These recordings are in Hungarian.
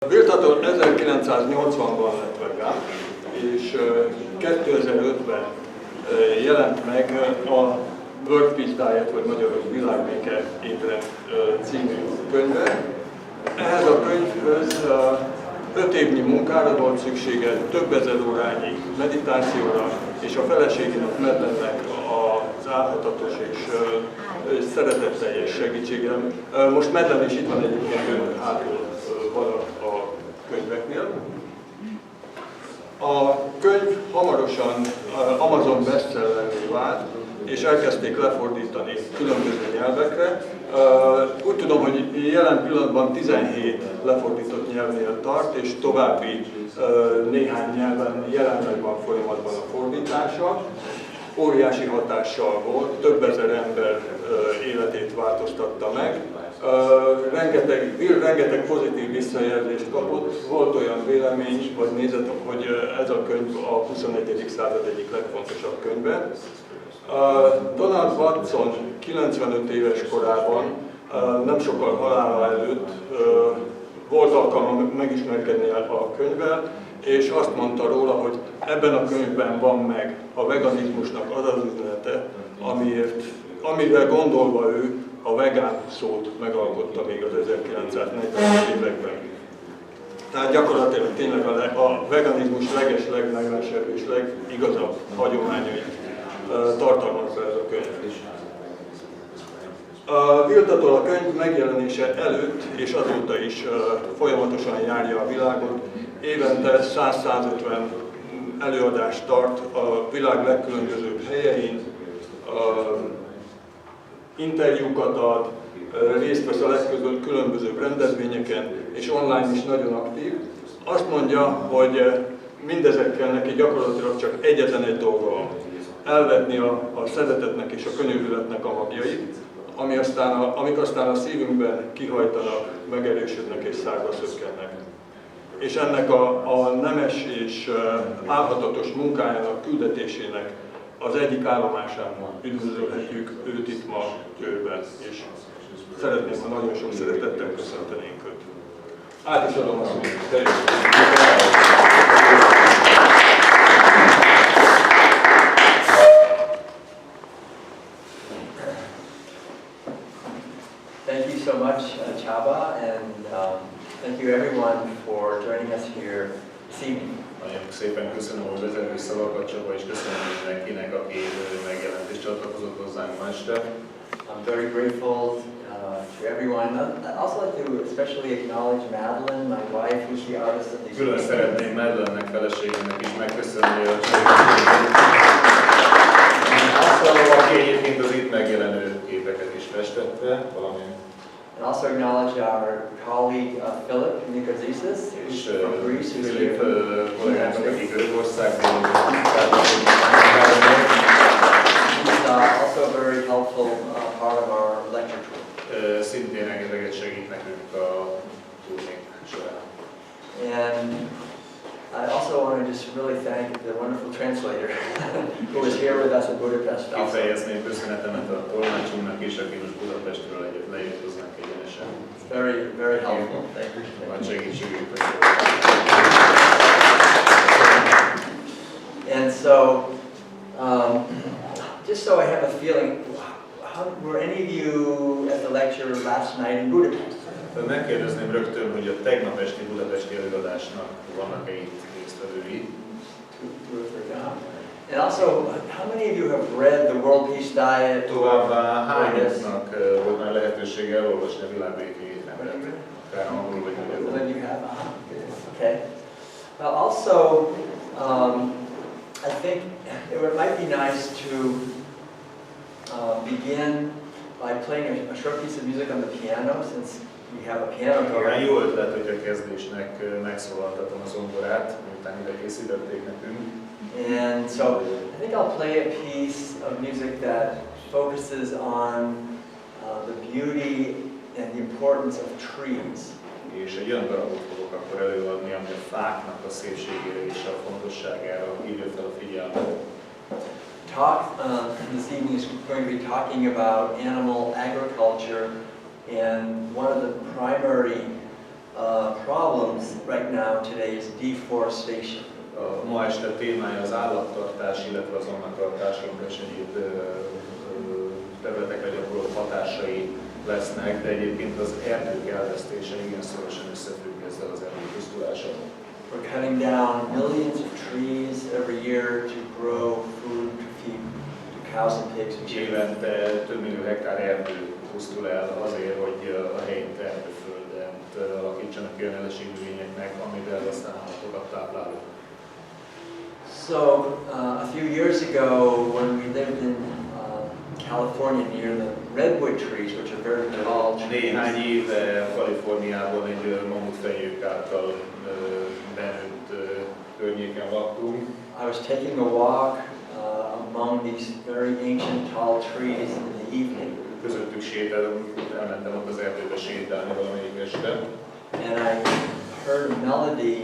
Tuttle 1980-ban lett vegán, és 2005-ben jelent meg a World Peace Diet, vagy magyarul világbéke étrend című könyve. Ehhez a könyvhöz 5 évnyi munkára volt szüksége, több ezer órányi meditációra, és a feleségének Madeleine-nek az álhatatos és szeretetteljes segítségem. Most Madeleine is itt van egyébként, hátul van a könyveknél. A könyv hamarosan Amazon bestsellerré vált, és elkezdték lefordítani különböző nyelvekre. Úgy tudom, hogy jelen pillanatban 17 lefordított nyelvnél tart, és további néhány nyelven jelenleg van folyamatban a fordítása. Óriási hatással volt, több ezer ember életét változtatta meg. Rengeteg pozitív visszajelzést kapott. Volt olyan vélemény, vagy nézet, hogy ez a könyv a 21. század egyik legfontosabb könyve. Donald Watson 95 éves korában, nem sokkal halála előtt volt alkalma megismerkedni a könyvvel, és azt mondta róla, hogy ebben a könyvben van meg a veganizmusnak az az üzenete, amire gondolva ő a vegán szót megalkotta még az 1940-es években. Tehát gyakorlatilag tényleg a veganizmus legeslegmegvesebb és legigazabb hagyományait tartalmazza ez a könyv is. A Tuttle a könyv megjelenése előtt és azóta is folyamatosan járja a világot. Évente 100-150 előadást tart a világ legkülönbözőbb helyein, interjúkat ad, részt vesz a legkülönbözőbb rendezvényeken, és online is nagyon aktív. Azt mondja, hogy mindezekkel neki gyakorlatilag csak egyetlen egy dolga van. Elvetni a szeretetnek és a könyörületnek a magjait, amik aztán a szívünkben kihajtanak, megerősödnek és szárba szökkennek. És ennek a nemes és álhatatos munkájának, küldetésének az egyik állomásán üdvözölhetjük őt itt ma Győrben, és szeretném, ha nagyon sok szeretettel köszöntenénk őt. Át is adom a szót. Thank you so much, Csaba, and thank you everyone for joining us here this evening. Nagyon szépen köszönöm a vezető szavakat, Csaba, és köszönöm mindenkinek, aki megjelent és csatlakozott hozzánk ma este. I'm very grateful to everyone. I'd also like to especially acknowledge Madeleine, my wife, who's the artist of these Külön szeretném Madeleine-nek, feleségemnek is megköszönni a aki egyébként az itt megjelenő képeket is festette, valamint. And also acknowledge our colleague Philip Nikozis, who's from Greece, who's here. Kollégának, aki Görögországból. He's also a very helpful part of our lecture tour. Szintén rengeteget segít nekünk a turnénk során. And I also want to just really thank the wonderful translator who was here with us at Budapest. Kifejezném köszönetemet a tolmácsunknak is, aki most Budapestről lejött hozzánk egyenesen. It's very, very helpful. Thank you. Nagy segítségük. And so, just so I have a feeling, were any of you at the lecture last night in Budapest? Megkérdezném rögtön, hogy a tegnap esti budapesti előadásnak vannak-e itt résztvevői. And also, how many of you have read the World Peace Diet? Továbbá hányoknak volt már lehetősége elolvasni a világbéke étrendet? Akár angolul vagy magyarul. Then you have? Okay. Well, also, I think it might be nice to begin by playing a short piece of music on the piano, since we have a piano Talán here. jó ötlet, hogy a kezdésnek megszólaltatom a zongorát, miután ide készítették nekünk. And so I think I'll play a piece of music that focuses on the beauty and the importance of trees. És egy olyan darabot fogok akkor előadni, ami a fáknak a szépségére és a fontosságára hívja fel a figyelmet. This evening is going to be talking about animal agriculture, and one of the primary problems right now today is deforestation. A ma este témája az állattartás, illetve az annak a társadalomra és egyéb területekre gyakorolt hatásai lesznek, de egyébként az erdők elvesztése igen szorosan összefügg ezzel az erdőpusztulással. We're cutting down millions of trees every year to grow food to feed cows and pigs and chickens. Évente több millió hektár erdő pusztul el azért, hogy a helyi erdőföldet alakítsanak olyan növényeknek, amivel aztán állatokat táplálunk. So, a few years ago, when we lived in California near the redwood trees, which are very tall trees. Néhány éve Kaliforniában egy mamutfenyők által benőtt környéken laktunk. I was taking a walk among these very ancient tall trees in the evening. Közöttük sétálunk, elmentem ott az erdőbe sétálni valamelyik este. And I heard a melody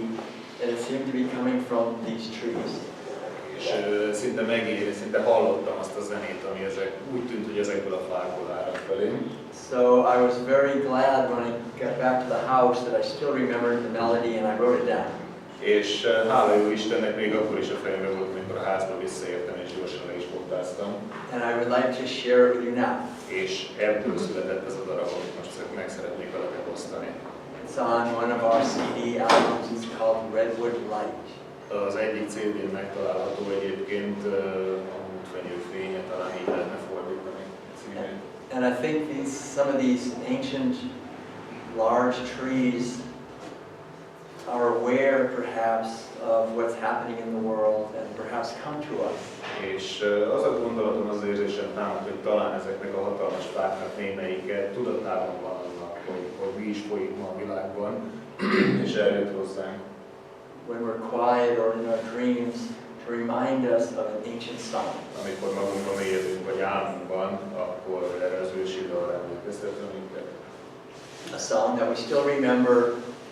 and it seemed to be coming from these trees. És szinte hallottam azt a zenét, ami úgy tűnt, hogy ezekből a fákból árad felém. So I was very glad when I got back to the house that I still remembered the melody and I wrote it down. És hála jó Istennek még akkor is a fejemben volt, amikor a házba visszaértem és gyorsan le is fotáztam. And I would like to share it with you now. És ebből született ez a darab, amit most meg szeretnék veletek osztani. It's on one of our CD albums. It's called Redwood Light. Az egyik CD-n megtalálható egyébként a múltfenyő fénye, talán így lehetne fordítani címén. And I think some of these ancient large trees are aware perhaps of what's happening in the world and perhaps come to us. És az a gondolatom, az érzésem támad, hogy talán ezeknek a hatalmas fáknak némelyiket tudatában van annak, hogy mi is folyik ma a világban, és eljött hozzánk. When we're quiet or in our dreams, to remind us of an ancient song. Amikor magunkban mélyedünk, vagy álmunkban, akkor erre az ősi dalra emlékeztetve minket. A song that we still remember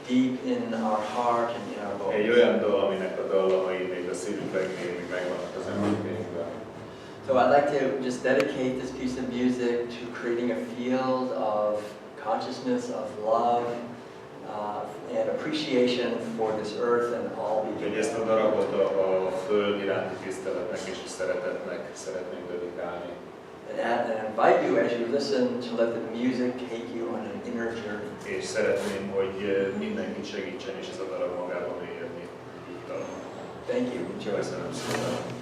deep in our heart and in our Egy bones. olyan dal, aminek a dallamai még a szívünk legmélyén még megvannak az emlékeinkben. So I'd like to just dedicate this piece of music to creating a field of consciousness, of love, and appreciation for this earth and all Úgyhogy beings. ezt a darabot a föld iránti tiszteletnek és szeretetnek szeretném dedikálni. And invite you as you listen to let the music take you on an inner journey. És szeretném, hogy mindenkit segítsen, és ez a darab magában mélyedni. Thank you. Enjoy. Köszönöm szépen.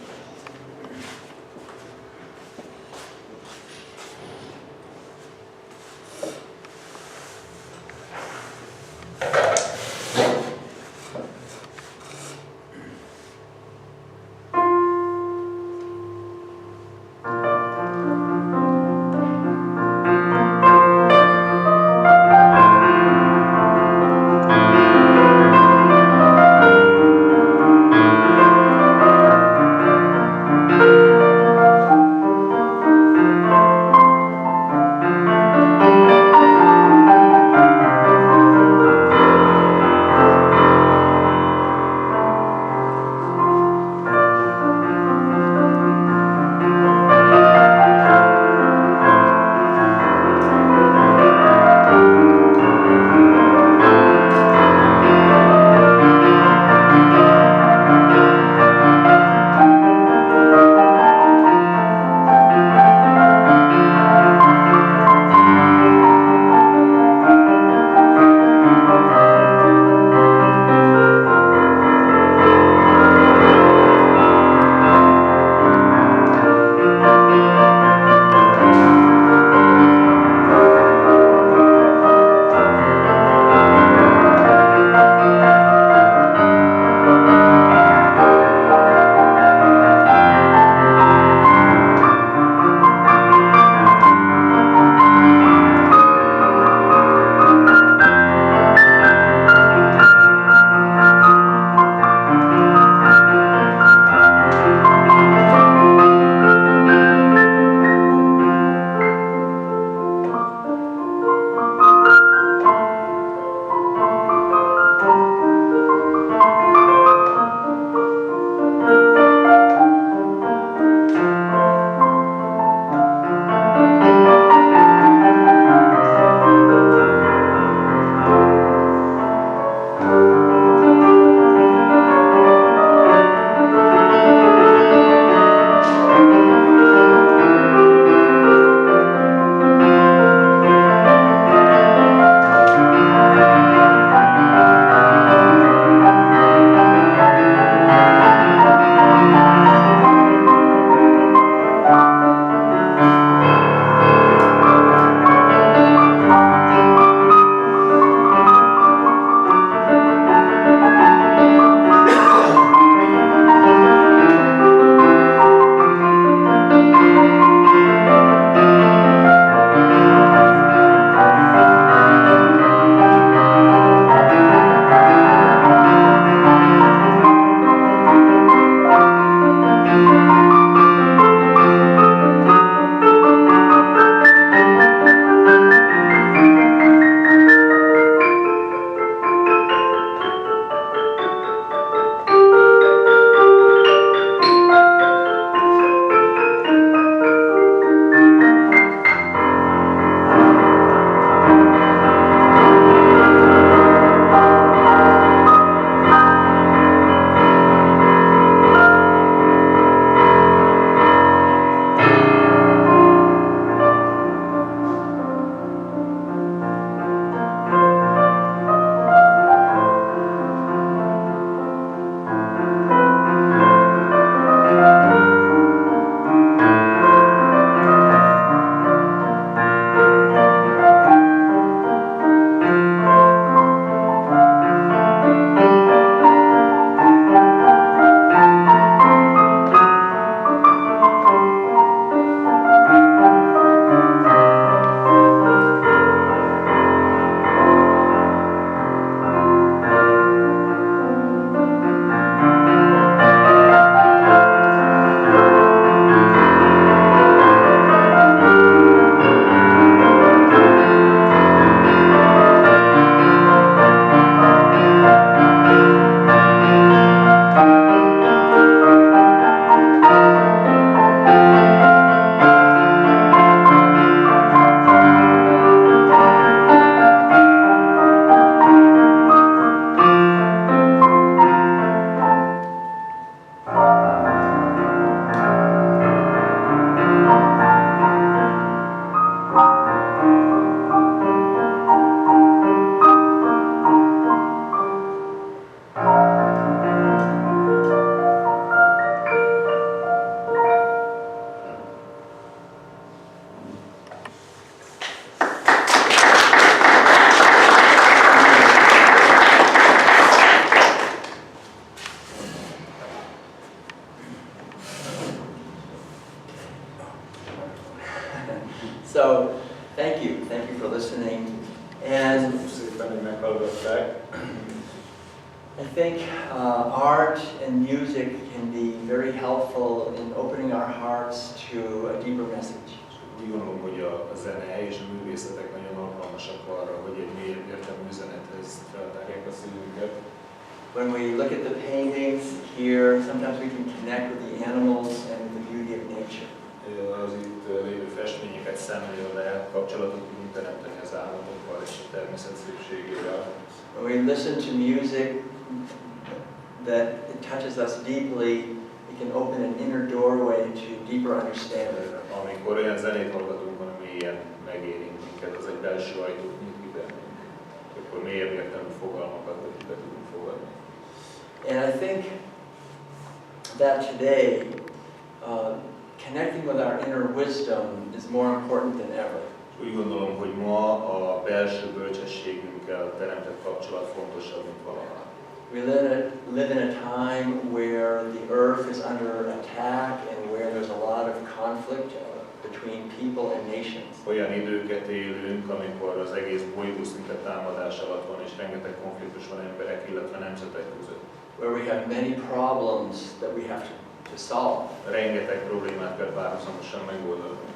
So, thank you for listening. And Szépen, hogy meghallgatták. I think art and music can be very helpful in opening our hearts to a deeper message. Úgy gondolom, hogy a zene és a művészetek nagyon alkalmasak arra, hogy egy mély értelmű üzenethez feltárják a szívünket. When we look at the paintings here, sometimes we can connect with the animals and with the beauty of nature. Az itt lévő festményeket szemlélve kapcsolatot tudunk teremteni az állatokkal és a természet szépségével. When we listen to music that it touches us deeply, it can open an inner doorway to deeper understanding. Amikor olyan zenét hallgatunk, ami mélyen megérint minket, az egy belső ajtót nyit ki bennünk, akkor mélyebb értelmű fogalmakat be tudunk fogadni. And I think that today, connecting with our inner wisdom is more important than ever. Úgy gondolom, hogy ma a belső bölcsességünkkel teremtett kapcsolat fontosabb, mint valaha. We live in a time where the earth is under attack and where there's a lot of conflict between people and nations. Olyan időket élünk, amikor az egész bolygó szinte támadás alatt van, és rengeteg konfliktus van emberek, illetve nemzetek között. Where we have many problems that we have to solve. Rengeteg problémát kell párhuzamosan megoldani.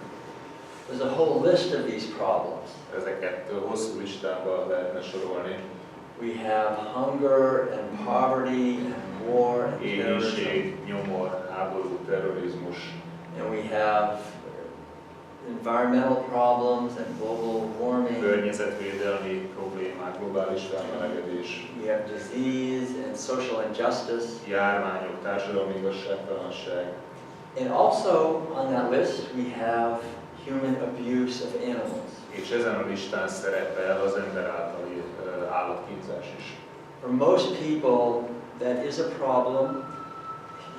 There's a whole list of these problems. Ezeket hosszú listába lehetne sorolni. We have hunger and poverty and war and terrorism. Éhínség, nyomor, háború, terrorizmus. And we have environmental problems and global warming. Környezetvédelmi problémák, globális felmelegedés. We have disease and social injustice. Járványok, társadalmi igazságtalanság. And also on that list we have human abuse of animals. És ezen a listán szerepel az ember általi állatkínzás is. For most people that is a problem,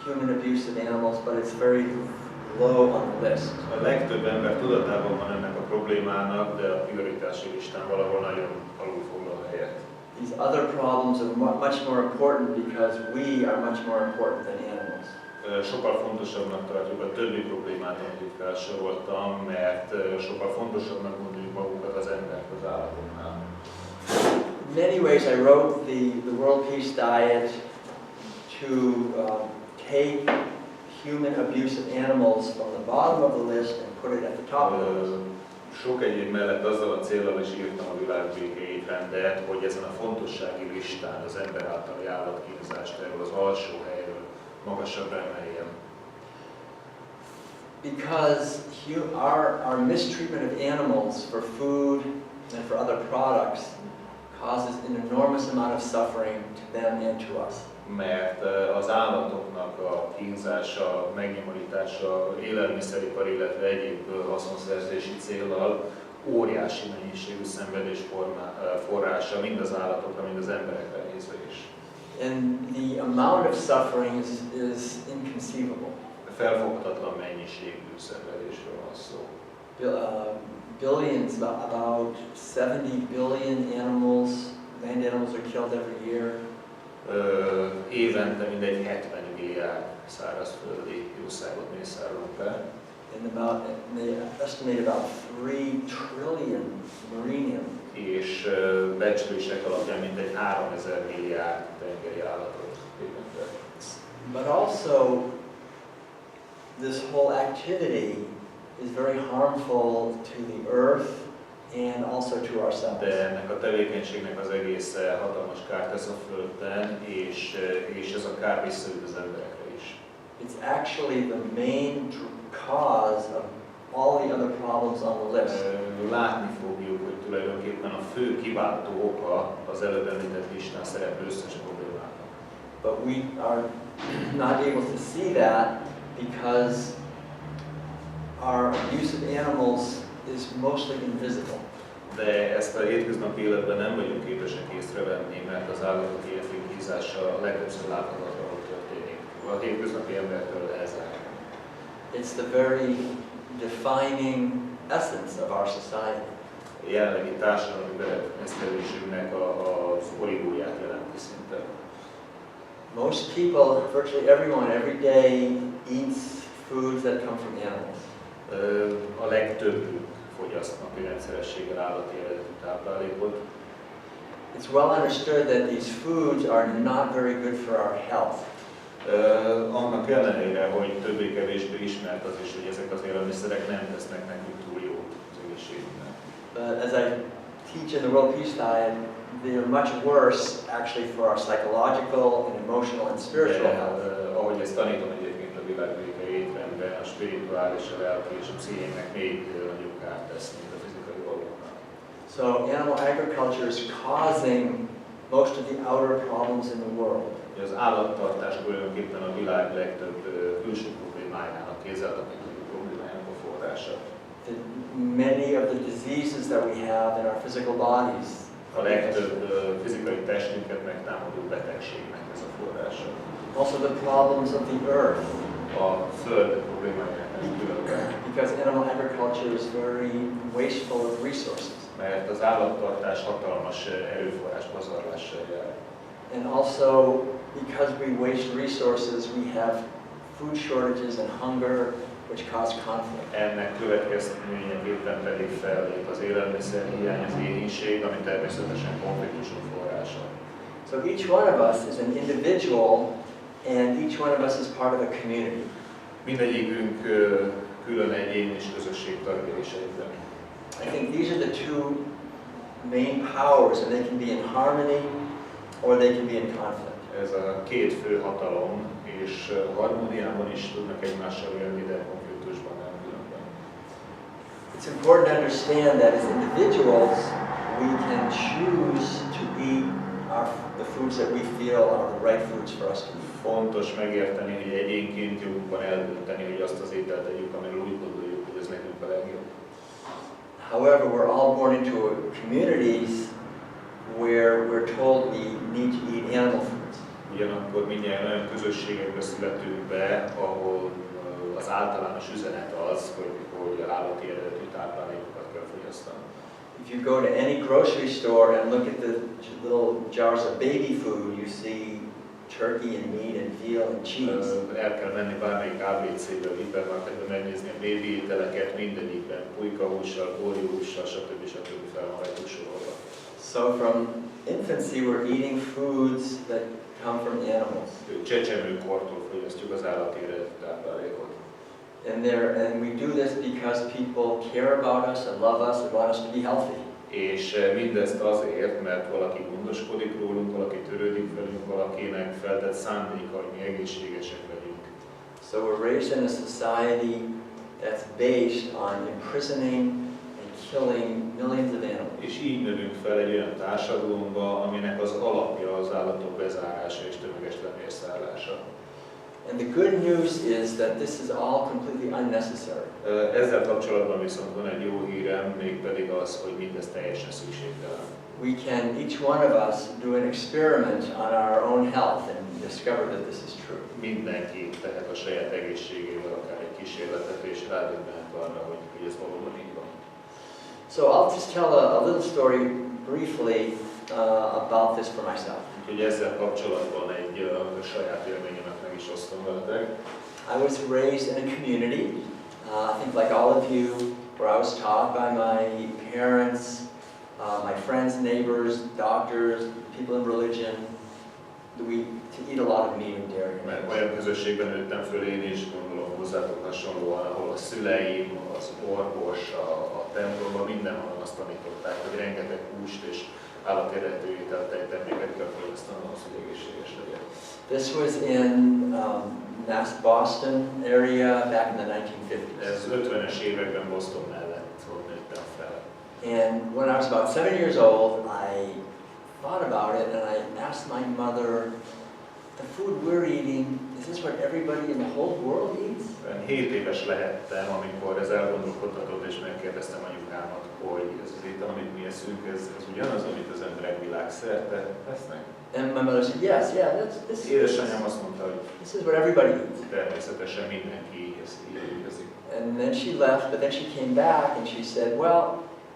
human abuse of animals, but it's very low on the list. A legtöbb ember tudatában van ennek a problémának, de a prioritási listán valahol nagyon alul foglal helyet. These other problems are much more important because we are much more important than animals. Sokkal fontosabbnak tartjuk a többi problémát, amit itt felsoroltam, mert sokkal fontosabbnak gondoljuk magunkat az embert az állatoknál. In many ways I wrote the World Peace Diet to take human abuse of animals from the bottom of the list and put it at the top of the list. Sok egyéb mellett azzal a céllal is írtam a világbéke étrendet, hogy ezen a fontossági listán az ember általi állatkínzást erről az alsó helyről magasabbra emeljem. Because our mistreatment of animals for food and for other products causes an enormous amount of suffering to them and to us. Mert az állatoknak a kínzása, megnyomorítása élelmiszeripar, illetve egyéb haszonszerzési céllal óriási mennyiségű szenvedés forrása mind az állatokra, mind az emberekre nézve is. And the amount of suffering is inconceivable. Felfoghatatlan mennyiségű szenvedésről van szó. Billions, about 70 billion animals, land animals are killed every year. Évente mindegy 70 milliárd szárazföldi jószágot mészárolunk le. And they estimate about 3 trillion marine animals. És becslések alapján mindegy 3000 milliárd tengeri állatot évente. But also, this whole activity is very harmful to the earth and also to ourselves. De ennek a tevékenységnek az egésze hatalmas kárt tesz a Földön, és ez a kár visszaüt az emberekre is. It's actually the main cause of all the other problems on the list. Látni fogjuk, hogy tulajdonképpen a fő kiváltó oka az előbb említett listán szereplő összes problémának. But we are not able to see that because our abuse of animals is mostly invisible. De ezt a hétköznapi életben nem vagyunk képesek észrevenni, mert az állatok életünk kínzása a legtöbbször láthatatlanul történik. A hétköznapi embertől elzár. It's the very defining essence of our society. A jelenlegi társadalmi berendezkedésünknek az origóját jelenti szinte. Most people, virtually everyone, every day eats foods that come from animals. A legtöbbünk fogyaszt napi rendszerességgel állati eredetű táplálékot. It's well understood that these foods are not very good for our health. Annak ellenére, hogy többé-kevésbé ismert az is, hogy ezek az élelmiszerek nem tesznek nekünk túl jó az egészségünknek. But as I teach in the World Peace Diet, they are much worse actually for our psychological and emotional and spiritual health. Ahogy ezt tanítom egyébként a világbéke étrendben, a spirituális, a lelki és a pszichének még nagyobb kárt tesz, mint a fizikai valóknak. So animal agriculture is causing most of the outer problems in the world. Az állattartás tulajdonképpen a világ legtöbb külső problémájának, kézzeltapintható problémájának a forrása. Many of the diseases that we have in our physical bodies. A legtöbb fizikai testünket megtámadó betegségnek ez a forrása. Also the problems of the earth. A föld problémájának különben. Because animal agriculture is very wasteful of resources. Mert az állattartás hatalmas erőforrás pazarlással jár. And also because we waste resources, we have food shortages and hunger, which cause conflict. Ennek következményeképpen pedig fellép az élelmiszer hiány, az éhínség, ami természetesen konfliktusok forrása. So each one of us is an individual, and each one of us is part of a community. Mindegyikünk külön egyén és közösség tagja is egyben. I think these are the two main powers, and they can be in harmony or they can be in conflict. Ez a két fő hatalom, és harmóniában is tudnak egymással élni, de konfliktusban nem különben. It's important to understand that as individuals, we can choose to eat the foods that we feel are the right foods for us to eat. Fontos megérteni, hogy egyénként jogunk van eldönteni, hogy azt az ételt tegyük, amiről úgy gondoljuk, hogy ez nekünk a legjobb. However, we're all born into communities where we're told we need to eat animal foods. Ugyanakkor mindjárt olyan közösségekbe születünk be, ahol az általános üzenet az, hogy állati eredetű táplálékokat kell fogyasztani. If you go to any grocery store and look at the little jars of baby food, you see turkey and meat and veal and cheese. El kell menni bármelyik ABC-be, hipermarketbe megnézni a bébi ételeket, mindegyikben pulykahússal, górióhússal, stb. Fel van rajtuk sorolva. So from infancy we're eating foods that come from animals. Csecsemőkortól fogyasztjuk az állati eredetű táplálékot. And we do this because people care about us and love us and want us to be healthy. És mindezt azért, mert valaki gondoskodik rólunk, valaki törődik velünk, valakinek feltett szándéka, hogy mi egészségesek legyünk. So we're raised in a society that's based on imprisoning and killing millions of animals. És így növünk fel egy olyan társadalomba, aminek az alapja az állatok bezárása és tömeges lemérszállása. And the good news is that this is all completely unnecessary. Ezzel kapcsolatban viszont van egy jó hírem, mégpedig az, hogy mindez teljesen szükségtelen. We can, each one of us, do an experiment on our own health and discover that this is true. Mindenki tehet a saját egészségével akár egy kísérletet, és rádöbbenhet arra, hogy ez valóban így van. So I'll just tell a little story briefly about this for myself. Úgyhogy ezzel kapcsolatban egy saját élményemet meg is osztom veletek. I was raised in a community, I think like all of you, where I was taught by my parents, my friends, neighbors, doctors, people in religion, to eat a lot of meat and dairy. Mert olyan közösségben nőttem föl én is, gondolom hozzátok hasonlóan, ahol a szüleim, az orvos, a templomban mindenhol azt tanították, hogy rengeteg húst és állati eredetű ételt, terméket kell fogyasztani ahhoz, hogy egészséges legyen. This was in Mass Boston area back in the 1950s. Ez 50-es években Boston mellett ott nőttem fel. And when I was about 7 years old, I thought about it and I asked my mother, the food we're eating, is this what everybody in the whole world eats? 7 éves lehettem, amikor ez elgondolkodhatott, és megkérdeztem anyukámat, hogy ez az étel, amit mi eszünk, ez ugyanaz, amit az emberek világszerte tesznek? And my mother said, yes, yeah, this Édesanyám azt mondta, hogy this is what everybody eats. természetesen mindenki így érezik. And then she left, but then she came back and she said, well,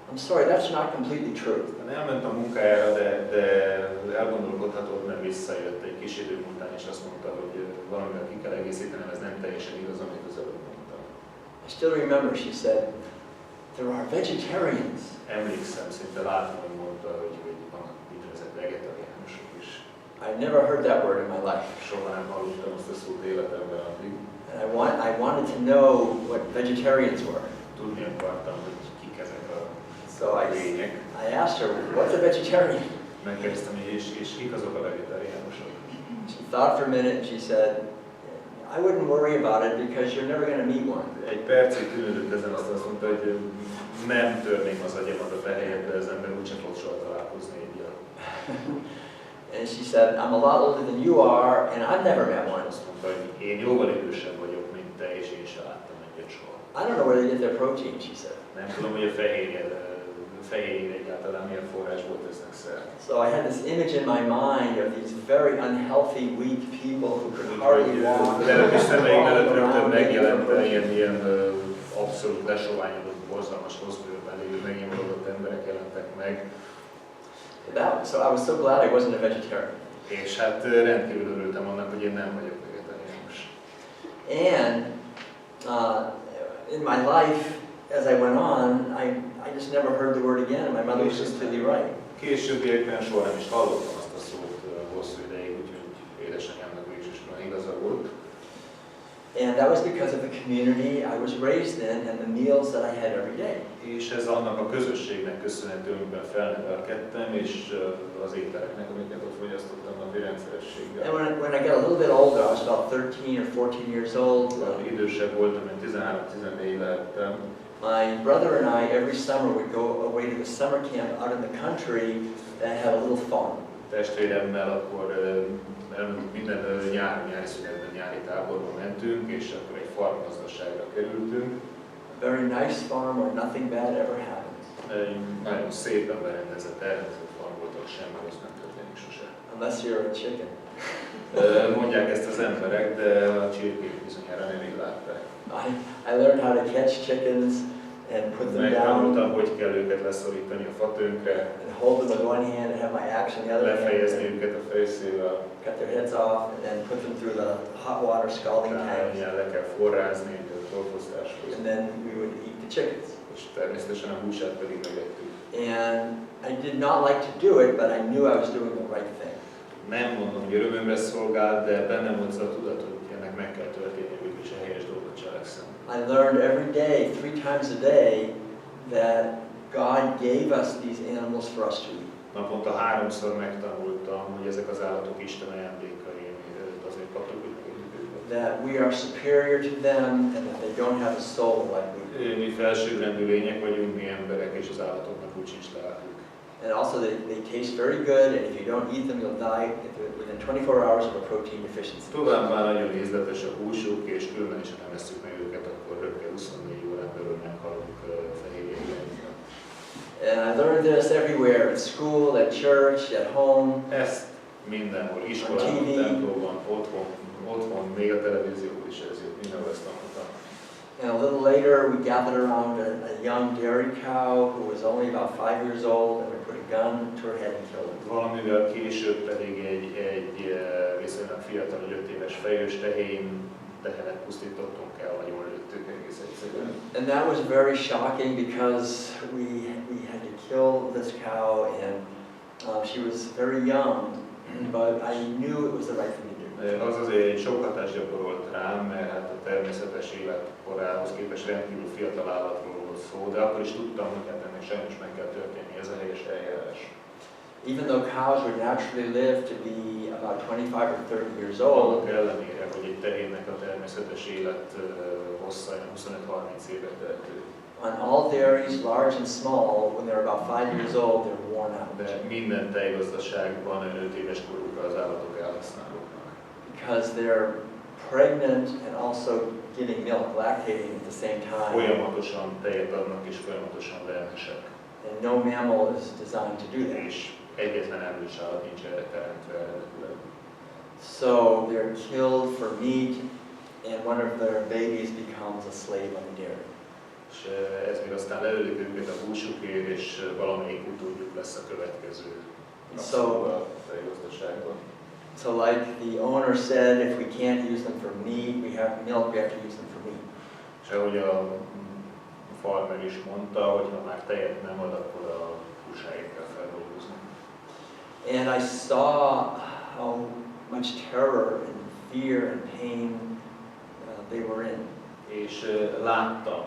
I'm sorry, that's not completely true. Elment a munkájára, de elgondolkodhatott, mert visszajött egy kis idő után, és azt mondta, hogy valamivel ki kell egészítenem, ez nem teljesen igaz, amit az előbb mondtam. I still remember, she said, there are vegetarians. Emlékszem, szinte látom, hogy mondta, hogy vannak úgynevezett vegetariánusok is. I'd never heard that word in my life. Soha nem hallottam azt a szót életemben addig. And I wanted to know what vegetarians were. Tudni akartam, hogy kik ezek a So lények. I asked her, what's a vegetarian? Megkérdeztem, hogy és kik azok a vegetariánusok. She thought for a minute and she said, I wouldn't worry about it because you're never going to meet one. Egy percig tűnődött ezen, azt mondta, hogy nem törném az agyamat a te helyedbe ezen, mert úgysem fog soha találkozni egyel. And she said, I'm a lot older than you are and I've never met one. Azt mondta, hogy én jóval idősebb vagyok, mint te, és én sem láttam egyet soha. I don't know where they get their protein, she said. Nem tudom, hogy a fehérjére egyáltalán milyen forrásból tesznek szert. So I had this image in my mind of these very unhealthy, weak people who could hardly walk. De a kis szemeim előtt rögtön megjelent ilyen abszolút lesoványodott, borzalmas hosszbőrben lévő megnyomorodott emberek jelentek meg. So I was so glad I wasn't a vegetarian. És hát rendkívül örültem annak, hogy én nem vagyok vegetariánus. And in my life, as I went on, I just never heard the word again, and my mother was completely right. Későbbiekben soha nem is hallottam azt a szót hosszú ideig, úgyhogy édesanyámnak végsősorban igaza volt. And that was because of the community I was raised in and the meals that I had every day. És ez annak a közösségnek köszönhető, amiben felnevelkedtem, és az ételeknek, amiket ott fogyasztottam napi rendszerességgel. And when I got a little bit older, I was about 13 or 14 years old. Idősebb voltam, én 13-14 lehettem. My brother and I, every summer, would go away to the summer camp out in the country that had a little farm. Testvéremmel akkor minden nyári szünetben, nyári táborba mentünk, és akkor egy farmgazdaságra kerültünk. A very nice farm where nothing bad ever happens. Egy nagyon szépen berendezett, elrendezett farm volt, ahol semmi rossz nem történik sose. Unless you're a chicken. Mondják ezt az emberek, de a csirkék bizonyára nem így látták. I learned how to catch chickens and put them Megtanultam, down hogy kell őket leszorítani a fatönkre, and hold them with one hand and have my axe in the other lefejezni hand, őket a fejszével, cut their heads off, and then put them through the hot water scalding tanks. le kell forrázni a torfosztáshoz, And then we would eat the chickens. és természetesen a húsát pedig megettük. And I did not like to do it, but I knew I was doing the right thing. Nem mondom, hogy örömömre szolgál, de bennem volt az a tudat, hogy ennek meg kell történni, és a helyes dolgot cselekszem. I learned every day, 3 times a day, that God gave us these animals for us to eat. Naponta 3-szor megtanultam, hogy ezek az állatok Isten ajándékai, amit azért kaptuk, hogy megéljük őket. That we are superior to them and that they don't have a soul like we do. Mi felsőbbrendű lények vagyunk, mi emberek, és az állatoknak úgy sincs lelkük. And also they taste very good, and if you don't eat them, you'll die within 24 hours of a protein deficiency. Továbbá nagyon ízletes a húsuk, és különben is, ha nem vesszük meg őket, akkor rögtön 24 órán belül meghalunk fehérjéigeinkben. And I learned this everywhere, at school, at church, at home. Ezt mindenhol, iskolában, templomban, otthon, még a televízióban is ezért mindenhol ezt tanultam. And a little later, we gathered around a young dairy cow who was only about 5 years old, and we put a gun to her head and killed her. Valamivel később pedig egy viszonylag fiatal, 5 éves fejős tehenet pusztítottunk el, nagyon lőttük egész egyszerűen. And that was very shocking because we had to kill this cow, and she was very young, but I knew it was the right thing to do. Az azért egy sok hatást gyakorolt rám, mert hát a természetes életkorához képest rendkívül fiatal állatról volt szó, de akkor is tudtam, hogy hát ennek sajnos meg kell történni, ez a helyes eljárás. Even though cows would naturally live to be about 25 or 30 years old, Annak ellenére, hogy egy tehénnek a természetes élet hossza 25-30 évet tehető. on all dairies, large and small, when they're about 5 years old, they're worn out. De minden tejgazdaságban 5 éves korukra az állatok elhasználóknak. Because they're pregnant and also giving milk, lactating at the same time. Folyamatosan tejet adnak és folyamatosan vermesek. And no mammal is designed to do that. És egyetlen emlős állat nincs erre teremtve eredetileg. So they're killed for meat, and one of their babies becomes a slave on the dairy. És ez még aztán leölik őket a húsukért, és valamelyik utódjuk lesz a következő a tejgazdaságban. So like the owner said, if we can't use them for meat, we have milk, we have to use them for meat. És ahogy a farmer is mondta, hogy ha már tejet nem ad, akkor a húsáit kell feldolgozni. And I saw how much terror and fear and pain they were in. És láttam,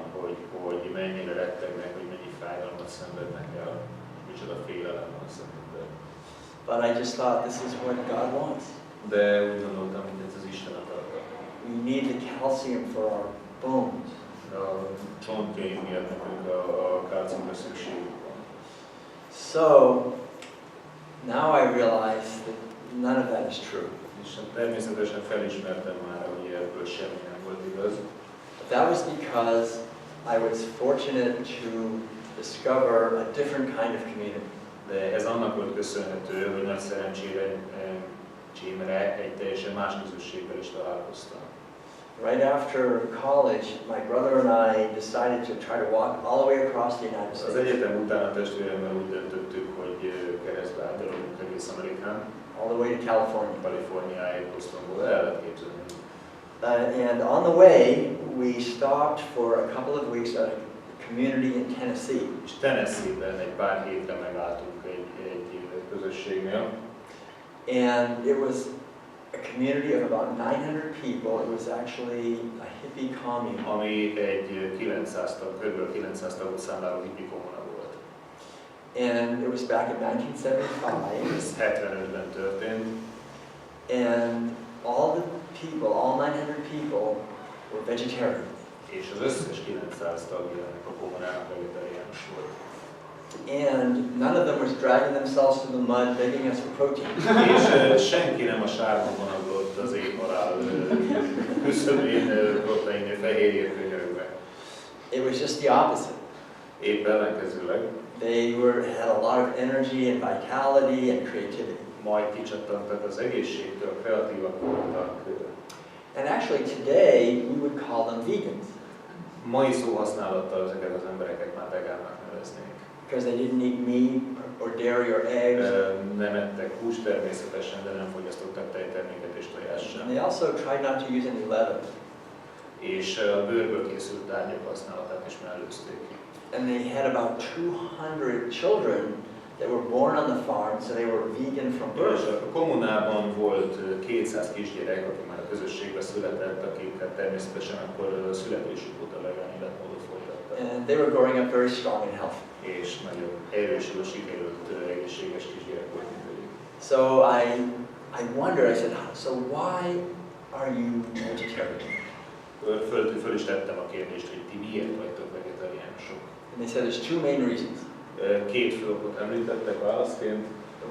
hogy mennyire rettegnek, hogy mennyi fájdalmat szenvednek el, micsoda félelem van szemükben. But I just thought this is what God wants. De úgy gondoltam, hogy ez az Isten akarta. We need the calcium for our bones. A csontjaink miatt nekünk a kálciumra szükségünk van. So now I realize that none of that is true. És természetesen felismertem már, hogy ebből semmi nem volt igaz. But that was because I was fortunate to discover a different kind of community. De ez annak volt köszönhető, hogy nagy szerencsére egy teljesen más közösséggel is találkoztam. Right after college, my brother and I decided to try to walk all the way across the United Az States, egyetem után a testvéremmel úgy döntöttük, hogy keresztbe átgyalogunk egész Amerikán, all the way to California. Kaliforniáig, Bostonból, el lehet képzelni. And on the way, we stopped for a couple of weeks at a community in Tennessee. És Tennessee-ben egy pár hétre megálltunk egy közösségnél. And it was a community of about 900 people. It was actually a hippie commune. Ami egy 900 tag, kb. 900 tagot számláló hippie kommuna volt. And it was back in 1975. Ez 75-ben történt. And all the people, all 900 people were vegetarian. És az összes 900 tagja ennek a kommunának vegetáriánus volt. And none of them was dragging themselves through the mud begging us for protein. És senki nem a sárban vonaglott az éthalál küszöbén protein fehérjét könyörögve. It was just the opposite. Épp ellenkezőleg. They had a lot of energy and vitality and creativity. Majd kicsattantak az egészségtől, kreatívak voltak. And actually today we would call them vegans. Mai szóhasználattal ezeket az embereket már vegánnak neveznék. Because they didn't eat meat or dairy or eggs. Nem ettek húst természetesen, de nem fogyasztottak tejterméket és tojást sem. And they also tried not to use any leather. És a bőrből készült tárgyak használatát is mellőzték. And they had about 200 children that were born on the farm, so they were vegan from És birth. a kommunában volt 200 kisgyerek, aki már a közösségbe született, akiket természetesen akkor születésük óta vegán életmódot folytattak. And they were growing up very strong and healthy. És nagyon erősül sikerült egészséges kisgyerek volt mindegyik. So I wonder, I said, so why are you vegetarian? Föl is tettem a kérdést, hogy ti miért vagytok vegetáriánusok? And they said there's two main reasons. Két fő okot említettek válaszként.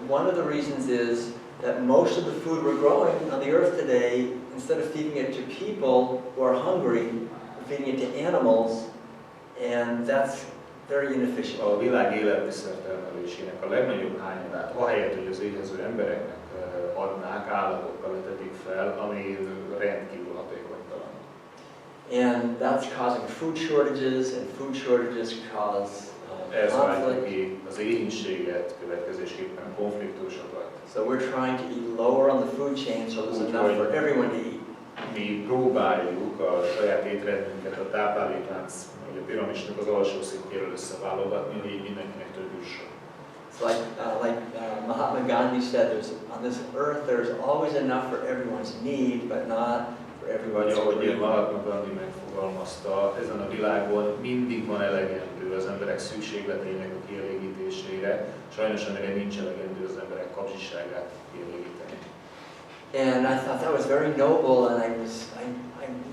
One of the reasons is that most of the food we're growing on the earth today, instead of feeding it to people who are hungry, we're feeding it to animals, and that's very inefficient. A világ élelmiszertermelésének a legnagyobb hányadát, ahelyett, hogy az éhező embereknek adnák, állatokkal vetetik fel, ami rendkívül hatékonytalan. And that's causing food shortages, and food shortages cause Ez váltja conflict. ki az éhínséget, következésképpen konfliktusokat. So we're trying to eat lower on the food chain so there's enough for everyone to eat. Mi próbáljuk a saját étrendünket, a tápláléklánc, vagy a piramisnak az alsó szintjéről összeválogatni, hogy így mindenkinek több jusson. It's like Mahatma Gandhi said, on this earth there's always enough for everyone's need, but not for Vagy everyone's ahogy greed. Mahatma Gandhi megfogalmazta, ezen a világon mindig van elegendő az emberek szükségleteinek a kielégítésére, sajnos amire nincs elegendő az emberek kapzsiságát kielégíteni. And I thought that was very noble, and I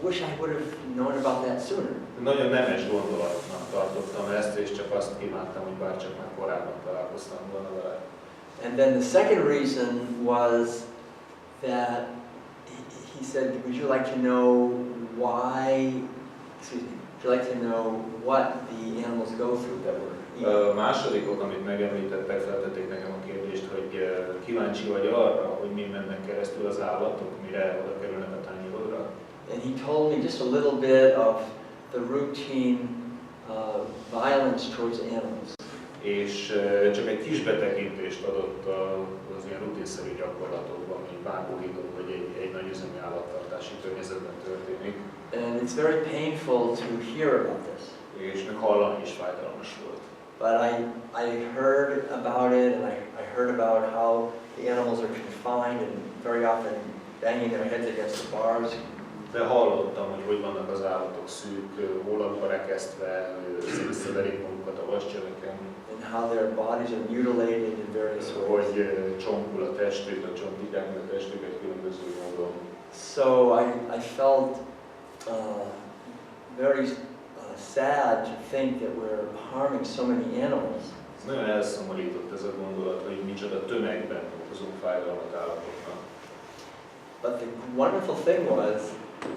wish I would have known about that sooner. Nagyon nemes gondolatnak tartottam ezt, és csak azt kívántam, hogy bárcsak már korábban találkoztam volna vele. And then the second reason was that he said, would you like to know why, excuse me, would you like to know what the animals go through that we're eating? A második ok, amit megemlítettek, feltették nekem a kérdést, hogy kíváncsi vagy arra, hogy mi mennek keresztül az állatok, mire oda kerülnek a tányérodra. And he told me just a little bit of the routine violence towards animals. És csak egy kis betekintést adott az ilyen rutinszerű gyakorlatokban, mint vágóhídon, vagy egy nagy üzemi állattartási környezetben történik. And it's very painful to hear about this. és meg hallani is fájdalmas volt. But I heard about it, and I heard about how the animals are confined and very often banging their heads against the bars. De hallottam, hogy vannak az állatok szűk hólakba rekesztve, össze-visszaverik magukat a vascsöveken. And how their bodies are mutilated in various ways. Hogy csonkul a testük, a csonkítják meg a testüket különböző módon. So I felt very sad to think that we're harming so many animals. Nagyon elszomorított ez a gondolat, hogy micsoda tömegben okozunk fájdalmat állatoknak. But the wonderful thing was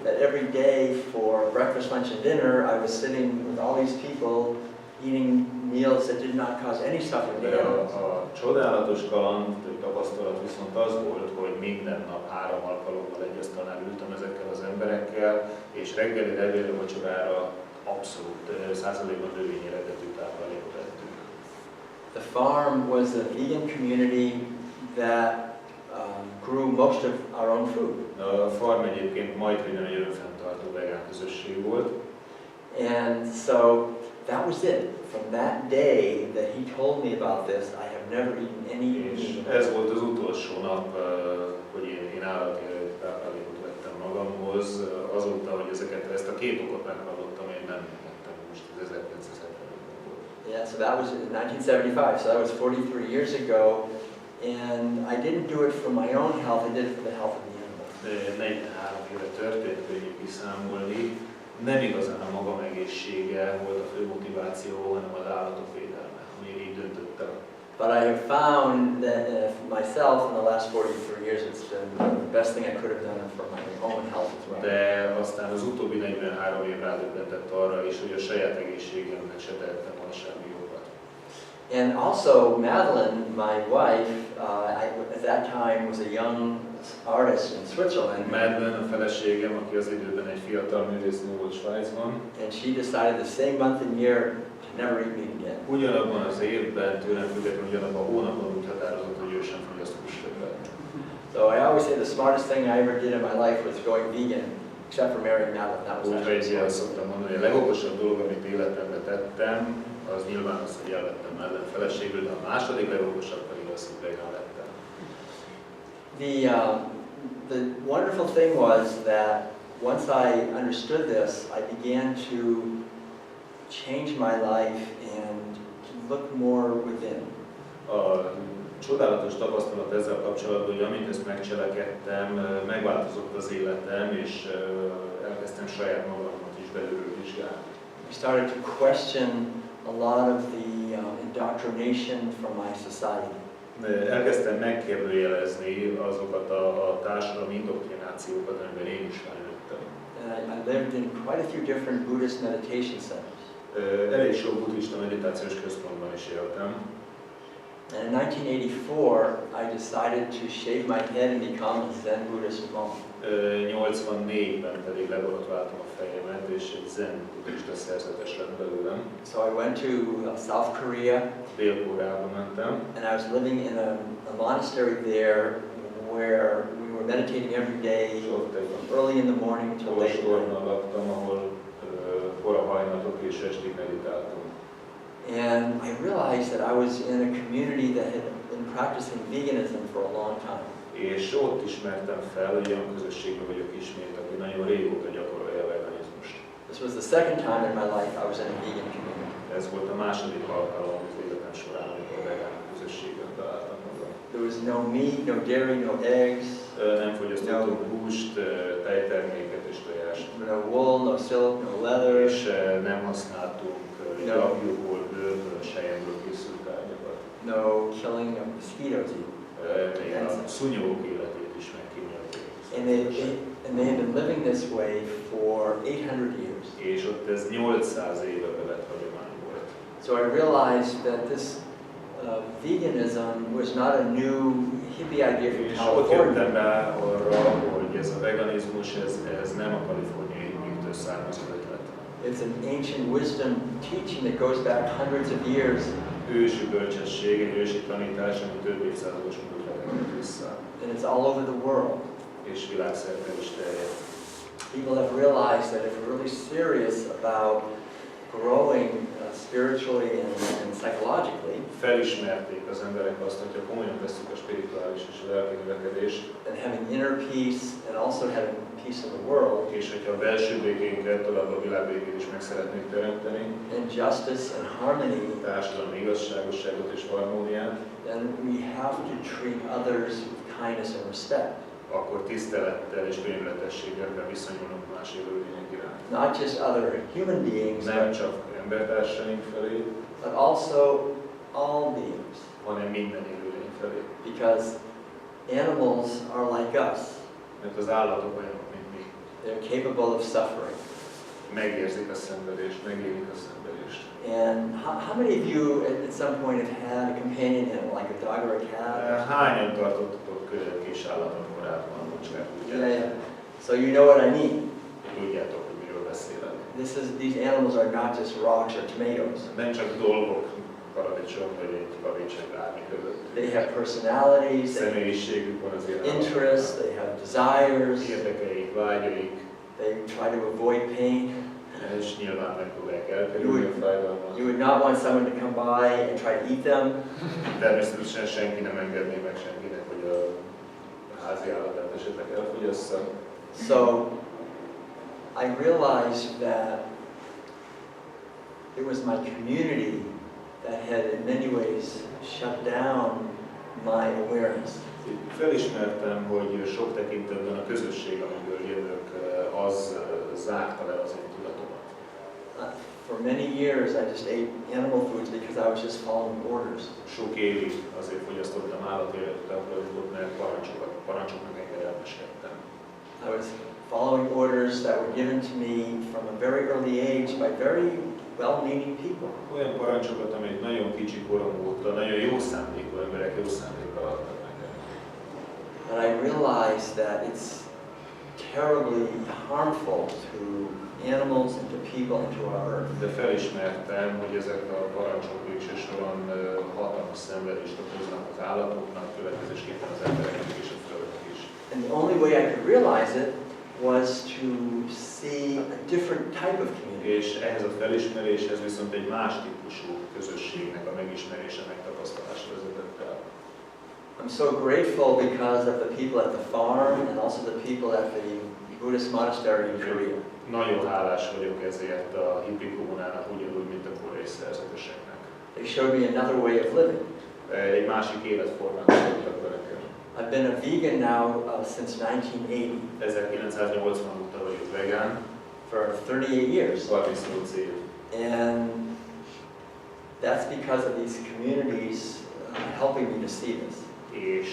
that every day for breakfast, lunch, and dinner, I was sitting with all these people eating meals that did not cause any suffering to De animals. a csodálatos kaland tapasztalat viszont az volt, hogy minden nap 3 alkalommal egy asztalnál ültem ezekkel az emberekkel, és reggelire, ebédre, vacsorára abszolút százalékban növényi eredetű táplálékot ettünk. The farm was a vegan community that grew most of our own food. A farm egyébként majdnem egy önfenntartó vegán közösség volt. And so that was it. From that day that he told me about this, I have never eaten any meat. Ez volt az utolsó nap, hogy én állati táplálékot vettem magamhoz. Azóta, hogy ezt a 2 okot meghallottam, én nem vettem most, ez 1975-ben volt. Yeah, so that was in 1975, so that was 43 years ago. And I didn't do it for my own health, I did it for the health of the animals. 43 éve történt, könnyű kiszámolni. Nem igazán a magam egészsége volt a fő motiváció, hanem az állatok védelme, amire így döntöttem. But I have found that myself in the last 43 years, it's been the best thing I could have done for my own health as well. De aztán az utóbbi 43 év rádöbbentett arra is, hogy a saját egészségemnek se tehettem volna semmi jókat. And also Madeline, my wife, at that time was a young artist in Switzerland. Madeline, a feleségem, aki az időben egy fiatal művésznő volt Svájcban. And she decided the same month and year to never eat meat again. Ugyanabban az évben, tőlem függetlenül ugyanabban a hónapban úgy határozott, hogy ő sem fogyaszt hústöbbet. So I always say the smartest thing I ever did in my life was going vegan, except for marrying Madeline. That was Úgyhogy azt szoktam mondani, hogy a legokosabb dolog, amit életemben tettem, az nyilván az, hogy elvettem Madeline feleségül, de a második legokosabb pedig az, hogy vegán lettem. The wonderful thing was that once I understood this, I began to change my life and look more within. A csodálatos tapasztalat ezzel kapcsolatban, hogy amint ezt megcselekedtem, megváltozott az életem, és elkezdtem saját magamat is belülről vizsgálni. I started to question a lot of the indoctrination from my society. Elkezdtem megkérdőjelezni azokat a társadalmi indoktrinációkat, amiben én is felnőttem. I lived in quite a few different Buddhist meditation centers. Elég sok buddhista meditációs központban is éltem. And in 1984, I decided to shave my head and become a Zen Buddhist monk. 84-ben pedig leborotváltam a fejemet, és egy zen buddhista szerzetes lett belőlem. So I went to South Korea. Dél-Koreába mentem. And I was living in a monastery there where we were meditating every day from early in the morning till late at night. laktam, ahol kora hajnatok és estig meditáltunk. And I realized that I was in a community that had been practicing veganism for a long time. És ott ismertem fel, hogy olyan közösségben vagyok ismét, aki nagyon régóta gyakorolja a veganizmust. This was the second time in my life I was in a vegan community. Ez volt a második alkalom az életem során, amikor vegán közösségben találtam magam. There was no meat, no dairy, no eggs. Nem fogyasztottunk húst, tejterméket és tojást. No wool, no silk, no leather. És nem használtunk gyapjúból, bőrből, selyemből készült tárgyakat. No killing of mosquitoes even. Még a szúnyogok életét is megkímélték. And they had been living this way for 800 years. És ott ez 800 éve bevett hagyomány volt. So I realized that this veganism was not a new hippie idea from És ott California. jöttem rá arra, hogy ez a veganizmus, ez nem a kaliforniai hippiektől származó ötlet. It's an ancient wisdom teaching that goes back hundreds of years. Ősi bölcsesség, egy ősi tanítás, ami több évszázados múltra tekint vissza. And it's all over the world. És világszerte is terjed. People have realized that if we're really serious about growing spiritually and psychologically, felismerték az emberek azt, hogyha komolyan veszük a spirituális és a lelki növekedést, and having inner peace and also having peace in the world, és hogyha a belső békénkkel tovább a világbékét is meg szeretnénk teremteni, and justice and harmony, társadalmi igazságosságot és harmóniát, then we have to treat others with kindness and respect. akkor tisztelettel és könyörületességgel kell viszonyulnunk más élőlények iránt. Not just other human beings, Nem csak embertársaink felé, but also all beings. hanem minden élőlény felé. Because animals are like us. Mert az állatok olyanok, mint mi. They're capable of suffering. Megérzik a szenvedést, megélik a szenvedést. And how many of you at some point have had a companion animal, like a dog or a cat? Hányan tartottatok kis állatot korábban, bocskát, Yeah. So you know what I mean. Tudjátok, hogy miről beszélek. These animals are not just rocks or tomatoes. Nem csak dolgok, paradicsom vagy egy kavics vagy bármi között. They have personalities, they Személyiségük van az have életben. interests, they have desires, Érdekeik, vágyaik, they try to avoid pain. és nyilván megpróbálják elkerülni a fájdalmat. You would not want someone to come by and try to eat them. Természetesen senki nem engedné meg senkinek, hogy a házi állatát esetleg elfogyassza. So I realized that it was my community that had in many ways shut down my awareness. Felismertem, hogy sok tekintetben a közösség, amiből jövök, az zárta le az én tudatomat. For many years I just ate animal foods because I was just following orders. Sok évig azért fogyasztottam állatéletet, mert parancsoknak engedelmeskedtem. I was following orders that were given to me from a very early age by very well-meaning people. Olyan parancsokat, amelyek nagyon kicsi korom óta, nagyon jó szándékú emberek jó szándékkal adtak nekem. And I realized that it's terribly harmful to animals and to people and to our earth. De felismertem, hogy ezek a parancsok végső soron hatalmas szenvedést okoznak az állatoknak, következésképpen az embereknek és a földnek is. And the only way I could realize it was to see a different type of community. És ehhez a felismeréshez viszont egy más típusú közösségnek a megismerése, megtapasztalása vezetett el. I'm so grateful because of the people at the farm and also the people at the Buddhist monastery in Korea. Nagyon hálás vagyok ezért a hippi kommunának, ugyanúgy, mint a koreai szerzeteseknek. They showed me another way of living. Egy másik életformát mutattak be nekem. I've been a vegan now since 1980. 1980 óta vagyok vegán, for 38 years. 38 év. And that's because of these communities helping me to see this. És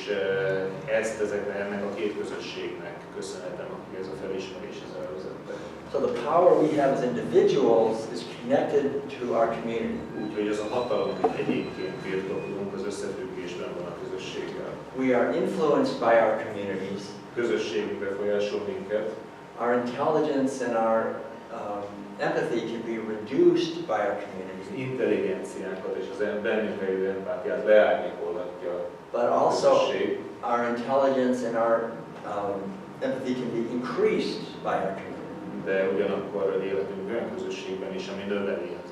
ennek a két közösségnek köszönhetem, akik ez a felismeréshez elvezettek. So the power we have as individuals is connected to our community. Úgyhogy ez a hatalom, amit egyébként birtoklunk, az összefüggésben van a közösséggel. We are influenced by our communities. Közösségünk befolyásol minket. Our intelligence and our empathy can be reduced by our community. Az intelligenciánkat és az bennünk rejlő empátiát leárnyékolhatja. But also a közösség. our intelligence and our empathy can be increased by our community. De ugyanakkor életünk olyan közösségben is, ami növeli az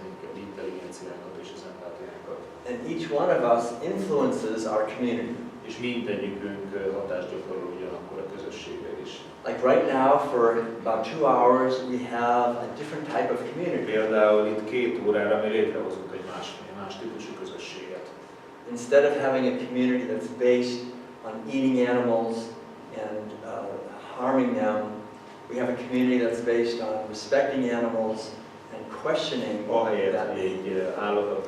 intelligenciánkat és az empátiánkat. And each one of us influences our community. És mindegyikünk hatást gyakorol ugyanakkor a közösségre is. Like right now, for about 2 hours, we have a different type of community. Például itt 2 órára mi létrehozunk egy más típusú közösséget. Instead of having a community that's based on eating animals and harming them, we have a community that's based on respecting animals and questioning Ahelyett, that. hogy egy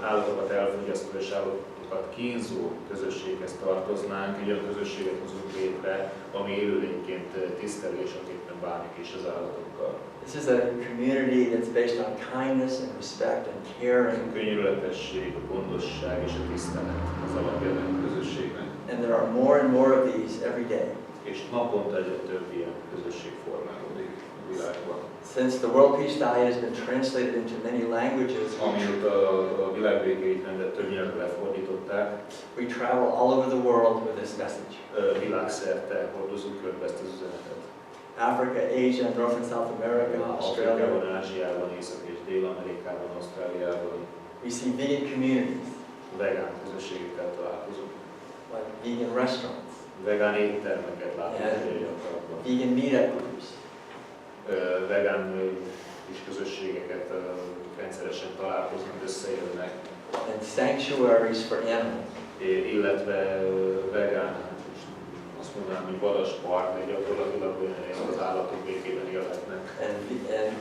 állatokat elfogyasztó és állatokat kínzó közösséghez tartoznánk, egy olyan közösséget hozunk létre, ami élőlényként tiszteli és aképpen bánik is az állatokkal. This is a community that's based on kindness and respect and caring. A könyörületesség, a gondosság és a tisztelet az alapja a közösségnek. And there are more and more of these every day. És naponta egyre több ilyen közösség formálódik a világban. Since the World Peace Diet has been translated into many languages, Amióta a világbéke étrendet több nyelvre lefordították, we travel all over the world with this message. Világszerte hordozunk körbe ezt az üzenetet. Africa, Asia, North and South America, Australia. Afrikában, Ázsiában, Észak- és Dél-Amerikában, Ausztráliában, We see vegan communities, vegán közösségekkel találkozunk, like vegan restaurants, vegán éttermeket látunk Yeah. egyre gyakrabban, vegan meetup groups, vegán kis közösségeket rendszeresen találkoznak, összejönnek, and sanctuaries for animals. illetve vegán, azt mondanám, hogy vadas park, de gyakorlatilag olyan helyen, ahol az állatok békében élhetnek. And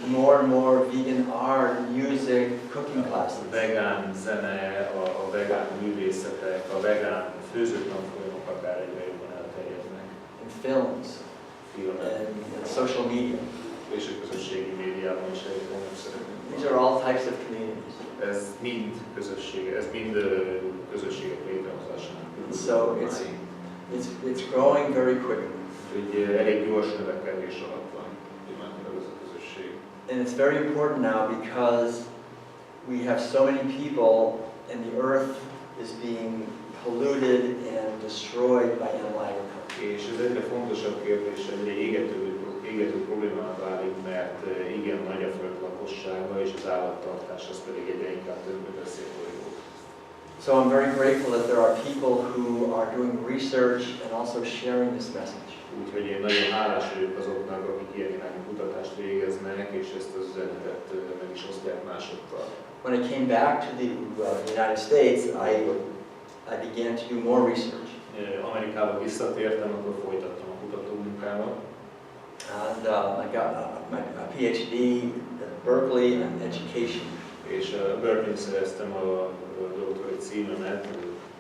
more and more vegan art, music, cooking classes. A vegán zene, a vegán művészetek, a vegán főző tanfolyamok akár egyre jobban elterjednek. And films, Filmek and social media. és a közösségi médiában is egyre nem szeretnék. These are all types of communities. Ez mind közösségek létrehozásának. So it's growing very quickly. Úgyhogy elég gyors növekedés alatt van ez a közösség. And it's very important now because we have so many people and the earth is being polluted and destroyed by animal agriculture. És ez egyre fontosabb kérdés, egyre égető problémának válik, mert igen nagy a föld lakossága, és az állattartás az pedig egyre inkább többbe beszél folyó. So I'm very grateful that there are people who are doing research and also sharing this message. Úgyhogy én nagyon hálás vagyok azoknak, akik ilyen irányú kutatást végeznek, és ezt az üzenetet meg is osztják másokkal. When I came back to the United States, I began to do more research. Amerikába visszatértem, akkor folytattam a kutatómunkámat. And I got my PhD at Berkeley in education. És Berkeley-n szereztem a doktori címemet,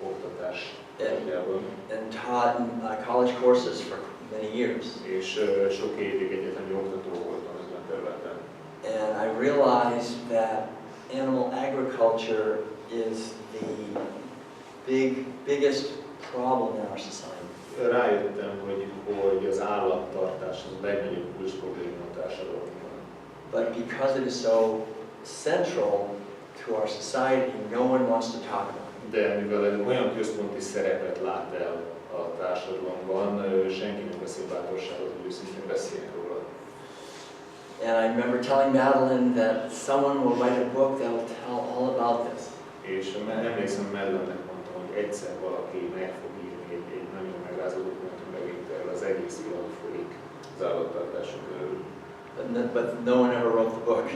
oktatás tárgyában. And taught college courses for many years. És sok évig egyetemi oktató voltam ezen a területen. And I realized that animal agriculture is the biggest problem in our society. Rájöttem, hogy az állattartás az a legnagyobb kulcs probléma a társadalomban. But because it is so central to our society, no one wants to talk about it. De mivel ez olyan központi szerepet lát el a társadalomban, senki nem veszi bátorságot, hogy őszintén beszéljen róla. And I remember telling Madeline that someone will write a book that will tell all about this. És emlékszem, Madeline-nek mondtam, hogy egyszer valaki meg fog írni egy nagyon megrázó dokumentumregényt erről, az egész világ folyik az állattartások körül. But no one ever wrote the book.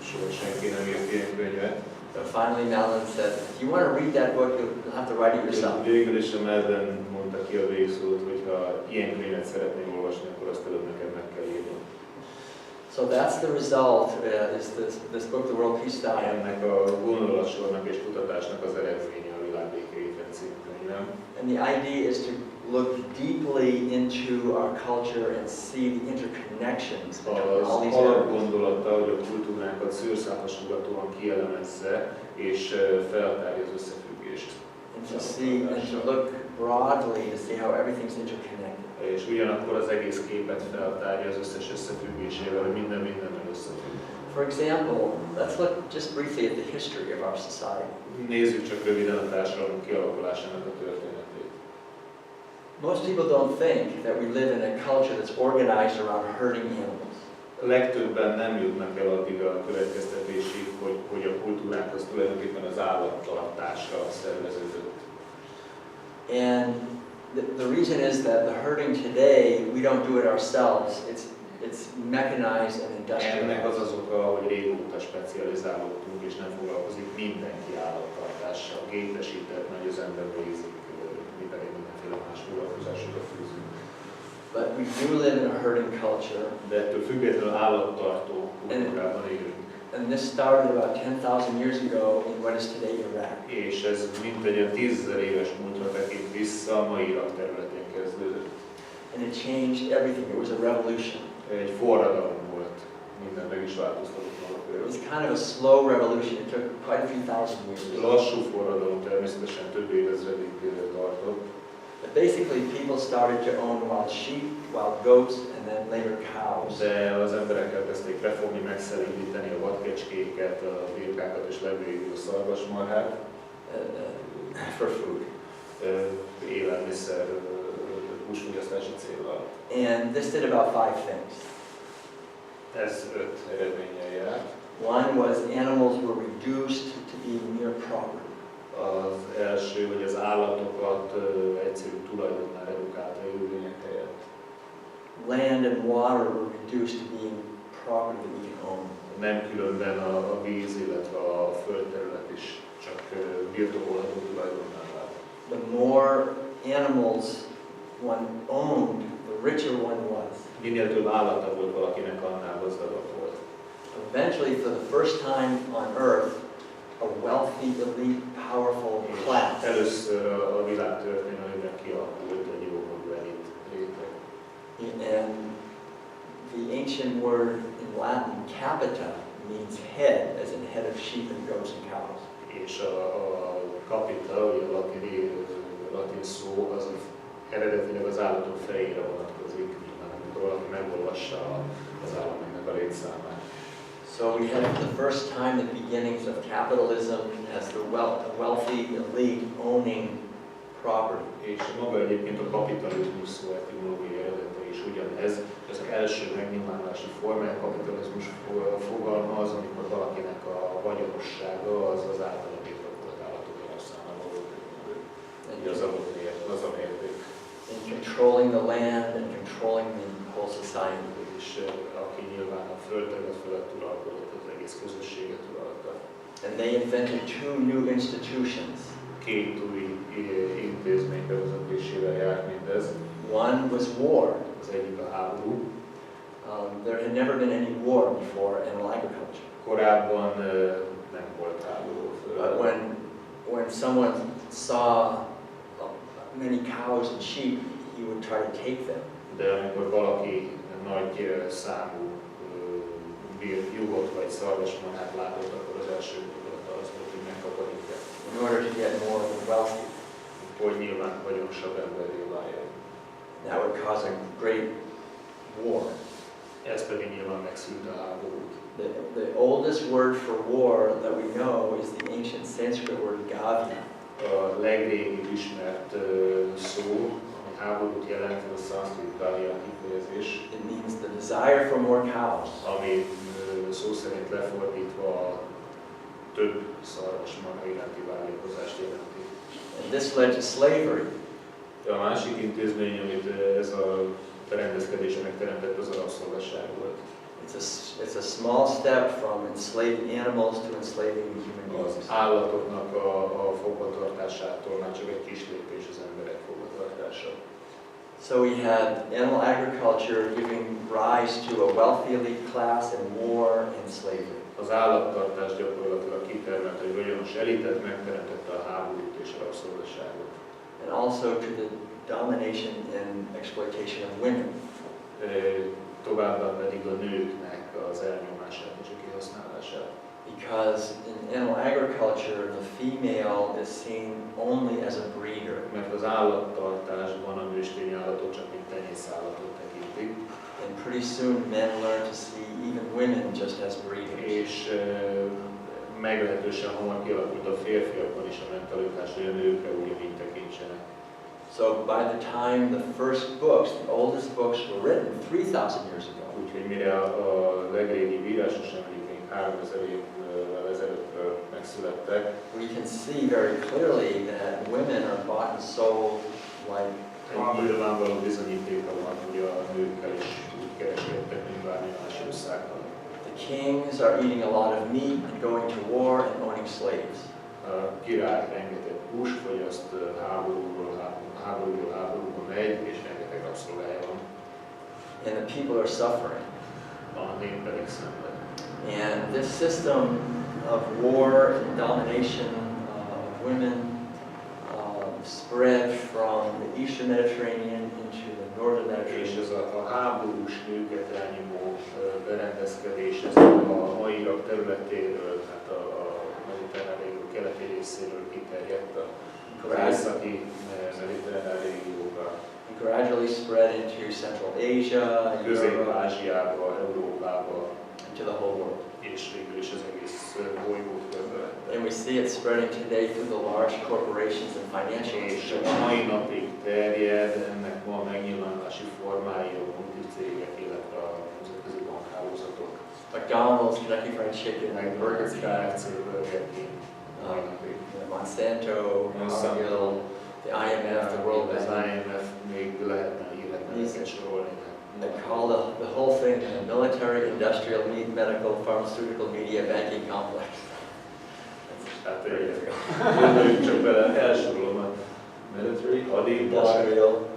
Soha senki nem írt ilyen könyvet. But finally Madeline said, if you want to read that book, you'll have to write it yourself. Végül is a Madeline mondta ki a végszót, hogy ha ilyen könyvet szeretnél olvasni, akkor azt előbb neked meg kell írni. So that's the result, is this book, The World Peace Diet. Ennek a gondolatsornak és kutatásnak az eredménye a világbéke étrend című könyvem. And the idea is to look deeply into our culture and see the interconnections between all Az these areas. alapgondolata, hogy a kultúránkat szőrszálhasogatóan kielemezze és feltárja az összefüggést. And to see and to look broadly to see how everything's interconnected. És ugyanakkor az egész képet feltárja az összes összefüggésével, hogy minden összefügg. For example, let's look just briefly at the history of our society. Nézzük csak röviden a társadalom kialakulásának a történetét. Most people don't think that we live in a culture that's organized around herding animals. A legtöbben nem jutnak el addig a következtetésig, hogy a kultúránk az tulajdonképpen az állattartásra szerveződött. And the reason is that the herding today, we don't do it ourselves. It's mechanized and Ennek az industrialized. az oka, hogy régóta specializálódtunk, és nem foglalkozik mindenki állattartással. Gépesített, nagy üzemben végzik, mi pedig mindenféle más foglalkozásokat fűzünk. But we do live in a herding culture. De ettől függetlenül állattartó kultúrában élünk. And this started about 10,000 years ago in what is today Iraq. És ez mintegy 10.000 éves múltra tekint vissza, a mai Irak területén kezdődött. And it changed everything. It was a revolution. Egy forradalom volt, minden meg is változtatott maga It körül. was kind of a slow revolution. It took quite a few thousand years. Lassú forradalom természetesen több évezredig tartott. But basically people started to own wild sheep, wild goats, and then later cows. De az emberek elkezdték befogni, megszelídíteni a vadkecskéket, a birkákat és legvégül a szarvasmarhát. For food. Élelmiszer, húsfogyasztási céllal. And this did about 5 things. Ez 5 eredménnyel járt. One was animals were reduced to being mere property. Az első, hogy az állatokat egyszerű tulajdonnál redukálta élőlények helyett. Land and water were reduced to being property that we can own. Nem különben a víz, illetve a földterület is csak birtokolható tulajdonnál vált. The more animals one owned, the richer one was. Minél több állata volt valakinek, annál gazdagabb volt. Eventually, for the first time on earth, a wealthy, elite, powerful class. Először a világ történelmében kialakult egy jómódú elit réteg. And the ancient word in Latin, capita, means head, as in head of sheep and goats and cows. És a capita, a latin szó, az eredetileg az állatok fejére vonatkozik, amikor valaki megolvassa az államnak a létszámát. So we had for the first time the beginnings of capitalism as the wealthy elite owning property. És maga egyébként a kapitalizmus szó etimológiai eredete is ugyanez. Ezek első megnyilvánulási formák, kapitalizmus fogalma az, amikor valakinek a vagyonossága az általa birtokolt állatok elszámába volt. Az a mérték. In controlling the land and controlling the whole society. És aki nyilván a földterület fölött uralkodott, az egész közösséget uralta. And they invented two new institutions. Két új intézmény bevezetésével járt mindez. One was war. Az egyik a háború. There had never been any war before animal agriculture. Korábban nem volt háború. But when someone saw many cows and sheep, he would try to take them. De amikor valaki nagy számú juhot vagy szarvasmarhát látott, akkor az első gondolata az volt, hogy megkapod őket. In order to get more wealthy. Hogy nyilván vagyonosabb emberré válják. That would cause a great war. Ez pedig nyilván megszűnt a háborút. The oldest word for war that we know is the ancient Sanskrit word gavya. A legrégibb ismert szó, ami háborút jelent, a szanszkrit gavya kifejezés. It means the desire for more cows. Ami szó szerint lefordítva több szarvasmarha iránti vágyakozást jelenti. And this led to slavery. A másik intézmény, amit ez a berendezkedése megteremtett, az a rabszolgaság volt. It's a small step from enslaving animals to enslaving human Az beings. állatoknak a fogvatartásától már csak egy kis lépés az emberek fogvatartása. So we had animal agriculture giving rise to a wealthy elite class and war and slavery. Az állattartás gyakorlatilag kitermelt egy vagyonos elitet, megteremtette a háborút és a rabszolgaságot. And also to the domination and exploitation of women. Továbbá pedig a nőknek az elnyomását és a kihasználását. Because in animal agriculture, the female is seen only as a breeder. Mert az állattartásban a nőstény állatot csak mint tenyészállatot tekintik. And pretty soon men learn to see even women just as breeders. És meglehetősen hamar kialakult a férfiakban is a mentalitás, hogy a nőkre ugyanígy tekintsenek. So by the time the first books, the oldest books were written 3,000 years ago. Úgyhogy mire a legrégibb írásos emlékeink 3000 évvel ezelőttről megszülettek, We can see very clearly that women are bought and sold like property. nyilvánvaló bizonyítéka van, hogy a nőkkel is úgy kereskedtek, mint bármilyen más országban. The kings are eating a lot of meat and going to war and owning slaves. A király rengeteg húst fogyaszt, háborúba megy, és rengeteg rabszolgája van. And the people are suffering. A nép pedig szenved. And this system of war and domination of women spread from the eastern Mediterranean into the northern És Mediterranean. ez a háborús nőket elnyomó berendezkedés, ez a mai Irak területéről, tehát a mediterrán régió keleti részéről kiterjedt az északi mediterrán régióba. Gradually spread into Central Asia, Europe, Közép-Ázsiába, Európába, into the whole world. és végül is az egész bolygót körbevettek. And we see it spreading today through the large corporations and financial És institutions. a mai napig terjed, ennek ma megnyilvánulási formái a multicégek, illetve a nemzetközi bankhálózatok. McDonald's, Kentucky Fried Chicken, meg Burger McDonald's, King, KFC, Burger King, Monsanto, Cargill, the IMF, the World az Bank. IMF, még lehetne híreket sorolni. They call the whole thing the military, industrial, medical, pharmaceutical, media, banking complex. Hát gondoljunk csak bele, elsorolom a military, hadipar, Industrial,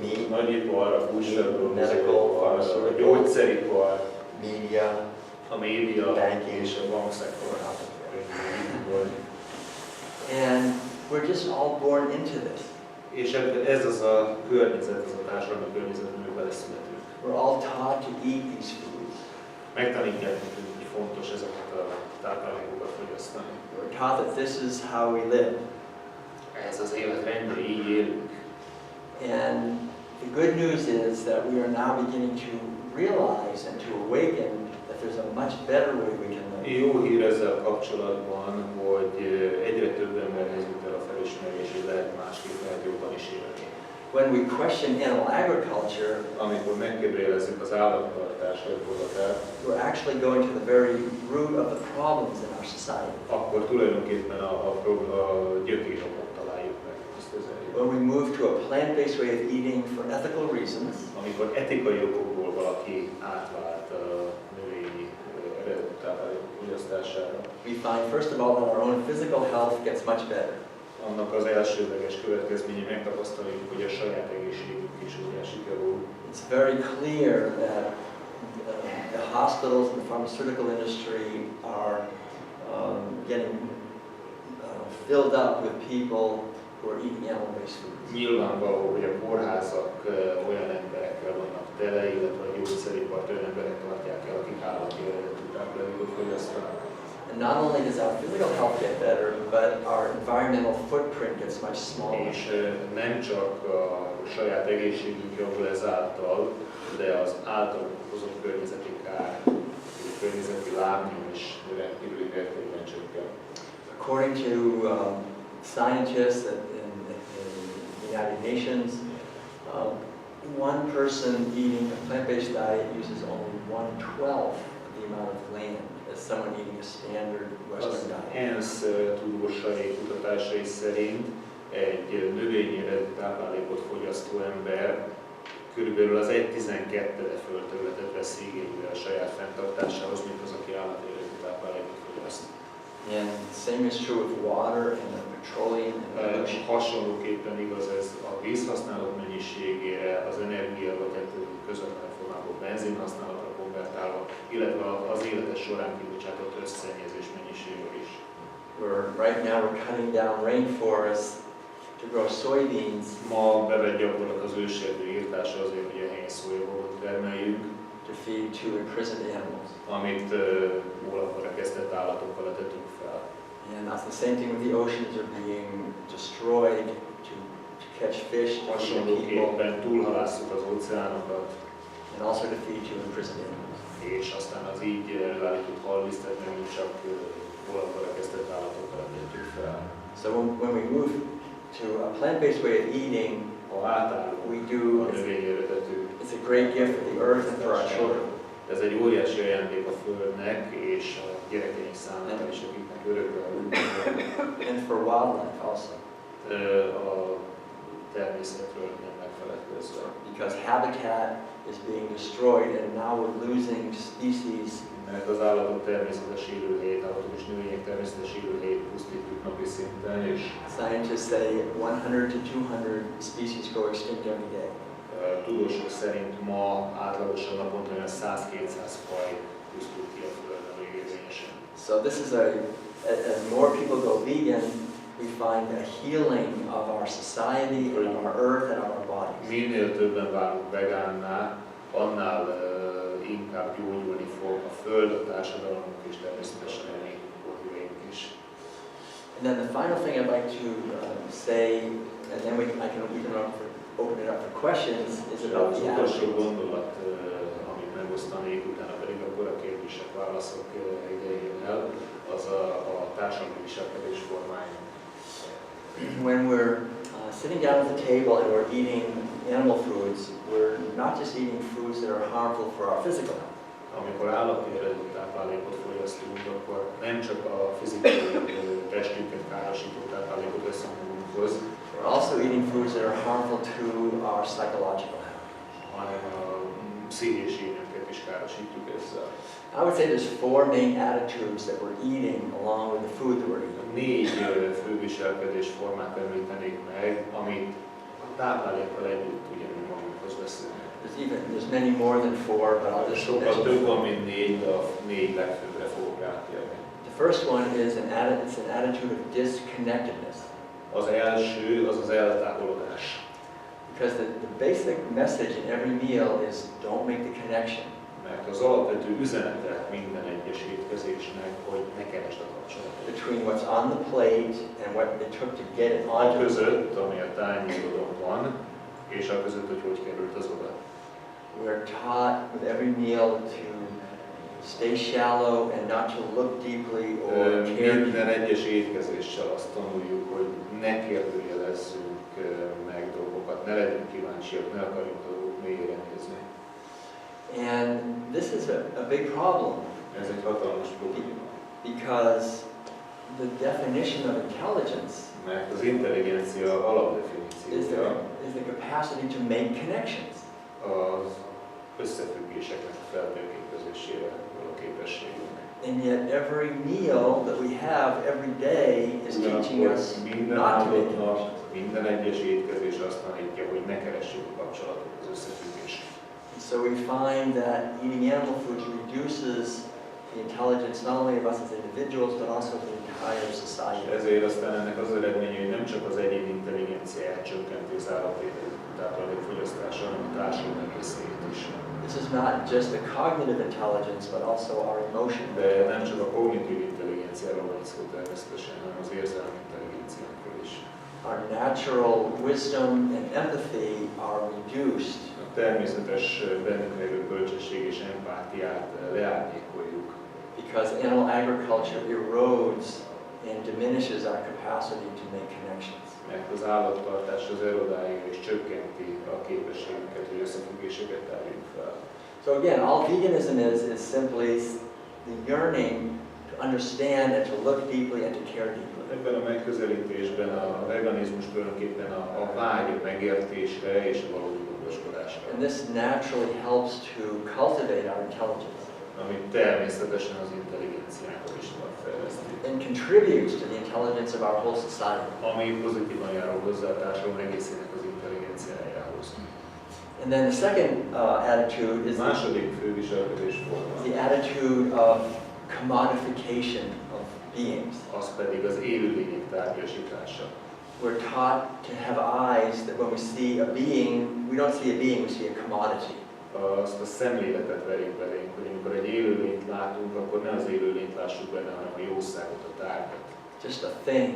meat, nagyipar, a húsipar, medical, a pharmaceutical, gyógyszeripar, media, a média banking, és a bankszektor. and we're just all born into this. És ez az a környezet, az a társadalmi környezet, amiben beleszületünk. We're all taught to eat these foods. Megtanítják nekünk, hogy fontos ezeket a táplálékokat fogyasztani. We're taught that this is how we live. Ez az életrendje, így élünk. And the good news is that we are now beginning to realize and to awaken that there's a much better way we can live. Jó hír ezzel kapcsolatban, hogy egyre több emberhez jut el a felismerés, hogy lehet másképp, lehet jobban is élni. When we question animal agriculture, Amikor megkérdőjelezzük az állattartás gyakorlatát, we're actually going to the very root of the problems in our society. akkor tulajdonképpen a gyökérokot találjuk meg. When we move to a plant-based way of eating for ethical reasons, Amikor etikai okokból valaki átvált a növényi eredetű táplálékok fogyasztására, we find first of all that our own physical health gets much better. annak az elsődleges következménye megtapasztaljuk, hogy a saját egészségünk is óriási javul. It's very clear that the hospitals and the pharmaceutical industry are getting filled up with people who are eating animal-based foods. Nyilvánvaló, hogy a kórházak olyan emberekkel vannak tele, illetve a gyógyszeripart olyan emberek tartják el, akik állati eredetű táplálékot fogyasztanak. And not only does our physical health get better, but our environmental footprint gets much smaller. És nem csak a saját egészségünk javul ezáltal, de az általunk okozott környezeti kár, a környezeti lábnyom is rendkívüli mértékben csökken. According to scientists in the United Nations, one person eating a plant-based diet uses only 1/12 of the amount of land as someone eating a standard Western Az diet. ENSZ tudósai kutatásai szerint egy növényi eredetű táplálékot fogyasztó ember körülbelül az 1/12 földterületet vesz igénybe a saját fenntartásához, mint az, aki állati eredetű táplálékot fogyaszt. And the same is true with water and the petroleum and pollution. Hasonlóképpen igaz ez a vízhasználat mennyiségére, az energia vagy közvetlen formában benzinhasználatra konvertálva, illetve az életes során kibocsátott összszennyezés mennyiségre is. Right now we're cutting down rainforests to grow soybeans, Ma bevett gyakorlat az őserdő írtása azért, hogy a helyi szójababot termeljünk, to feed to imprisoned animals. amit ólapra kezdett állatokkal etetünk fel. And that's the same thing with the oceans are being destroyed to catch fish, to feed people, Hasonlóképpen túlhalásszuk az óceánokat, and also to feed to imprisoned animals. és aztán az így előállított halvisztet megint csak ólapra kezdett állatokkal etetjük fel. So when we move to a plant-based way of eating, Ha átállunk we a do, növényi eredetű, it's a great gift for the earth and for our children. ez egy óriási ajándék a Földnek és a gyerekeink számára is, akiknek örökölünk. And for wildlife also, A természetről nem megfeledkezve. because habitat is being destroyed and now we're losing species. Mert az állatok természetes élőhelyét, állatok és növények természetes élőhelyét pusztítjuk napi szinten, és Scientists say 100 to 200 species go extinct every day. tudósok szerint ma átlagosan naponta olyan 100-200 faj pusztul ki a Földön végérvényesen. So this is as more people go vegan, we find a healing of our society and of our earth and of our bodies. Minél többen válunk vegánná, annál inkább gyógyulni fog a Föld, a társadalmunk és természetesen a mi bolygóink is. And then the final thing I'd like to say, and then we can open it up for questions, is about Az the utolsó attitudes. gondolat, amit megosztanék, utána pedig akkor a kérdések-válaszok idején el, az a társadalmi viselkedés formája. When we're sitting down at the table and we're eating animal foods, we're not just eating foods that are harmful for our physical health. amikor állati eredetű táplálékot fogyasztunk, akkor nem csak a fizikai testünket károsító táplálékot veszünk magunkhoz, we're also eating foods that are harmful to our psychological health. hanem a pszichés énünket is károsítjuk ezzel. I would say there's four main attitudes that we're eating along with the food that we're eating. 4 fő viselkedés formát említenék meg, amit a táplálékkal együtt ugyanúgy magunkhoz veszünk. There's many more than four, but I'll just Sokkal mention több van, mint 4, de a 4 legfőbbre fogok rátérni. The first one is it's an attitude of disconnectedness. Az első az az eltávolodás. Because the basic message in every meal is don't make the connection. Mert az alapvető üzenete minden egyes étkezésnek, hogy ne keresd a kapcsolatot. Between what's on the plate and what it took to get it A onto the között, ami a tányérodon van, és a között, hogy került az oda. We're taught with every meal to stay shallow and not to look deeply or care. Minden egyes étkezéssel azt tanuljuk, hogy ne kérdőjelezzünk meg dolgokat, ne legyünk kíváncsiak, ne akarjunk dolgok mélyére nézni. And this is a big problem. Ez egy hatalmas probléma. Because the definition of intelligence Mert az intelligencia alapdefiníciója is the capacity to make connections. az összefüggéseknek a feltérképezésére való képességünk. And yet every meal that we have every day is teaching us not to make connections. Minden egyes étkezés azt tanítja, hogy ne keressük a kapcsolatot, az összefüggést. So we find that eating animal foods reduces the intelligence not only of us as individuals, but also of the entire society. Ezért aztán ennek az eredménye, hogy nem csak az egyén intelligenciáját csökkenti az állattáplálék fogyasztása, hanem a társadalom egészét is. This is not just the cognitive intelligence, but also our emotional De nem intelligence. csak a kognitív intelligenciáról van szó természetesen, hanem az érzelmi intelligenciáról is. Our natural wisdom and empathy are reduced. A természetes bennünk lévő bölcsesség és empátiát leárnyékoljuk. Because animal agriculture erodes and diminishes our capacity to make connections. Mert az állattartás az erodálja és csökkenti a képességünket, hogy összefüggéseket tárjunk fel. So again, all veganism is simply the yearning to understand and to look deeply and to care deeply. Ebben a megközelítésben a veganizmus tulajdonképpen a vágy a megértésre és a valódi gondoskodásra. And this naturally helps to cultivate our intelligence. Ami természetesen az intelligenciánkat is tovább fejleszti. And contributes to the intelligence of our whole society. Ami pozitívan járul hozzá a társadalom egészének az intelligenciájához. And then the second attitude is Második fő viselkedésforma. the attitude of commodification of beings. Az pedig az élőlények tárgyasítása. We're taught to have eyes that when we see a being, we don't see a being, we see a commodity. Azt a szemléletet verik belénk, hogy amikor egy élőlényt látunk, akkor ne az élőlényt lássuk benne, hanem a jószágot, a tárgyat. Just a thing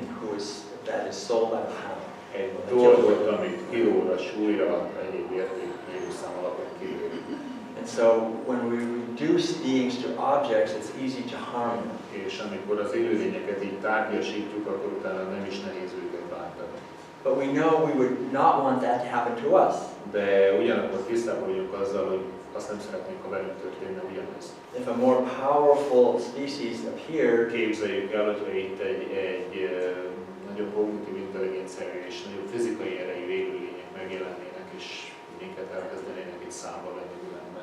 that is sold by the pound. Egy dolgot, amit kilóra, súlyra, egyéb értékmérőszám alapján kilőjük. And so when we reduce beings to objects, it's easy to harm them. És amikor az élőlényeket így tárgyasítjuk, akkor utána nem is nehéz őket bántani. But we know we would not want that to happen to us. De ugyanakkor tisztában vagyunk azzal, hogy azt nem szeretnénk, ha velünk történne ugyanez. If a more powerful species appeared, Képzeljük el, hogyha itt egy nagyobb kognitív intelligenciájú és nagyobb fizikai erejű élőlények megjelennének, és minket elkezdenének itt számba venni ülembe.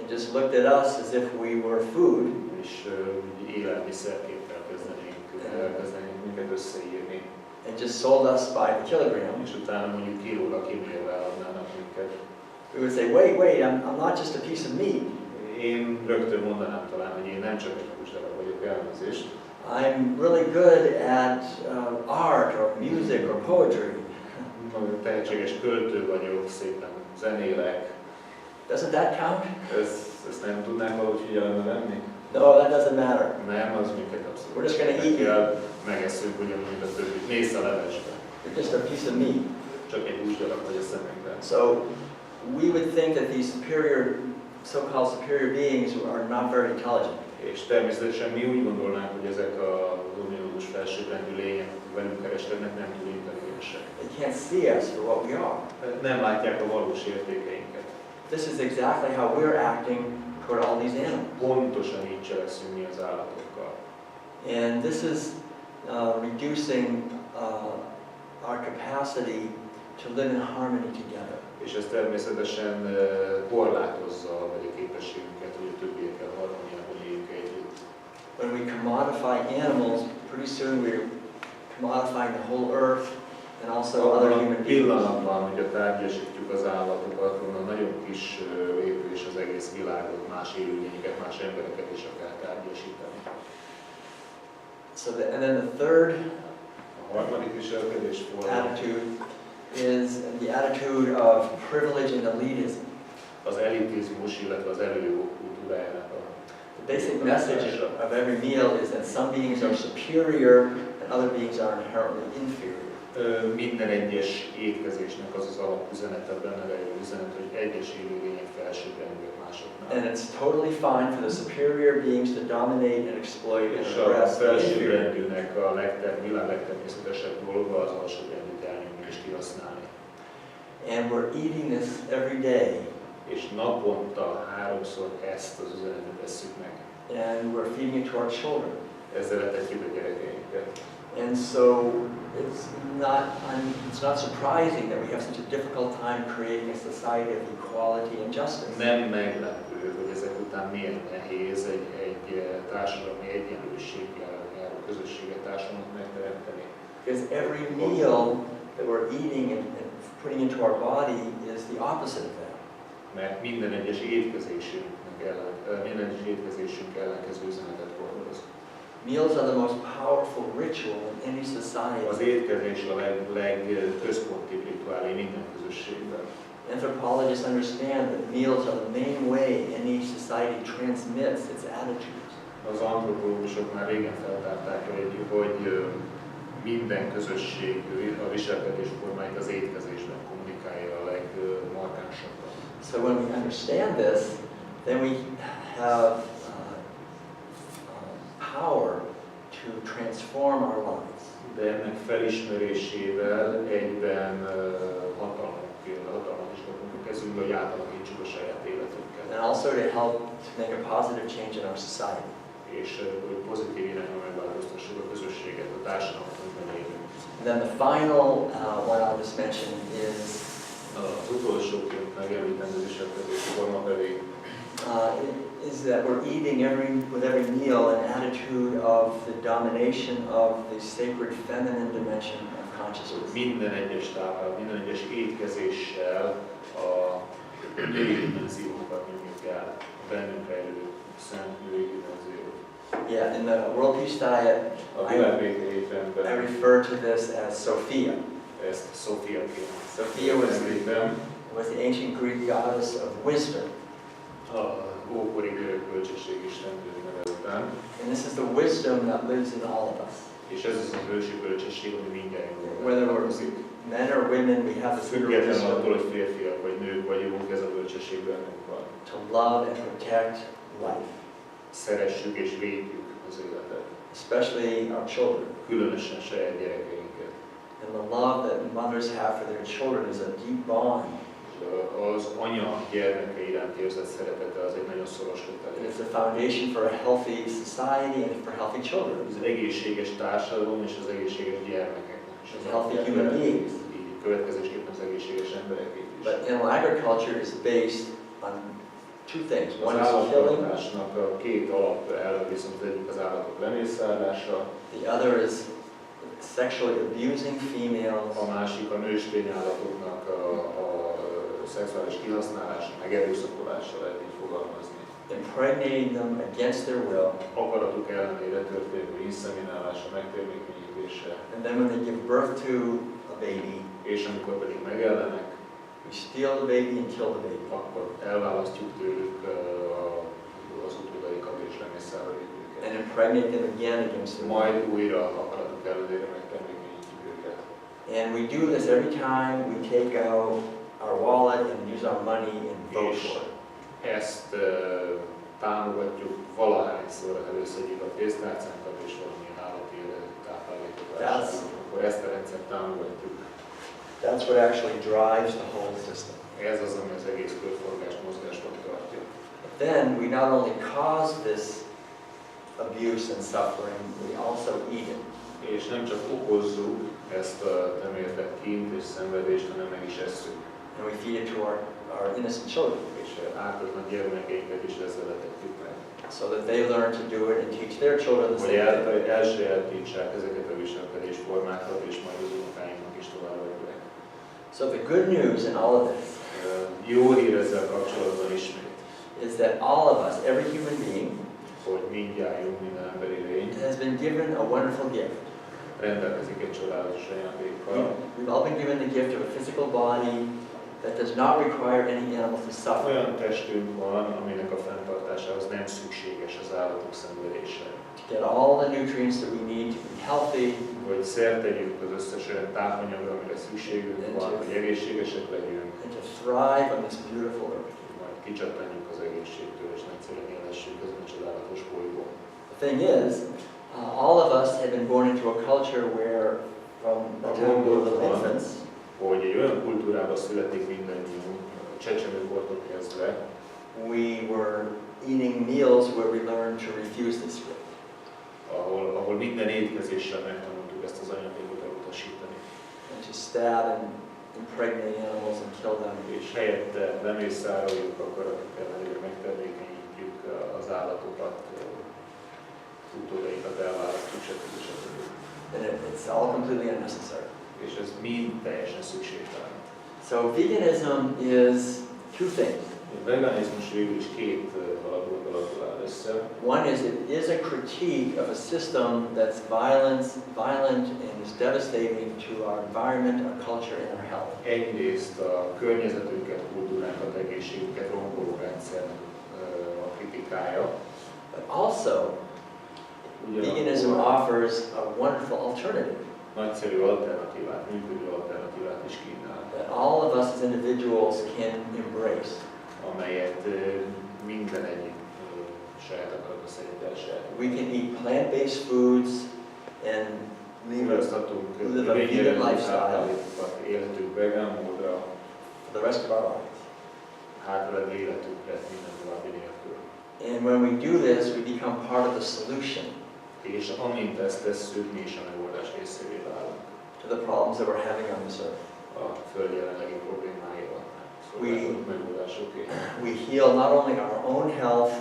and just looked at us as if we were food, És élelmiszerként elkezdenénk minket összeírni. and just sold us by the kilogram, És utána mondjuk kilóra kimérve adnának minket. we would say, wait, I'm not just a piece of meat. Én rögtön mondanám talán, hogy én nem csak egy húsdarab vagyok, elnézést. I'm really good at art or music or poetry. Nagyon tehetséges költő vagyok, szépen zenélek. Doesn't that count? Ezt nem tudnánk valahogy figyelembe venni? No, that doesn't matter. Nem, az minket abszolút. We're just gonna eat you. Megesszük ugyanúgy a többit. Mész a levesbe. You're just a piece of meat. Csak egy húsdarab vagy a szemünkben. So we would think that these so-called superior beings are not very intelligent. És természetesen mi úgy gondolnánk, hogy ezek a dominózus felsőbbrendű lények velünk kereskednek, nem túl intelligensek. They can't see us for what we are. Nem látják a valós értékeinket. This is exactly how we're acting toward all these animals. Pontosan így cselekszünk mi az állatokkal. And this is reducing our capacity to live in harmony together. És ez természetesen korlátozza a képességünket, hogy a többiekkel harmóniában éljünk együtt. When we commodify animals, pretty soon we're commodifying the whole earth and also other human beings. Pillanatban, hogy a tárgyasítjuk az állatokat, onnan nagyon kis lépés az egész világot, más élőlényeket, más embereket is akár tárgyasítani. So and then the third harmadik viselkedésforma attitude is the attitude of privilege and elitism. Az elitizmus, illetve az előjogok kultúrájának a The basic message of every meal is that some beings are superior and other beings are inherently inferior. Minden egyes étkezésnek az az alapüzenete, benne lejövő üzenet, hogy egyes élőlények felsőbbrendűek másoknál. And it's totally fine for the superior beings to dominate and exploit and És a oppress the inferior. felsőbbrendűnek a világ legtermészetesebb dolga az alsóbbrendűt elnyomni és kihasználni. And we're eating this every day. És naponta 3-szor ezt az üzenetet vesszük meg. And we're feeding it to our children. Ezzel etetjük a gyerekeinket. And so it's not surprising that we have such a difficult time creating a society of equality and justice. Nem meglepő, hogy ezek után milyen nehéz egy társadalmi egyenlőséggel járó közösséget, társadalmat megteremteni. Because every meal that we're eating and putting into our body is the opposite of that. Mert minden egyes étkezésünk ellenkező üzenetet hordoz. Meals are the most powerful ritual in any society. Az étkezés a legközpontibb rituálé minden közösségben. Anthropologists understand that meals are the main way any society transmits its attitudes. Az antropológusok már régen feltárták, hogy minden közösség a viselkedés formáit az étkezésben kommunikálja a legmarkánsabban. So when we understand this, then we have power to transform our lives. De ennek felismerésével egyben hatalmat is kapunk a kezünkbe, hogy átalakítsuk a saját életünket. And also to help to make a positive change in our society. És hogy pozitív irányba megváltoztassuk a közösséget, a társadalmat, amiben élünk. And then the final one I'll just mention is Az utolsóként megemlítendő viselkedés forma pedig is that we're eating with every meal an attitude of the domination of the sacred feminine dimension of consciousness. Minden egyes táplál, minden egyes étkezéssel a női dimenziókat nyomjuk el, a bennünk rejlő szent női dimenziót. Yeah, in the World Peace Diet, A világbéke étrendben I refer to this as Sophia. ezt Szófiaként Sophia was the ancient Greek goddess of wisdom. A ókori görög bölcsesség istennő neve után. And this is the wisdom that lives in all of us. És ez az az ősi bölcsesség, ami mindjárt Whether we're men or women, we have this függetlenül attól, wisdom hogy férfiak vagy nők vagyunk, ez a bölcsesség bennünk van. to love and protect life, Szeressük és védjük az életet. especially our children. Különösen saját gyerekeinket. And the love that mothers have for their children is a deep bond. Az anya gyermeke iránti érzett szeretete az egy nagyon szoros And kötelék. it's the foundation for a healthy society and for healthy children. Az egészséges társadalom és az egészséges gyermekeknek is. And healthy human beings. Így következésképpen az egészséges emberekét is. But animal agriculture is based on two things. Az One is killing, állattartásnak a két alap elve viszont az egyik az állatok lemészárlása, the other is sexually abusing females, a másik a nőstény állatoknak a szexuális kihasználása, megerőszakolása, lehet így fogalmazni. impregnating them against their will, Akaratuk ellenére történő inszeminálása, megtermékenyítése, and then when they give birth to a baby, és amikor pedig megellenek, we steal the baby and kill the baby. akkor elválasztjuk tőlük az utódaikat és lemészároljuk őket. And impregnate them again against their will. Majd újra akaratuk ellenére megtermékenyítjük őket. And we do this every time we take out our wallet and use our money and vote És for it. ezt támogatjuk valahányszor előszedjük a pénztárcánkat és valamilyen állati táplálékot vásárolunk, akkor ezt a rendszert támogatjuk. That's what actually drives the whole system. Ez az, ami az egész körforgást, mozgásban tartja. The then we not only cause this abuse and suffering, we also eat it. És nem csak okozzuk ezt a nem értett kínt és szenvedést, hanem meg is esszük. And we feed it to our innocent children. És ártatlan gyermekeinket is ezzel etetjük meg. So that they learn to do it and teach their children the Hogy same thing. elsajátítsák ezeket a viselkedésformákat, és majd az unokáinknak is továbbadják. So the good news in all of this Jó hír ezzel kapcsolatban ismét, is that all of us, every human being, hogy mindjárt minden emberi lény has been given a wonderful gift. rendelkezik egy csodálatos ajándékkal. We've all been given the gift of a physical body that does not require any animals to suffer. Olyan testünk van, aminek a fenntartásához nem szükséges az állatok szenvedése. To get all the nutrients that we need to be healthy, Hogy szert tegyünk az összes olyan tápanyagra, amire szükségünk van, hogy egészségesek legyünk, and to thrive on this beautiful earth. majd kicsattanjuk az egészségtől, és nagyszerűen élessük ezen a csodálatos bolygón. The thing is, all of us have been born into a culture where, from the time we were little infants, hogy egy olyan kultúrába születik mindannyiunk, csecsemőkortól kezdve, we were eating meals where we learned to refuse this gift. ahol minden étkezéssel megtanultuk ezt az ajándékot elutasítani. And to stab and impregnate animals and kill them. És helyette lemészároljuk, akaratok ellenére megtermékenyítjük az állatokat, utódaikat elválasztjuk, stb. And it's all completely unnecessary. És ez mind teljesen szükségtelen. So veganism is two things. A veganizmus végül is két alapból áll össze. One is it is a critique of a system that's violent and is devastating to our environment, our culture, and our health. Egyrészt a környezetünket, kultúránkat, egészségünket romboló rendszer a kritikája. But also, veganism offers a wonderful alternative Nagyszerű alternatívát, működő alternatívát is kínál, that all of us as individuals can embrace. amelyet minden egyik saját akarata szerint elsajátít. We can eat plant-based foods and live a vegan lifestyle élhetünk vegán módra, for the rest of our lives. hátralévő életünkre minden további nélkül. And when we do this, we become part of the solution És amint ezt tesszük, mi is a megoldás részévé válunk to the problems that we're having on this earth. a Föld jelenlegi problémáival. Szolgáltatók megoldásoké. We heal not only our own health,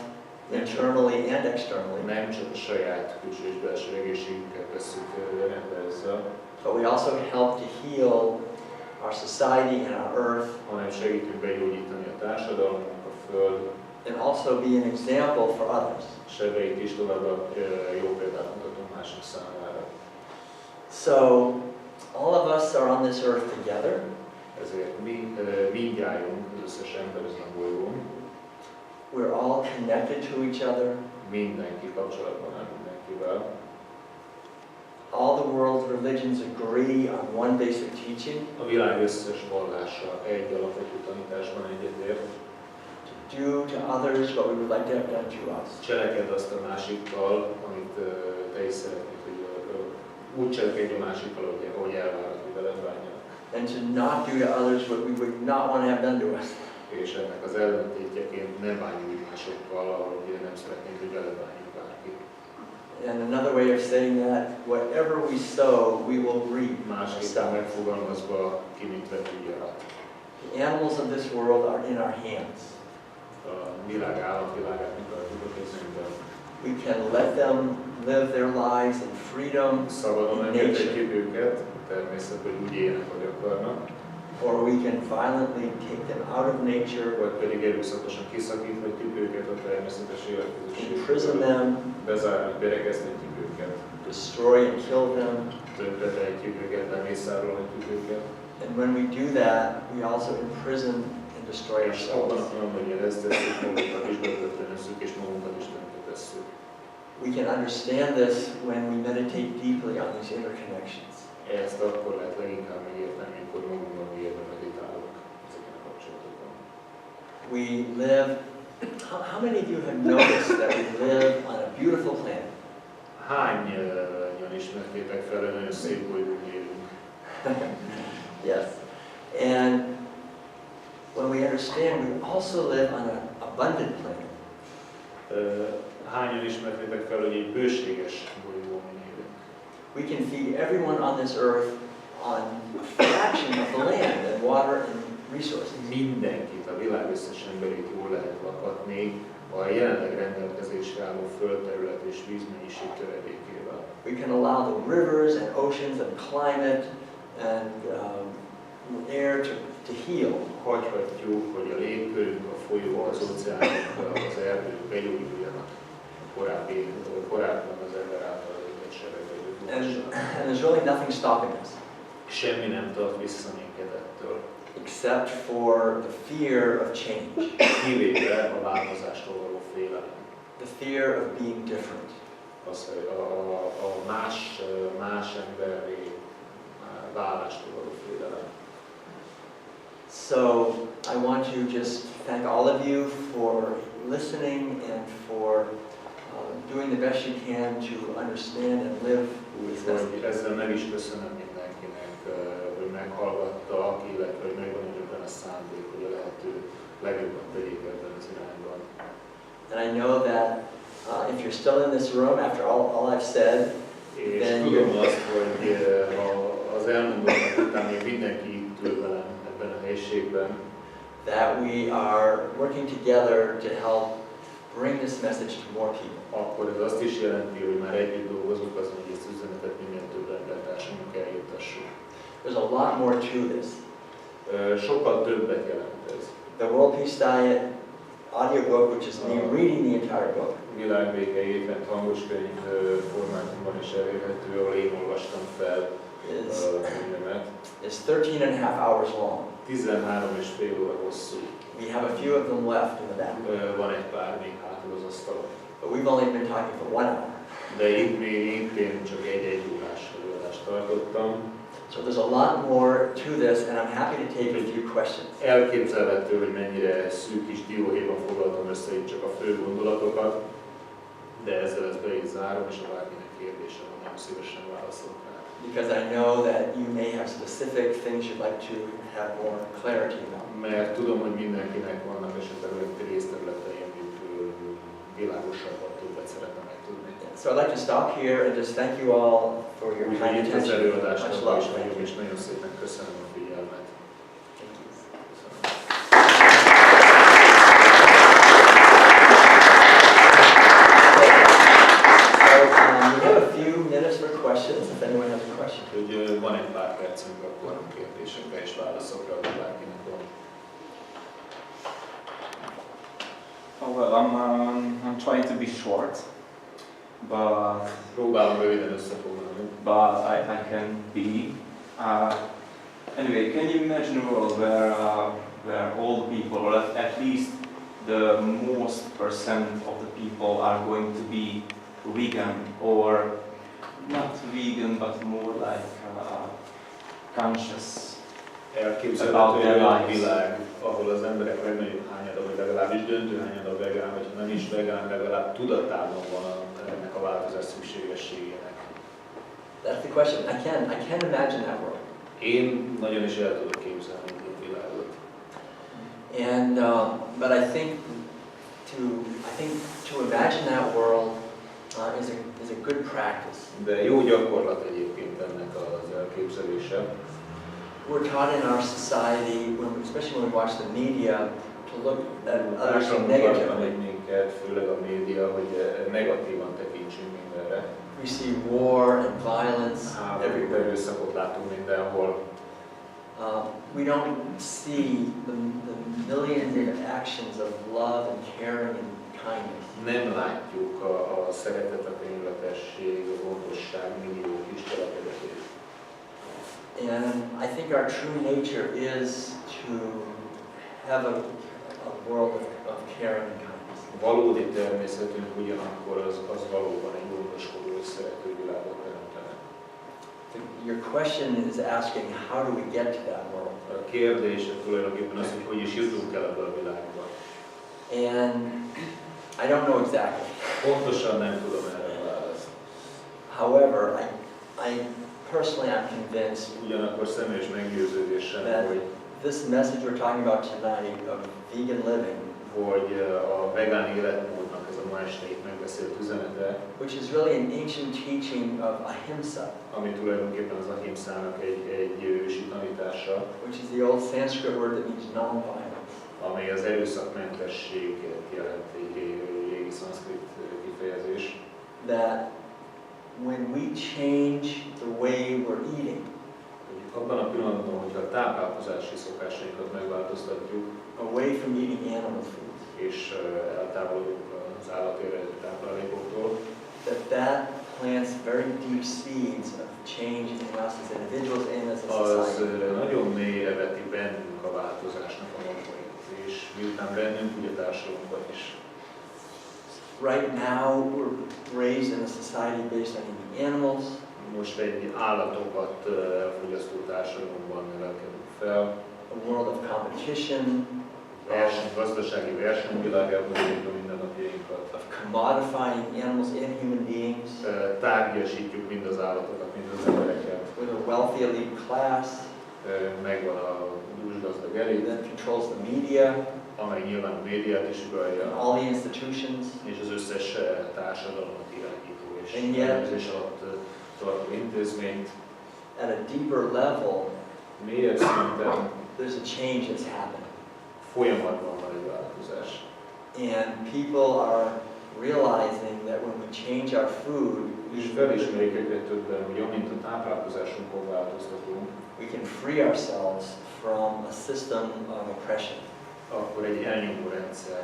internally and externally, Nem csak a saját külső és belső egészségünket tesszük rendbe ezzel, but we also help to heal our society and our earth, hanem segítünk begyógyítani a társadalmat, a Föld, and also be an example for others. sebeit is továbbá jó példát mutatunk mások számára. So, all of us are on this earth together. Ezért mi mindjárt az összes ember ezen a bolygón, We're all connected to each other. mindenki kapcsolatban áll mindenkivel. All the world's religions agree on one basic teaching, A világ összes vallása egy alapvető tanításban egyetért. to do to others what we would like to have done to us. Cselekedd azt a másikkal, amit te is szeretnéd, hogy úgy cselekedj a másikkal, ahogy elvárod, hogy veled bánjanak. And to not do to others what we would not want to have done to us. És ennek az ellentétjeként ne bánjunk másokkal, ahogy nem szeretnénk, hogy veled bánjunk bárki. And another way of saying that, whatever we sow, we will reap. Másképpen megfogalmazva, ki mit vet, úgy arat. The animals of this world are in our hands. A világ állatvilágát mutatjuk a kezünkben. We can let them live their lives in freedom, Szabadon in engedhetjük nature, őket, természetben úgy élnek, hogy akarnak, or we can violently take them out of nature, vagy pedig erőszakosan kiszakíthatjuk őket a természetes imprison életközösségből, them, bezárni, berekeztetjük őket, destroy and kill them. tönkretehetjük őket, lemészárolhatjuk őket. And when we do that, we also imprison and destroy És abban ourselves. a pillanatban, hogy ezt tesszük, magunkat is börtönözzük, és magunkat is tönkretesszük. We can understand this when we meditate deeply on these interconnections. Ezt akkor lehet leginkább megérteni, amikor magunkban mélyebben meditálunk ezeken a kapcsolatokon. We live, how many of you have noticed that we live on a beautiful planet? Hányan ismertétek fel, hogy nagyon szép bolygón élünk? Yes. And when we understand, we also live on an abundant planet. Hányan ismertétek fel, hogy egy bőséges bolygón élünk? We can feed everyone on this earth on a fraction of the land and water and resources. Mindenkit, a világ összes emberét jól lehet lakatni a jelenleg rendelkezésre álló földterület és vízmennyiség töredékével. We can allow the rivers and oceans and climate and air to heal. Hagyhatjuk, hogy a légkörünk, a folyók, az óceánok, az erdők begyógyuljanak korábban az ember által élet sebegő. And there's really nothing stopping us. Semmi nem tart vissza minket ettől. Except for the fear of change. Kivéve a változástól való félelem. The fear of being different. Az, a más emberré válástól való félelem. So I want to just thank all of you for listening and for doing the best you can to understand and live with this. Ezzel meg is köszönöm mindenkinek, hogy meghallgattak, illetve hogy megvan önökben a szándék, hogy a lehető legjobban tegyék ebben az irányban. And I know that if you're still in this room after all I've said, és tudom azt, hogy az elmondottak után még mindenki itt ül velem ebben a helyiségben, that we are working together to help bring this message to more people. Akkor ez azt is jelenti, hogy már együtt dolgozunk azon, hogy ezt üzenetet minél több embertársunknak eljuttassuk. There's a lot more to this. Sokkal többet jelent ez. The World Peace Diet audiobook, which is me reading the entire book. Világbéke étrend hangos könyv formátumban is elérhető, ahol én olvastam fel könyvemet. Is 13.5 hours long. 13,5 óra hosszú. We have a few of them left in the back. Van egy pár még hátul az asztalon. But we've only been talking for 1 hour. De itt én csak egy órás előadást tartottam. So there's a lot more to this, and I'm happy to take a few questions. Elképzelhető, hogy mennyire szűk kis dióhéjban foglaltam össze itt csak a fő gondolatokat, de ezzel ezt be is zárom, és ha bárkinek kérdése van, nagyon szívesen válaszolok rá. Because I know that you may have specific things you'd like to have more clarity about. Mert tudom, hogy mindenkinek vannak esetleg olyan részterületei, amikről világosabban többet szeretne megtudni. So I'd like to stop here and just thank you all for your kind Úgyhogy itt az attention. előadást Much abban love. is vagyok, és nagyon szépen köszönöm a figyelmet. Thank you. We have a few minutes for questions, if anyone has a question. Úgyhogy van egy pár percünk akkor kérdésekre és válaszokra, hogy bárkinek van. Oh, well, I'm trying to be short, but Próbálom röviden összefoglalni. I can be. Anyway, can you imagine a world where all the people, or at least the most percent of the people, are going to be vegan, or not vegan, but more like conscious? Elképzelhető egy olyan világ, ahol az emberek legnagyobb hányada, vagy legalábbis döntő hányada vegán, vagy ha nem is vegán, legalább tudatában van ennek a változás szükségességének. That's the question. I can imagine that world. Én nagyon is el tudok képzelni egy ilyen világot. And but I think to imagine that world is a good practice. De jó gyakorlat egyébként ennek az elképzelése. We're taught in our society, especially when we watch the media, to look at others negatively. Minket, főleg a média, hogy negatívan tekintsünk mindenre. We see war and violence everywhere. Erőszakot látunk mindenhol. We don't see the millions of actions of love and caring and kindness. Nem látjuk a szeretet, a könyörületesség, a gondosság millió kis cselekedetét. And I think our true nature is to have a world of caring and kindness. Valódi természetünk ugyanakkor az valóban egy gondoskodó és szerető világot teremtene. Your question is asking, how do we get to that world? A kérdés tulajdonképpen az, hogy is jutunk el ebbe a világba. And I don't know exactly. Pontosan nem tudom erre a választ. However, I personally am convinced Ugyanakkor személyes meggyőződésem, that hogy this message we're talking about tonight of vegan living a vegán életmódnak ez a ma este itt megbeszélt üzenete, which is really an ancient teaching of ahimsa, ami tulajdonképpen az ahimszának egy ősi tanítása, which is the old Sanskrit word that means non-violence. amely az erőszakmentességet jelent, egy régi szanszkrit kifejezés. That when we change the way we're eating, Abban a pillanatban, hogyha a táplálkozási szokásainkat megváltoztatjuk, away from eating animal foods, és eltávolodunk az állati eredetű táplálékoktól, that plants very deep seeds of change in us as individuals and as a az society. nagyon mélyre veti bennünk a változásnak a magvait, és miután bennünk, ugye társadalmunkat is. Right now, we're raised in a society based on eating animals. Most egy állatokat elfogyasztó társadalomban nevelkedünk fel, A world of competition, gazdasági versenyvilágában éljük a mindennapjainkat. of commodifying animals and human beings, Tárgyasítjuk mind az állatokat, mind az embereket. with a wealthy elite class Megvan a dúsgazdag elit, that controls the media amely nyilván a médiát is and uralja, all the institutions. és az összes társadalmat irányító és And yet- ellenőrzés alatt tartó intézményt. At a deeper level, Mélyebb szinten there's a change that's happening. folyamatban van egy változás. And people are realizing that when we change our food, És felismerik egyre többen, hogy amint a táplálkozásunkon változtatunk, we can free ourselves from a system of oppression. akkor egy elnyomó rendszer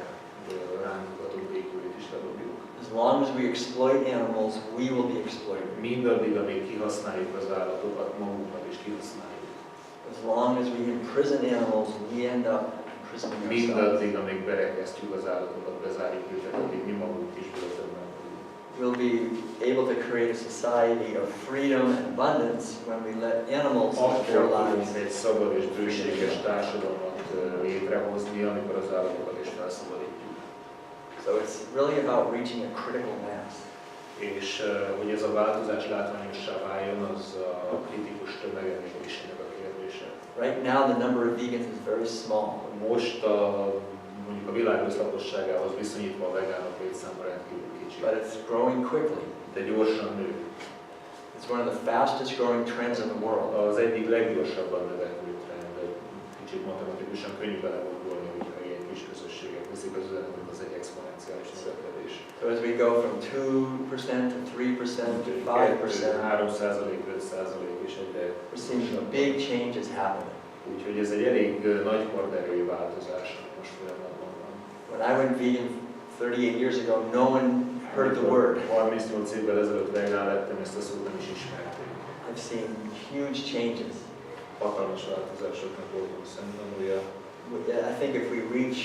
ránkogatott békülét is ledobjuk. As long as we exploit animals, we will be exploited. Mindaddig, amíg kihasználjuk az állatokat, magunkat is kihasználjuk. As long as we imprison animals, we end up imprisoning ourselves. Mindaddig, amíg berekesztjük az állatokat, bezárjuk őket, addig mi magunk is börtönben vagyunk. We'll be able to create a society of freedom and abundance when we let animals live their Akkor lives. tudunk egy szabad és bőséges társadalmat létrehozni, amikor az állatokat is felszabadítjuk. So it's really about reaching a critical mass. És hogy ez a változás látványossá váljon, az a kritikus tömegelésének a kérdése. Right now, the number of vegans is very small. Most mondjuk a világ lakosságához viszonyítva a vegánok létszáma rendkívül kicsi, But it's growing quickly. de gyorsan nő. It's one of the fastest growing trends in the world. Az egyik leggyorsabban növekvő trend, de kicsit matematikusan könnyű belegondolni, hogy ha ilyen kis közösségek viszik az üzenetet, az egy exponenciális növekedés. So as we go from 2% to 3% to 5%, 3%, 5% és egyre we're seeing big changes happening. Úgyhogy ez egy elég nagy horderejű változás, ami most folyamatban van. When I went vegan 38 years ago, no one heard the word. 38 évvel ezelőtt vegán lettem, ezt a szót nem is ismerték. I've seen huge changes. Hatalmas változásoknak voltunk szemtanúja. I think if we reach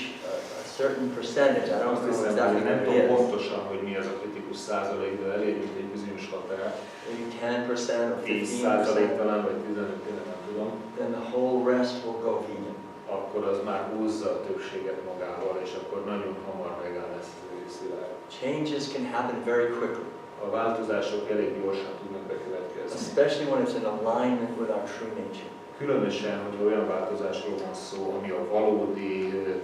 a certain percentage, I don't Azt know hiszem, exactly hogy nem what tudom it is, pontosan, hogy mi az a kritikus százalék, de elérjük egy bizonyos határt. maybe 10% or 10% 15%, talán, vagy 15, én nem tudom. then the whole rest will go vegan. Akkor az már húzza a többséget magával, és akkor nagyon hamar vegán lesz az egész világ. Changes can happen very quickly, A változások elég gyorsan tudnak bekövetkezni. especially when it's in alignment with our true nature. Különösen, hogy olyan változásról van szó, ami a valódi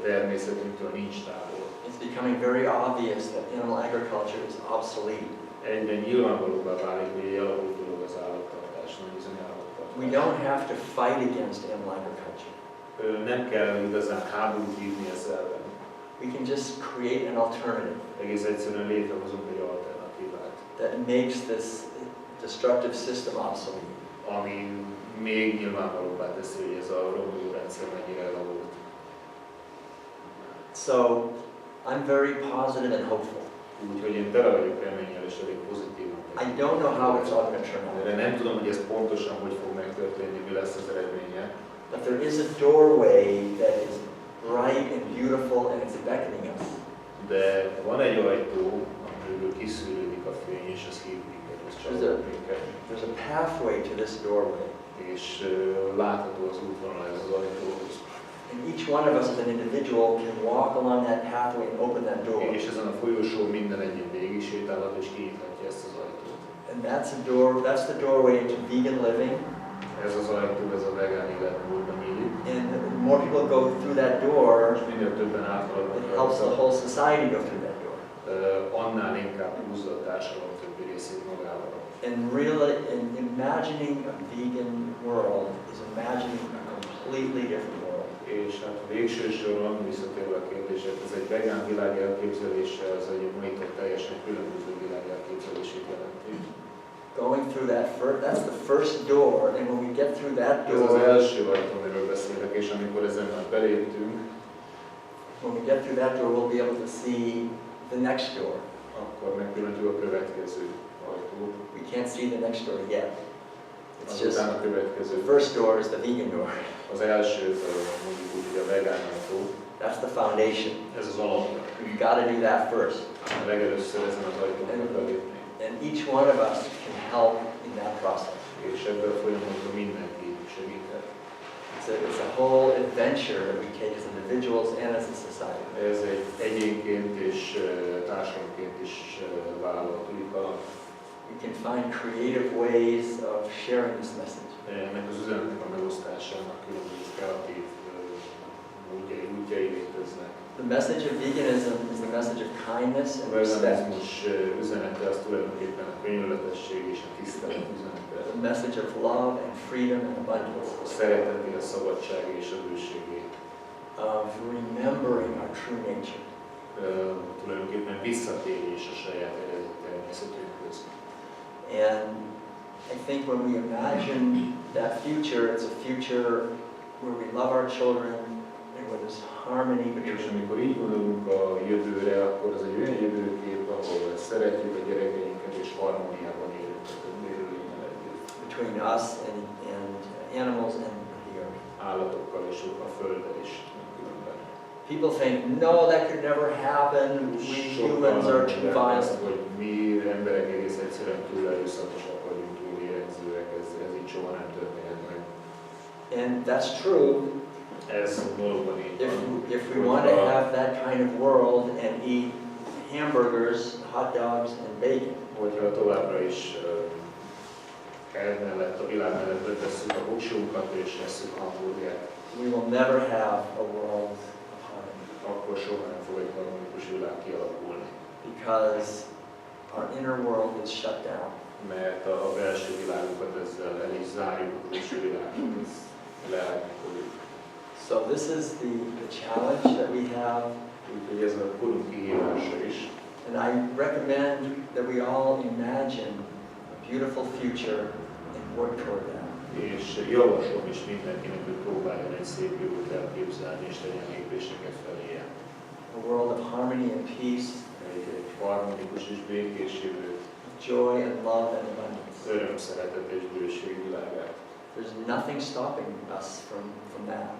természetünktől nincs távol. It's becoming very obvious that animal agriculture is obsolete. Egyre nyilvánvalóbbá válik, hogy egy elavult dolog az állattartás, nagy üzemi állattartás. We don't have to fight against animal agriculture. Nem kell igazán háborút vívni ezzel ellen. We can just create an alternative Egész egyszerűen létrehozunk egy alternatívát, that makes this destructive system obsolete. ami még nyilvánvalóbbá teszi, hogy ez a romló rendszer mennyire elavult. So I'm very positive and hopeful. Úgyhogy én tele vagyok reménnyel és elég pozitívan. I don't know how it's all going to turn out, De nem tudom, hogy ez pontosan hogy fog megtörténni, mi lesz az eredménye. but there is a doorway that is bright and beautiful and it's beckoning us. De van egy ajtó, amiből kiszűrődik a fény, és az hív minket, az csalódik minket. There's a pathway to this doorway. És látható az útvonal ez az ajtóhoz. And each one of us as an individual can walk along that pathway and open that door. És ezen a folyosón minden egyén végig sétálhat és kinyithatja ezt az ajtót. And that's the doorway into vegan living. Ez az ajtó, ez a vegán életmódba nyílik. And the more people go through that door, És minél többen áthaladnak it helps the whole society go through that door. annál inkább húzza a társadalom többi részét magával. And really, in imagining a vegan world is imagining a completely different world. És hát végső soron, visszatérve a kérdését, ez egy vegán világ elképzelése, az egy maitól teljesen különböző világ elképzelését jelenti. Going through that first, that's the first door, and when we get through that Ez az door, első ajtó, amiről beszélek, és amikor ezen már beléptünk, when we get through that door, we'll be able to see the next door. akkor megpillantjuk a következő ajtót. We can't see the next door yet. It's just, Azután a következő. the first door is the vegan door. Az első, mondjuk úgy, hogy a vegán ajtó. That's the foundation. Ez az alapja. We've got to do that first. Legelőször ezen az ajtón kell belépni. And each one of us can help in that process. És ebből a folyamatban mindenki segíthet. It's a whole adventure that we take as individuals and as a society. Ez egy egyénként és társadalomként is vállalt kaland. We can find creative ways of sharing this message. Ennek az üzenetnek a megosztásának különböző kreatív útjai léteznek. The message of veganism is the message of kindness and A respect. veganizmus üzenete az tulajdonképpen a könyörületesség és a tisztelet üzenete. The message of love and freedom and abundance. A szereteté, a szabadság és a bőségé. Of remembering our true nature. Tulajdonképpen visszatérés a saját eredeti természetünkhöz. And I think when we imagine that future, it's a future where we love our children and where there's harmony És between amikor így gondolunk a jövőre, akkor az egy olyan jövőkép, ahol szeretjük a gyerekeinket és harmóniában élünk a többi élőlényel együtt. between us and animals and the earth. Állatokkal és a földdel is különben. People think, no, that could never happen. We humans are too violent. Hogy mi emberek egész egyszerűen túl erőszakosak vagyunk, túl érezőek, ez így soha nem történhet meg. And that's true. Ez valóban így van. If we want to have that kind of world and eat hamburgers, hot dogs, and bacon, Hogyha továbbra is mellett, a világ mellett letesszük a voksunkat és esszük a hamburgert, we will never have a world of harmony. akkor soha nem fog egy harmonikus világ kialakulni. Because our inner world is shut down. Mert a belső világunkat ezzel el is zárjuk, a külső világot ez leállítjuk. So this is the challenge that we have. Úgyhogy ez a korunk kihívása is. And I recommend that we all imagine a beautiful future and work toward that. És javaslom is mindenkinek, hogy próbáljon egy szép jövőt elképzelni és tegyen lépéseket feléje. A world of harmony and peace, Egy harmonikus és békés jövőt, joy and love and abundance. öröm, szeretet és bőség világát. There's nothing stopping us from that.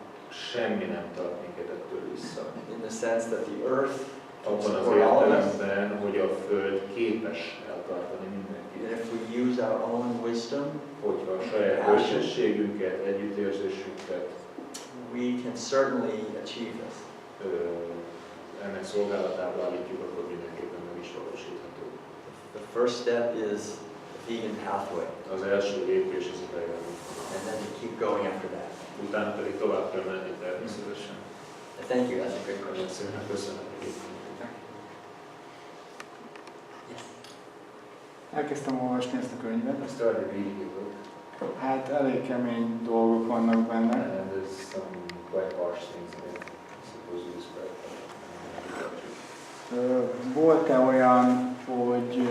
Semmi nem tart minket ettől vissza. In the sense that the earth can Abban az support all of us. értelemben, hogy a Föld képes eltartani And mindenkit. if we use our own wisdom, Hogyha a saját bölcsességünket, együttérzésünket we can certainly achieve this. ennek szolgálatába állítjuk, akkor mindenképpen meg is valósítható. The first step is the vegan pathway, Az első lépés az a vegán. and then to keep going after that. Utána pedig tovább kell menni természetesen. Thank you, that's a great Nagyon question. szépen köszönöm. Elkezdtem olvasni ezt a könyvet. I started reading the book, Hát elég kemény dolgok vannak benne. and there's some quite harsh things in it. I suppose you described Volt-e olyan, hogy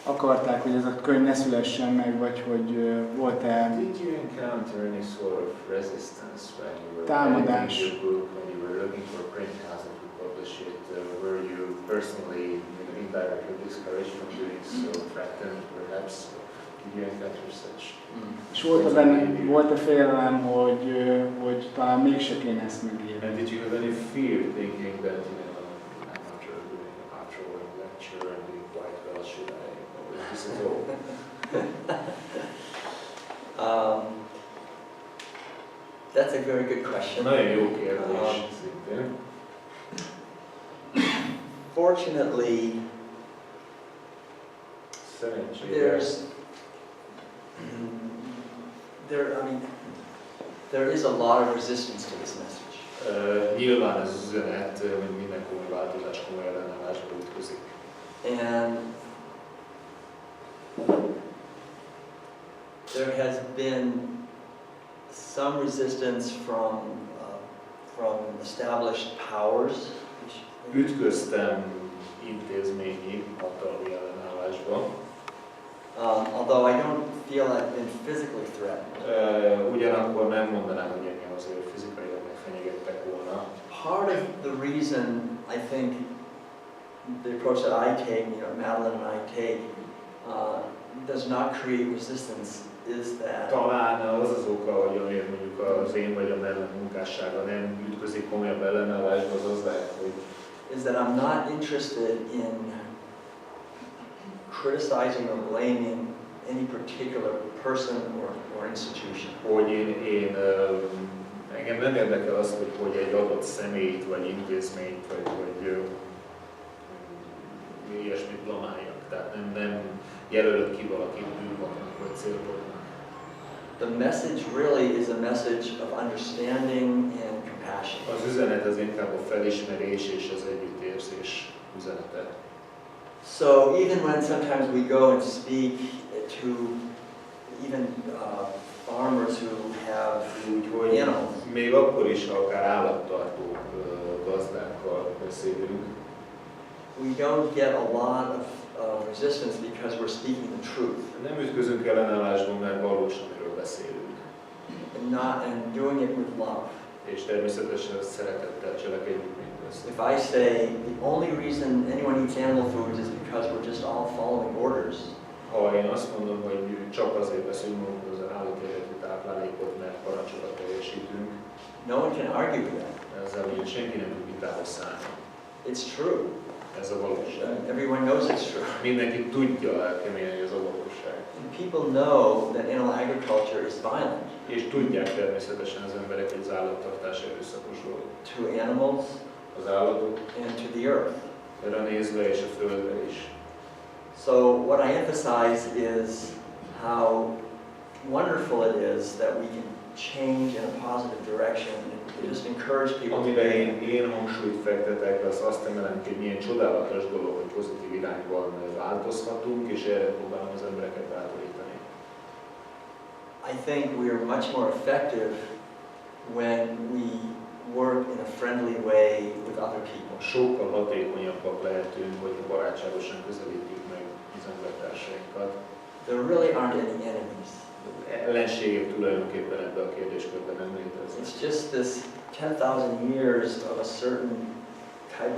akarták, hogy ez a könyv ne szülessen meg, vagy hogy volt-e Did you encounter any sort of resistance when you were támadás? writing your book, when you were looking for a print house that would publish it? Were you personally indirectly discouraged from doing so, threatened perhaps? Did you encounter such? És volt-e félelem, hogy talán mégse kéne ezt megírni? And did you have any fear thinking that, after one lecture and doing quite well, should I publish this at all? That's a very good question. Nagyon jó kérdés, szintén. Fortunately, Szerencsére. there is a lot of resistance to this message. Nyilván ez az üzenet, hogy minden komoly változás komoly ellenállásba ütközik. And there has been some resistance from established powers. Ütköztem intézményi hatalmi ellenállásba. Although I don't feel I've been physically threatened. Ugyanakkor nem mondanám, hogy engem azért fizikailag megfenyegettek volna. Part of the reason I think the approach that I take, Madeline and I take, does not create resistance is that Talán az az oka, hogy amiért mondjuk az én vagy a mellem munkássága nem ütközik komolyabb ellenállásba, az lehet, hogy is that I'm not interested in criticizing or blaming any particular person or institution. Hogy engem nem érdekel az, hogy egy adott személyt, vagy intézményt, vagy ilyesmit blamáljak. Tehát nem jelölök ki valakit bűnbaknak, vagy célpontnak. The message really is a message of understanding and compassion. Az üzenet az inkább a felismerés és az együttérzés üzenete. So even when sometimes we go and speak to even farmers who have animals, még akkor is, ha akár állattartó gazdákkal beszélünk, we don't get a lot of resistance because we're speaking the truth. Nem ütközünk ellenállásban, mert valós, amiről beszélünk. And doing it with love. És természetesen szeretettel cselekedjük mindezt. If I say the only reason anyone eats animal foods is because we're just all following orders, Ha én azt mondom, hogy csak azért veszünk magunkhoz az állati eredetű táplálékot, mert parancsokat teljesítünk, no one can argue with that. ezzel ugye senki nem tud vitához szállni. It's true. Ez a valóság. Everyone knows it's true. Mindenki tudja elkeményen, hogy ez a valóság. And people know that animal agriculture is violent És tudják természetesen az emberek, hogy az állattartás erőszakos dolog. to animals Az állatok, and to the earth. erre nézve és a földre is. So what I emphasize is how wonderful it is that we can change in a positive direction and just encourage people to Amire be. én hangsúlyt fektetek, az azt emelem ki, hogy milyen csodálatos dolog, hogy pozitív irányban változhatunk, és erre próbálom az embereket bátorítani. I think we are much more effective when we work in a friendly way with other people. Sokkal hatékonyabbak lehetünk, hogyha barátságosan közelítjük meg az embertársainkat. There really aren't any enemies. Ellenségek tulajdonképpen ebben a kérdéskörben nem léteznek. It's just this 10,000 years of a certain type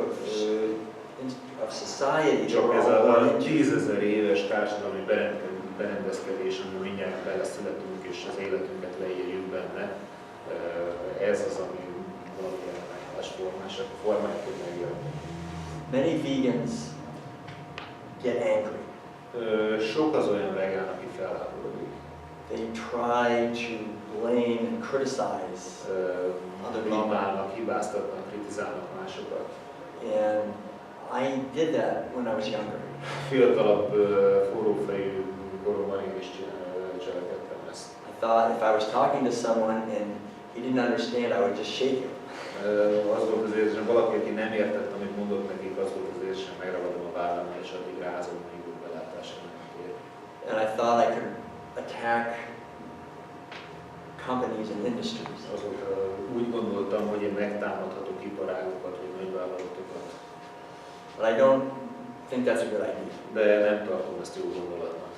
of society. Csak ez a 10.000 éves társadalmi berendezkedés, ami mindjárt beleszületünk és az életünket leírjuk benne, ez az, ami valamilyen megállásformás, a formáját tud megjelenni. Many vegans get angry. Sok az olyan vegán, aki felháborodik. They try to blame and criticize other people. Blamálnak, hibáztatnak, kritizálnak másokat. And I did that when I was younger. Fiatalabb, forrófejű koromban én is cselekedtem ezt. I thought if I was talking to someone and he didn't understand, I would just shake him. Az volt az érzésem, valaki, aki nem értett, amit mondott nekik, az volt az érzésem, megragadom a vállammal, és addig rázom, míg úgy belátása nem ér. And I thought I could attack companies and industries. Azóta úgy gondoltam, hogy én megtámadhatok iparágokat, vagy nagyvállalatokat. But I don't think that's a good idea. De nem tartom ezt jó gondolatnak.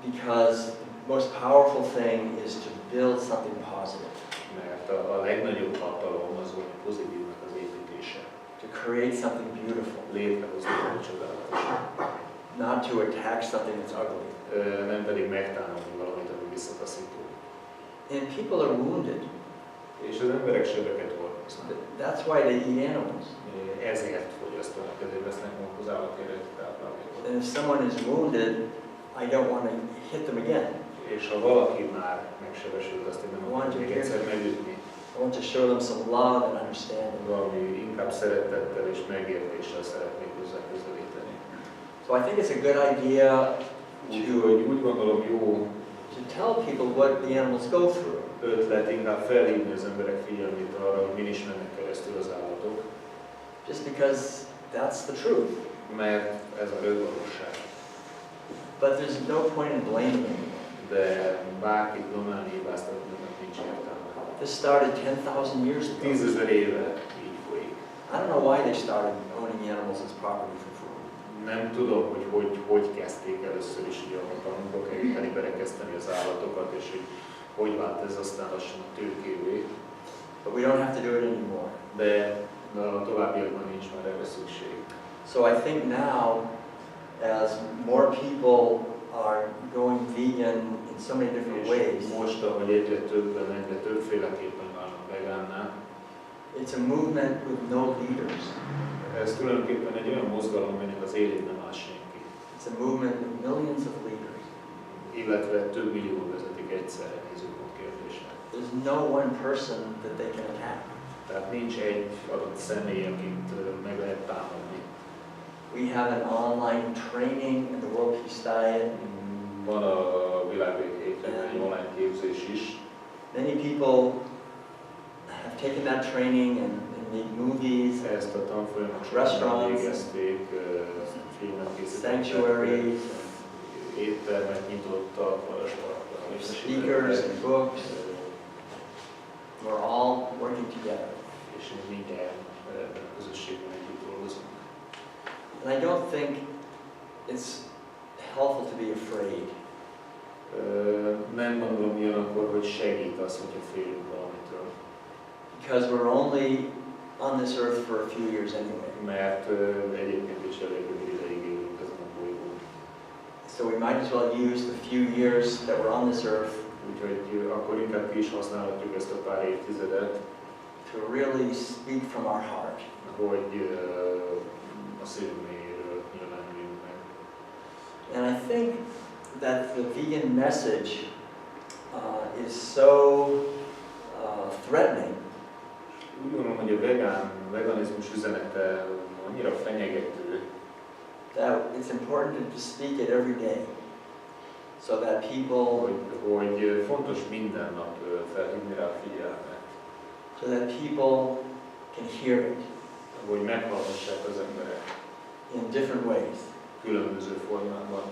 Because the most powerful thing is to build something positive. Mert a legnagyobb hatalom az volt pozitívnak az építése. To create something beautiful. Létrehozni valami csodálatos. Not to attack something that's ugly. Nem pedig megtámadni valamit, ami visszataszító. And people are wounded. És az emberek sebeket hordoznak. That's why they eat animals. Ezért fogyasztanak, ezért vesznek magukhoz állatéretű táplálékot. And if someone is wounded, I don't want to hit them again. És ha valaki már megsebesült, azt én nem akarom még egyszer megütni. I want to show them some love and understanding. Valami inkább szeretettel és megértéssel szeretnék hozzá közelíteni. So I think it's a good idea Úgyhogy úgy gondolom jó to tell people what the animals go through. Ötlet inkább felhívni az emberek figyelmét arra, hogy min is mennek keresztül az állatok. Just because that's the truth. Mert ez a valóság. But there's no point in blaming anyone. De bárkit domálni, hibáztatnak nincs értelme. This started 10,000 years ago. 10 000 éve így folyik. I don't know why they started owning animals as property for food. Nem tudom, hogy kezdték először is így a hatalmunkba keríteni, berekeszteni az állatokat, és hogy vált ez aztán lassan a tőkévé. But we don't have to do it anymore. De a továbbiakban nincs már erre szükség. So I think now, as more people are going vegan in so many different ways, Most, ahogy egyre többféleképpen válnak vegánná, it's a movement with no leaders. ez tulajdonképpen egy olyan mozgalom, aminek az élén nem áll senki. It's a movement with millions of leaders. Illetve több millió vezetik egyszerre nézőpont kérdésre. There's no one person that they can attack. Tehát nincs egy adott személy, akit meg lehet támadni. We have an online training in the World Peace Diet. Van a világbéke egy online képzés is. Many people have taken that training and made movies, Ezt a tanfolyamot restaurants, végezték, filmet készítettek, sanctuaries, éttermet nyitottak, varasparkban, speakers and books. We're all working together. és mindjárt ebben a közösségben együtt dolgozunk. And I don't think it's helpful to be afraid. Nem gondolom ugyanakkor, hogy segít az, hogyha félünk valamitől. Because we're only on this earth for a few years anyway. Mert egyébként is elég rövid ideig élünk ezen a bolygón. So we might as well use the few years that we're on this earth Úgyhogy akkor inkább ki is használhatjuk ezt a pár évtizedet, to really speak from our heart. hogy a szívünk mélyéről nyilvánuljunk meg. And I think that the vegan message is so threatening Úgy gondolom, hogy a veganizmus üzenete annyira fenyegető, that it's important to speak it every day, so that people, hogy fontos minden nap felhívni rá a figyelmet, so that people can hear it hogy meghallgassák az emberek in different ways. különböző formában.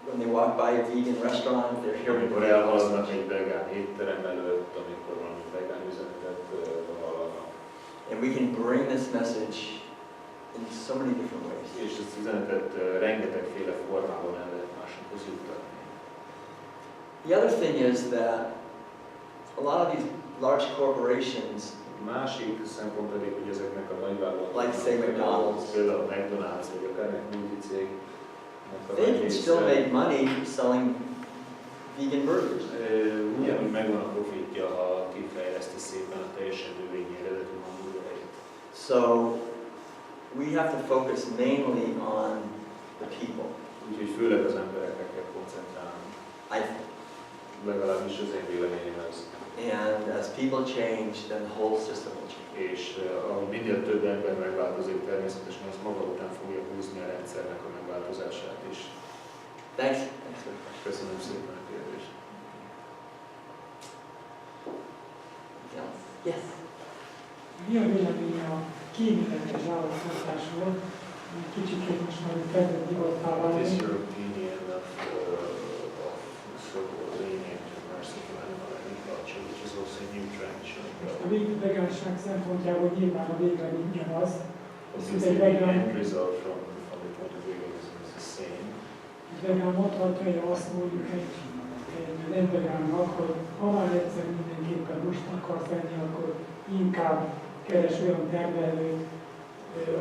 When they walk by a vegan restaurant, they're hearing Amikor the elhaladnak message. egy vegán étterem előtt, amikor valami vegán üzenetet hallanak. And we can bring this message in so many different ways. És ezt az üzenetet rengetegféle formában el lehet másokhoz juttatni. The other thing is that a lot of these large corporations, Másik szempont pedig, hogy ezeknek a nagyvállalatoknak, like say McDonald's, például a McDonald's, vagy akár egy multicég, they can still make money selling vegan burgers. ugyanúgy megvan a profitja, ha kifejleszti szépen a teljesen növényi eredetű hamburgereit. So we have to focus mainly on the people. Úgyhogy főleg az emberekre kell koncentrálni. I Legalábbis az én véleményem ez. And as people change, then the whole system will change. És ahogy minél több ember megváltozik, természetesen az maga után fogja húzni a rendszernek a megváltozását is. Thanks. Köszönöm szépen a kérdést. Yes. Mi a vélemény a kémített állattartásról? Kicsit most már kezdett divattá What is válni. your opinion of so-called lenient to merciful animal agriculture, which is also a new trend showing Most up? a vegánság szempontjából nyilván a véglemény ugyanaz. Obviously, the end result from the point of veganism is the same. Egy vegán mondhatja, hogy azt mondjuk egy nem vegánnak, hogy ha már egyszer mindenképpen most akarsz enni, akkor inkább keres olyan termelőt,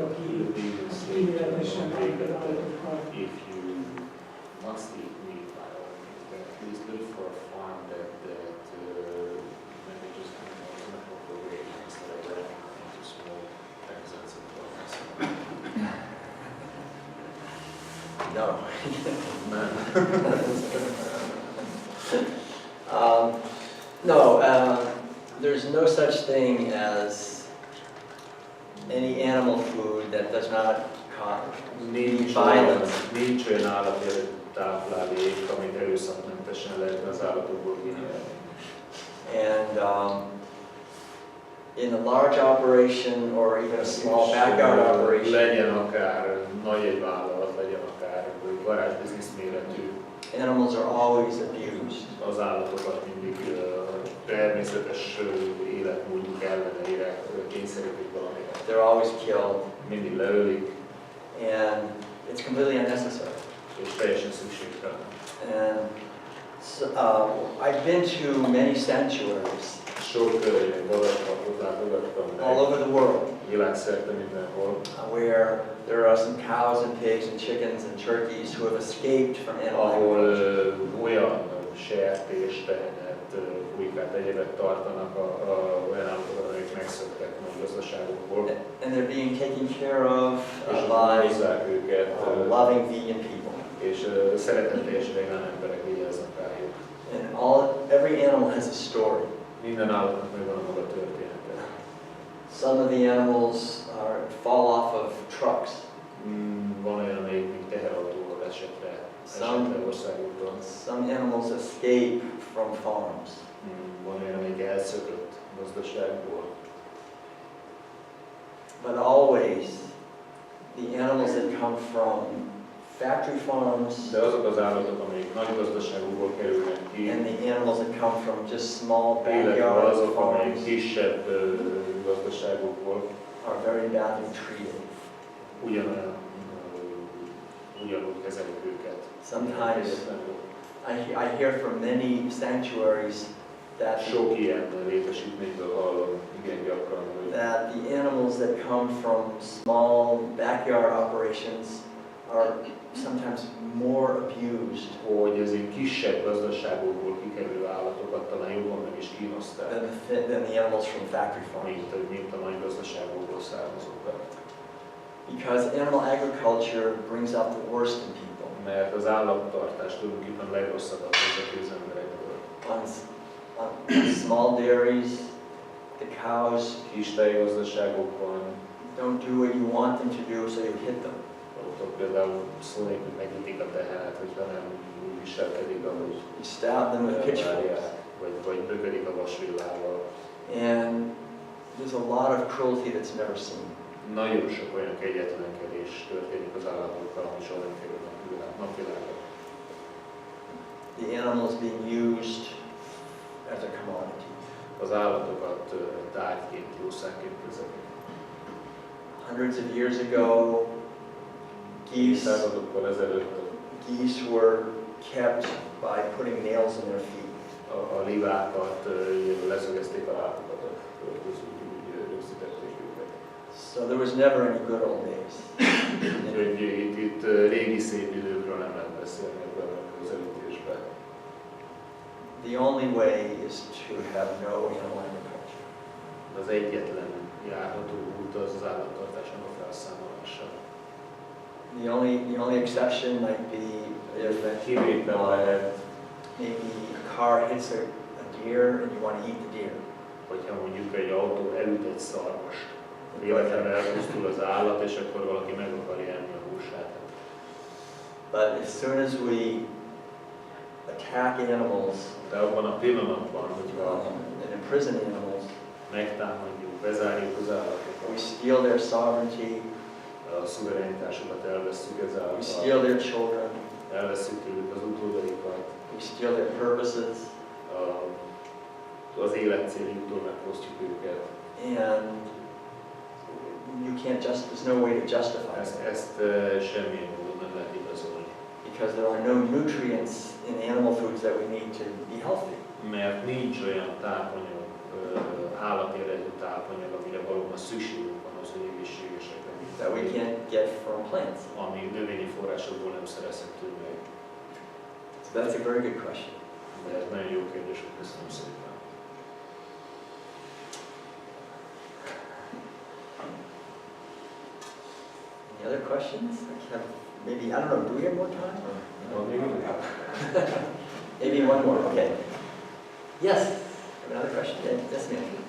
aki kivéletesen megved állatokkal. If you must eat meat by all means, then at least look for a farm that manages animals in a proper way instead of wrapping them into small pens and products. No. No, there's no such thing as any animal food that does not cause violence. Nincs olyan állati táplálék, amit erőszakmentesen lehetne az az állatokból kinyerni. And in a large operation or even a small backyard operation, Legyen akár nagy egy vállalat, legyen akár garázsbiznisz méretű. animals are always abused. Az állatokat mindig természetes életmódjuk ellenére kényszerítik valamire. They're always killed, Mindig leölik, and it's completely unnecessary. és teljesen szükségtelen. And so, I've been to many sanctuaries Sok vadaspartot látogattam all meg, over the world világszerte mindenhol, where there are some cows and pigs and chickens and turkeys who have escaped from animal ahol agriculture. olyan sertés, tehenet, kujkát, egyebet tartanak olyan állatokat, amik megszöktek nagy gazdaságokból, And they're being taken care of és by hozzák őket, loving vegan people. és szeretetteljes vegán emberek vigyáznak rájuk. And every animal has a story. Minden állatnak megvan a maga története. Some of the animals fall off of trucks. Van olyan, amelyik még teherautóval esett le országúton. Some animals escape from farms. Van olyan, amelyik elszökött gazdaságból. But always, the animals that come from factory farms De azok az állatok, amelyik nagy gazdaságokból kerülnek ki, and the animals that come from just small illetve backyard azok, amelyik farms kisebb gazdaságokból are very badly treated. Ugyanúgy kezelik őket. Sometimes I hear from many sanctuaries that Sok ilyen létesítményből hallom igen gyakran, hogy that the animals that come from small backyard operations are sometimes more abused hogy az ilyen kisebb gazdaságokból kikerülő állatokat talán jobban meg is kínozták, than the animals from factory farms. mint a nagy gazdaságokból származókat. Because animal agriculture brings out the worst in people. Mert az állattartás tulajdonképpen a legrosszabbat vezeti az emberekből. On small dairies, the cows Kis tejgazdaságokban, don't do what you want them to do, so you hit them. ott például szó nélkül megütik a tehenet, hogyha nem úgy viselkedik, ahogy You stab them with pitchforks. elvárják, vagy böködik a vasvillával. And there's a lot of cruelty that's never seen. Nagyon sok olyan kegyetlenkedés történik az állatokkal, ami soha nem kerül napvilágra. The animals being used as a commodity. Az állatokat tárgyként, jószágként kezelik. Hundreds of years ago, geese Századokkal ezelőtt were kept by putting nails in their feet. a livákat leszögezték a lábukat, úgy rögzítették őket. So there was never any good old days. Úgyhogy itt régi szép időkről nem lehet beszélni ebben a közelítésben. The only way is to have no animal agriculture. Az egyetlen járható út az az állattartásnak a felszámolása. The only exception might be if Kivétel lehet, maybe a car hits a deer and you want to eat the deer. hogyha mondjuk egy autó elüt egy szarvast, véletlenül elpusztul az állat, és akkor valaki meg akarja enni a húsát. But as soon as we attack animals De abban a pillanatban, hogyha and imprison animals, megtámadjuk, bezárjuk az we állatokat, steal their sovereignty, a szuverenitásokat elvesszük we ezáltal, steal their children, elvesszük tőlük az utódaikat, we steal their purposes, az életcéljuktól megfosztjuk őket. and you can't there's no way to justify it. Ezt semmilyen módon nem lehet igazolni. Because there are no nutrients in animal foods that we need to be healthy. Mert nincs olyan tápanyag, állati eredetű tápanyag, amire valóban szükségünk van az, hogy egészségesek That we legyünk, can't get from plants. ami növényi forrásokból nem szerezhető meg. So that's a very good question. De ez nagyon jó kérdés, hogy köszönöm szépen. Any other questions? Maybe, I don't know, do we have more time? Van még idő? Maybe one more, okay. Yes, another question? Yes, ma'am.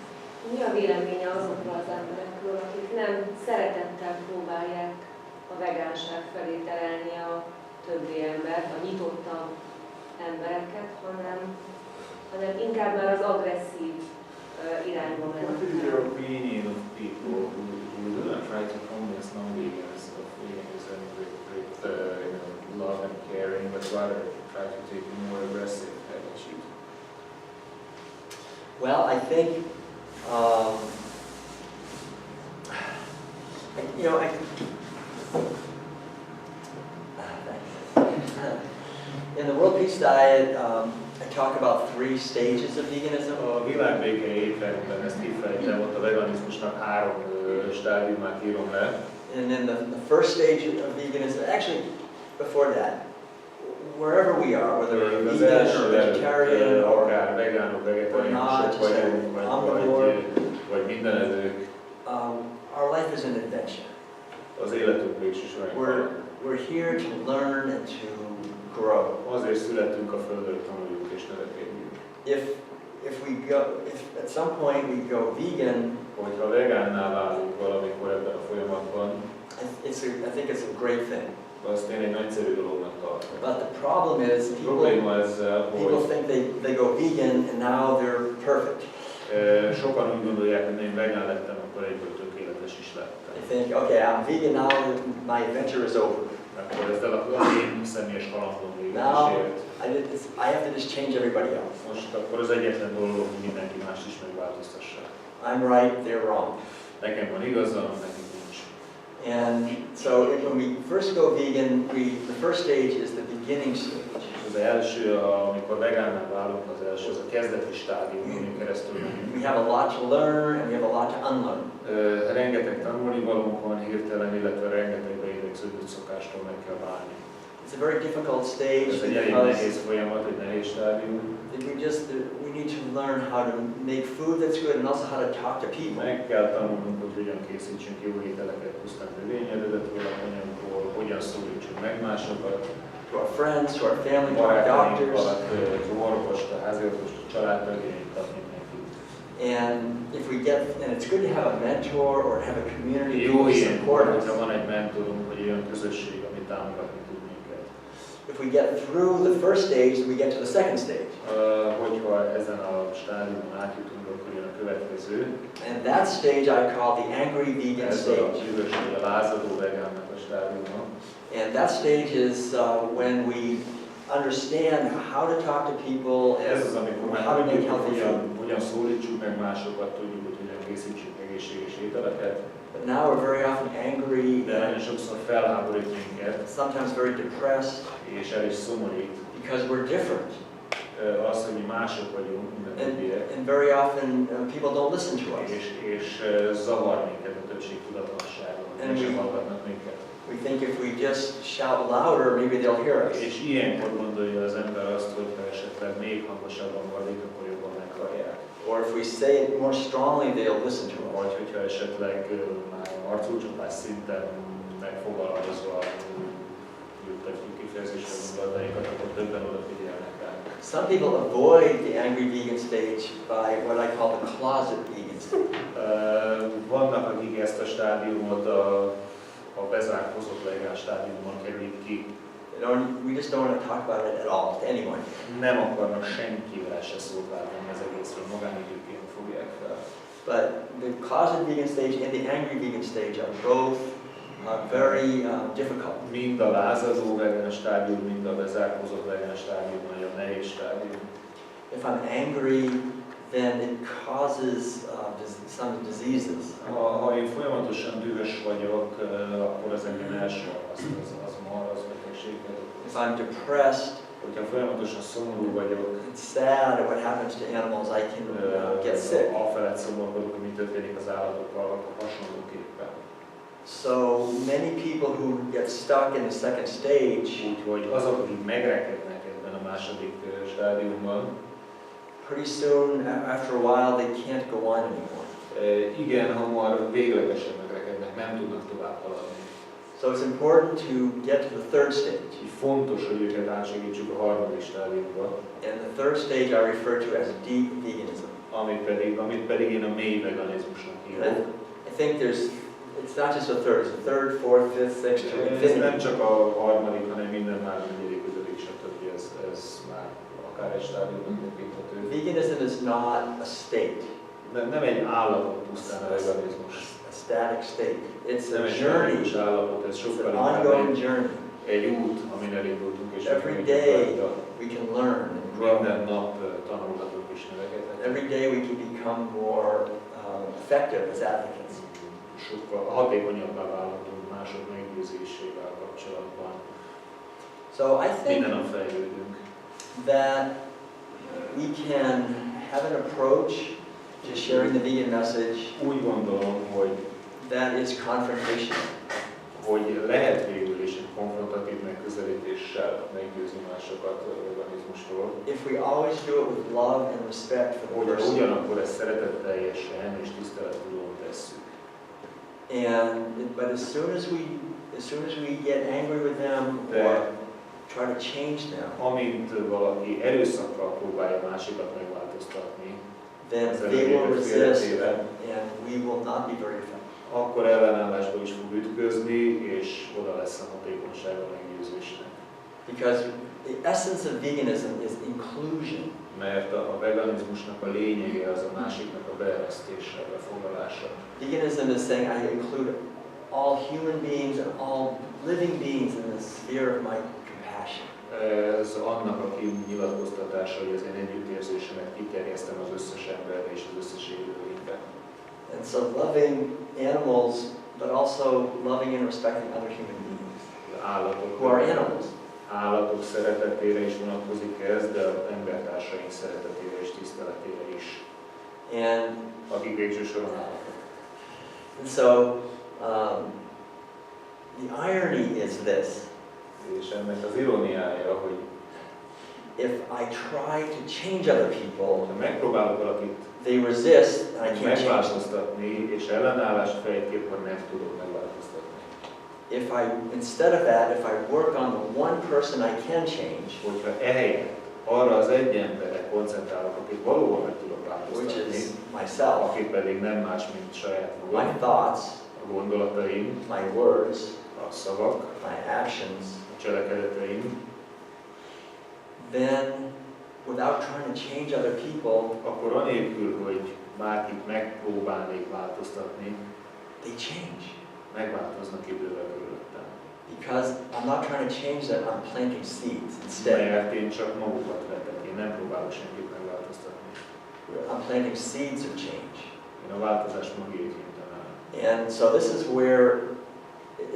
Mi a véleménye azokról az emberekről, akik nem szeretettel próbálják a vegánság felé terelni a többi embert, a nyitottabb embereket, hanem inkább már az agresszív irányba What mennek. is your opinion of people who do not try to convince non-vegans of veganism with love and caring, but rather try to take a more aggressive attitude? Well, I think, in the World Peace Diet, I talk about 3 stages of veganism. A világbéke étrendben ezt kifejtem, ott a veganizmusnak 3 stádiumát írom le. And then the first stage of veganism, actually before that, wherever we are, whether we're Az vegan első or vegetarian or akár vegánok, vegetariánusok vagyunk, vagy mindenezők, our life is an adventure. az életünk végső során. We're here to learn and to grow. Azért születünk a Földön, hogy tanuljuk és növekedjünk. If at some point we go vegan, Hogyha vegánná válunk valamikor ebben a folyamatban, I think it's a great thing. azt én egy nagyszerű dolognak tartom. But the problem is A probléma ezzel, people hogy think they go vegan and now they're perfect. sokan úgy gondolják, hogy én vegán lettem, akkor egyből tökéletes is lettem. They think, okay, I'm vegan now, my adventure is over. Akkor ezzel az én személyes kalandom véget Now is ért. I have to just change everybody else. Most akkor az egyetlen dolog, hogy mindenki más is megváltoztassa. I'm right, they're wrong. Nekem van igazam, nekik nincs. And so when we first go vegan, the first stage is the beginning stage. Az első, amikor vegánná válunk, az első, az a kezdeti stádium, amin keresztül megyünk. We have a lot to learn and we have a lot to unlearn. Rengeteg tanulnivalónk van hirtelen, illetve rengeteg beidegződött szokástól meg kell válni. It's a very difficult stage Ez egy elég because nehéz folyamat, egy nehéz stádium. we need to learn how to make food that's good and also how to talk to people. Meg kell tanulnunk, hogy hogyan készítsünk jó ételeket pusztán növényeredetű alapanyagból, hogyan szólítsunk meg másokat, To our friends, to our family, to our doctors. barátainkat, az orvost, a háziorvost, a családtagjainkat, mindenkit. And it's good to have a mentor or have a community Jó who ilyen, support us. hogyha van egy mentorunk, vagy egy olyan közösség, ami támogatni tud minket. If we get through the first stage, we get to the second stage. Hogyha ezen a stádiumon átjutunk, akkor jön a következő. And that stage I call the angry vegan Ez a stage. dühös, vagy a lázadó vegánnak a stádiuma. And that stage is when we understand how to talk to people Ez az, amikor and már how to make tudjuk, healthy food. hogyan szólítsuk meg másokat, tudjuk, hogy hogyan készítsük egészséges ételeket. But now we're very often angry De nagyon sokszor felháborít minket, sometimes very depressed és el is szomorít. because we're different. Az, hogy mi mások vagyunk, mint a többiek, And very often people don't listen to us. és zavar minket a többség tudatlansága, And és sem we- hallgatnak minket. We think if we just shout louder, maybe they'll hear us. És ilyenkor gondolja az ember azt, hogy ha esetleg még hangosabban vallik, akkor jobban meghallják. Or if we say it more strongly, they'll listen to us. Vagy hogyha esetleg már arculcsapás szinten megfogalmazva juttatjuk kifejezésre gondolatainkat, akkor többen odafigyelnek rá. Some people avoid the angry vegan stage by what I call the closet vegan stage. Vannak, akik ezt a stádiumot a bezárkózott vegán stádiumon kerülik ki. We just don't want to talk about it at all to anyone. Nem akarnak senkivel se szót váltani az egészről, magánügyükként fogják fel. But the closet vegan stage and the angry vegan stage are both very difficult. Mind a lázadó vegán stádium, mind a bezárkózott vegán stádium nagyon nehéz stádium. If I'm angry, then it causes some diseases. Ha én folyamatosan dühös vagyok, akkor az engem elsorvaszt, az marad, betegséget. If I'm depressed, Hogyha folyamatosan szomorú vagyok, it's sad at what happens to animals, I can get sick. afelett szomorkodok, hogy mi történik az állatokkal, akkor hasonlóképpen. So many people who get stuck in the second stage, Úgyhogy azok, akik megrekednek ebben a második stádiumban, pretty soon, after a while, they can't go on anymore. igen hamar véglegesen megrekednek, nem tudnak tovább haladni. So it's important to get to the third stage. Így fontos, hogy őket átsegítsük a harmadik stádiumba, And the third stage I refer to as deep veganism. amit pedig én a mély veganizmusnak hívok. I think it's not just a third, it's a third, fourth, fifth, sixth, to Ez nem infinity. csak a harmadik, hanem minden már negyedik, ötödik, stb. Ez ez már akár egy stádiumnak tekinthető. Veganism is not a state. Nem egy állapot pusztán a veganizmus. A static state. It's Nem a egy journey. statikus állapot, ez It's sokkal an inkább ongoing journey. egy út, amin elindultunk, és Every day we can learn and grow. minden nap tanulhatunk és növekedhetünk. Every day we can become more effective as advocates. Sokkal hatékonyabbá válhatunk mások meggyőzésével kapcsolatban. So I think Minden nap fejlődünk. that we can have an approach to sharing the vegan message Úgy gondolom, that is confrontational. hogy lehet végül is egy konfrontatív megközelítéssel meggyőzni másokat a veganizmusról. If we always do it with love and respect for the Hogy person. ugyanakkor ezt szeretetteljesen és tisztelettudaton tesszük. But as soon as we get angry with them or try to change them, Amint valaki erőszakkal próbálja másikat megváltoztatni, then ezen they will a resist életében, and we will not be very effective. akkor ellenállásba is fog ütközni, és oda lesz a hatékonysága meggyőzésnek. Because the essence of veganism is inclusion. Mert a veganizmusnak a lényege az a másiknak a beeresztése, befoglalása. Veganism is saying I include all human beings and all living beings in the sphere of my compassion. Ez annak a kinyilatkoztatása, hogy az én együttérzésemet kiterjesztem az összes emberre és az összes élőlényre. And so loving animals, but also loving and respecting other human beings who are animals. Állatok szeretetére is vonatkozik ez, de az embertársaink szeretetére és tiszteletére is, And akik végső soron állatok. so the irony is this. És ennek az iróniája, hogy If I try to change other people, ha megpróbálok valakit they resist and I can't change them. megváltoztatni, és ellenállást fejt ki, akkor nem tudok megváltoztatni. Instead of that, if I work on the one person I can change, Hogyha ehelyett arra az egy emberre koncentrálok, akit valóban meg tudok which változtatni, is myself, aki pedig nem más, mint saját my magam, thoughts, a gondolataim, my words, a szavak, my actions, a cselekedeteim, then without trying to change other people, akkor anélkül, hogy bárkit megpróbálnék változtatni, they change. megváltoznak idővel körülöttem. Because I'm not trying to change them, I'm planting seeds instead. Mert én csak magukat vetek, én nem próbálok senkit megváltoztatni. I'm planting seeds of change. Én a változás mögé hintem el. And so this is where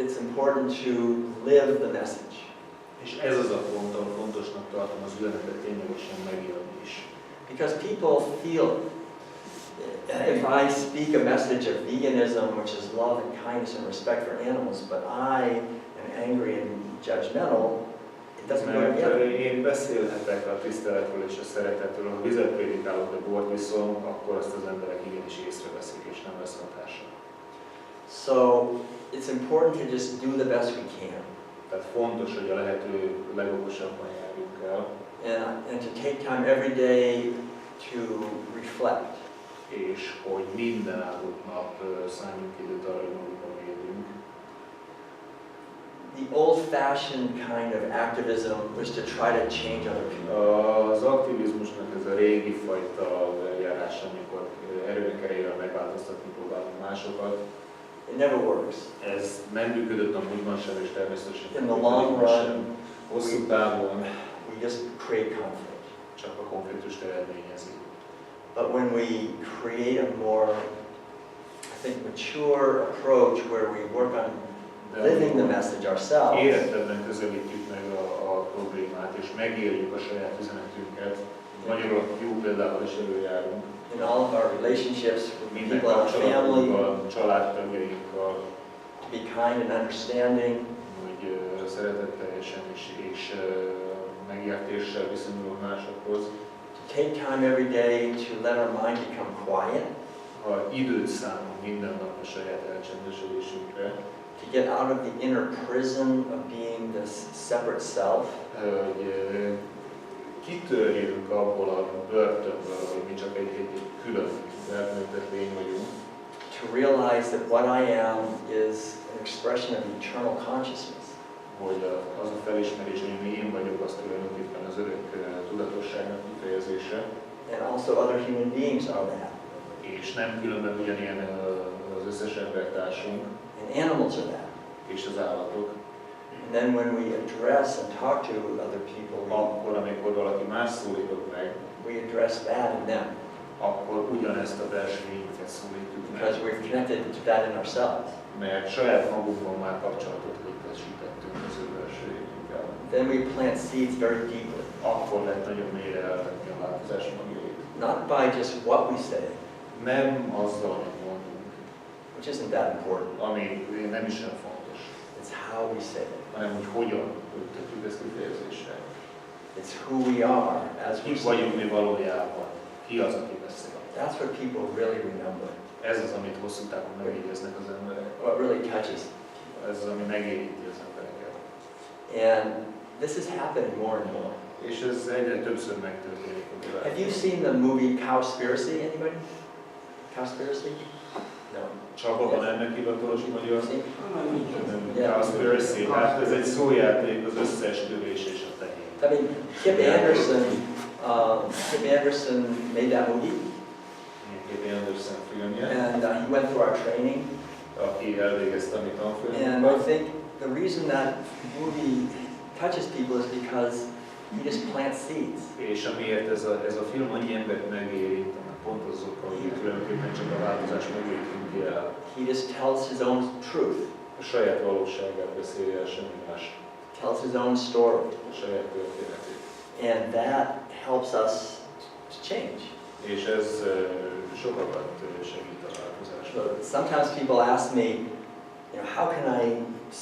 it's important to live the message. És ez az a pont, ahol fontosnak tartom az üzenetet ténylegesen megélni is. Because people feel, if I speak a message of veganism, which is love and kindness and respect for animals, but I am angry and judgmental, it doesn't go Mert together. én beszélhetek a tiszteletről és a szeretetről, ha vizet prédikálok, de bort viszom, akkor azt az emberek igenis észreveszik és nem lesz hatása. So it's important to just do the best we can. Tehát fontos, hogy a lehető legokosabban járjunk el, And to take time every day to reflect. és hogy minden áldott nap szálljunk időt arra, hogy magunkra mérjünk. The old-fashioned kind of activism was to try to change other people. Az aktivizmusnak ez a régi fajta eljárás, amikor erőnek erejével megváltoztatni próbálunk másokat, It never works. ez nem működött a múltban sem, és természetesen In the nem long működik most sem. run, Hosszú távon we just create conflict. csak a konfliktust eredményezi. But when we create a more, I think, mature approach where we work on living the message ourselves, Érettebben közelítjük meg a problémát, és megéljük a saját üzenetünket. Magyarul jó példával is előjárunk. in all of our relationships with Minden people in our family, kapcsolatunkban, családtagjainkkal, to be kind and understanding, hogy szeretetteljesen és megértéssel viszonyulunk másokhoz. to take time every day to let our mind become quiet, Ha időt szánunk minden nap a saját elcsendesedésünkre, to get out of the inner prison of being this separate self, hogy kitörjünk abból a börtönből, hogy mi csak egy külön elkülönített lény vagyunk, to realize that what I am is an expression of eternal consciousness. hogy az a felismerés, hogy én vagyok, az tulajdonképpen az örök tudatosságnak kifejezése. And also other human beings are that. És nem különben ugyanilyen az összes embertársunk, And animals are that. és az állatok. And then when we address and talk to other people, Akkor, amikor valaki más szólított meg, we address that in them. akkor ugyanezt a belső lényünket szólítjuk meg. Because we've connected to that in ourselves. Mert saját magunkban már kapcsolatot létesítettünk az ő belső lényünkkel. Then we plant seeds very deeply. Akkor lehet nagyon mélyre elvetni a változás magjait. Not by just what we say, Nem azzal, amit mondunk, which isn't that important. ami nem is olyan fontos, It's how we say it. hanem hogy hogyan ültetjük ezt kifejezésre. It's who we are as we Kik say vagyunk it. mi valójában? Ki az, aki beszél? That's what people really remember. Ez az, amit hosszú távon megjegyeznek az emberek. What really touches. Ez az, ami megérinti az embereket. And this is happening more and more. És ez egyre többször megtörténik a világban. Have you seen the movie Cowspiracy, anybody? Cowspiracy? No. Csaba, van ennek hivatalos magyar? See? Nem, Conspiracy, hát ez egy szójáték, az összes dövés és a tehén. I mean, Kip Anderson made that movie, Kip Anderson filmje, and he went through our training. aki elvégezte a mi And I tanfolyamunkat. think the reason that movie touches people is because he just plants seeds. És amiért ez a film annyi embert megérint, pont azok, hogy tulajdonképpen csak a változás mögött tűnti el. He just tells his own truth, A saját valóságát beszélje el, semmi más. tells his own story, A saját történetét. and that helps us to change. És ez sokakat segít a változásban. Sometimes people ask me, how can I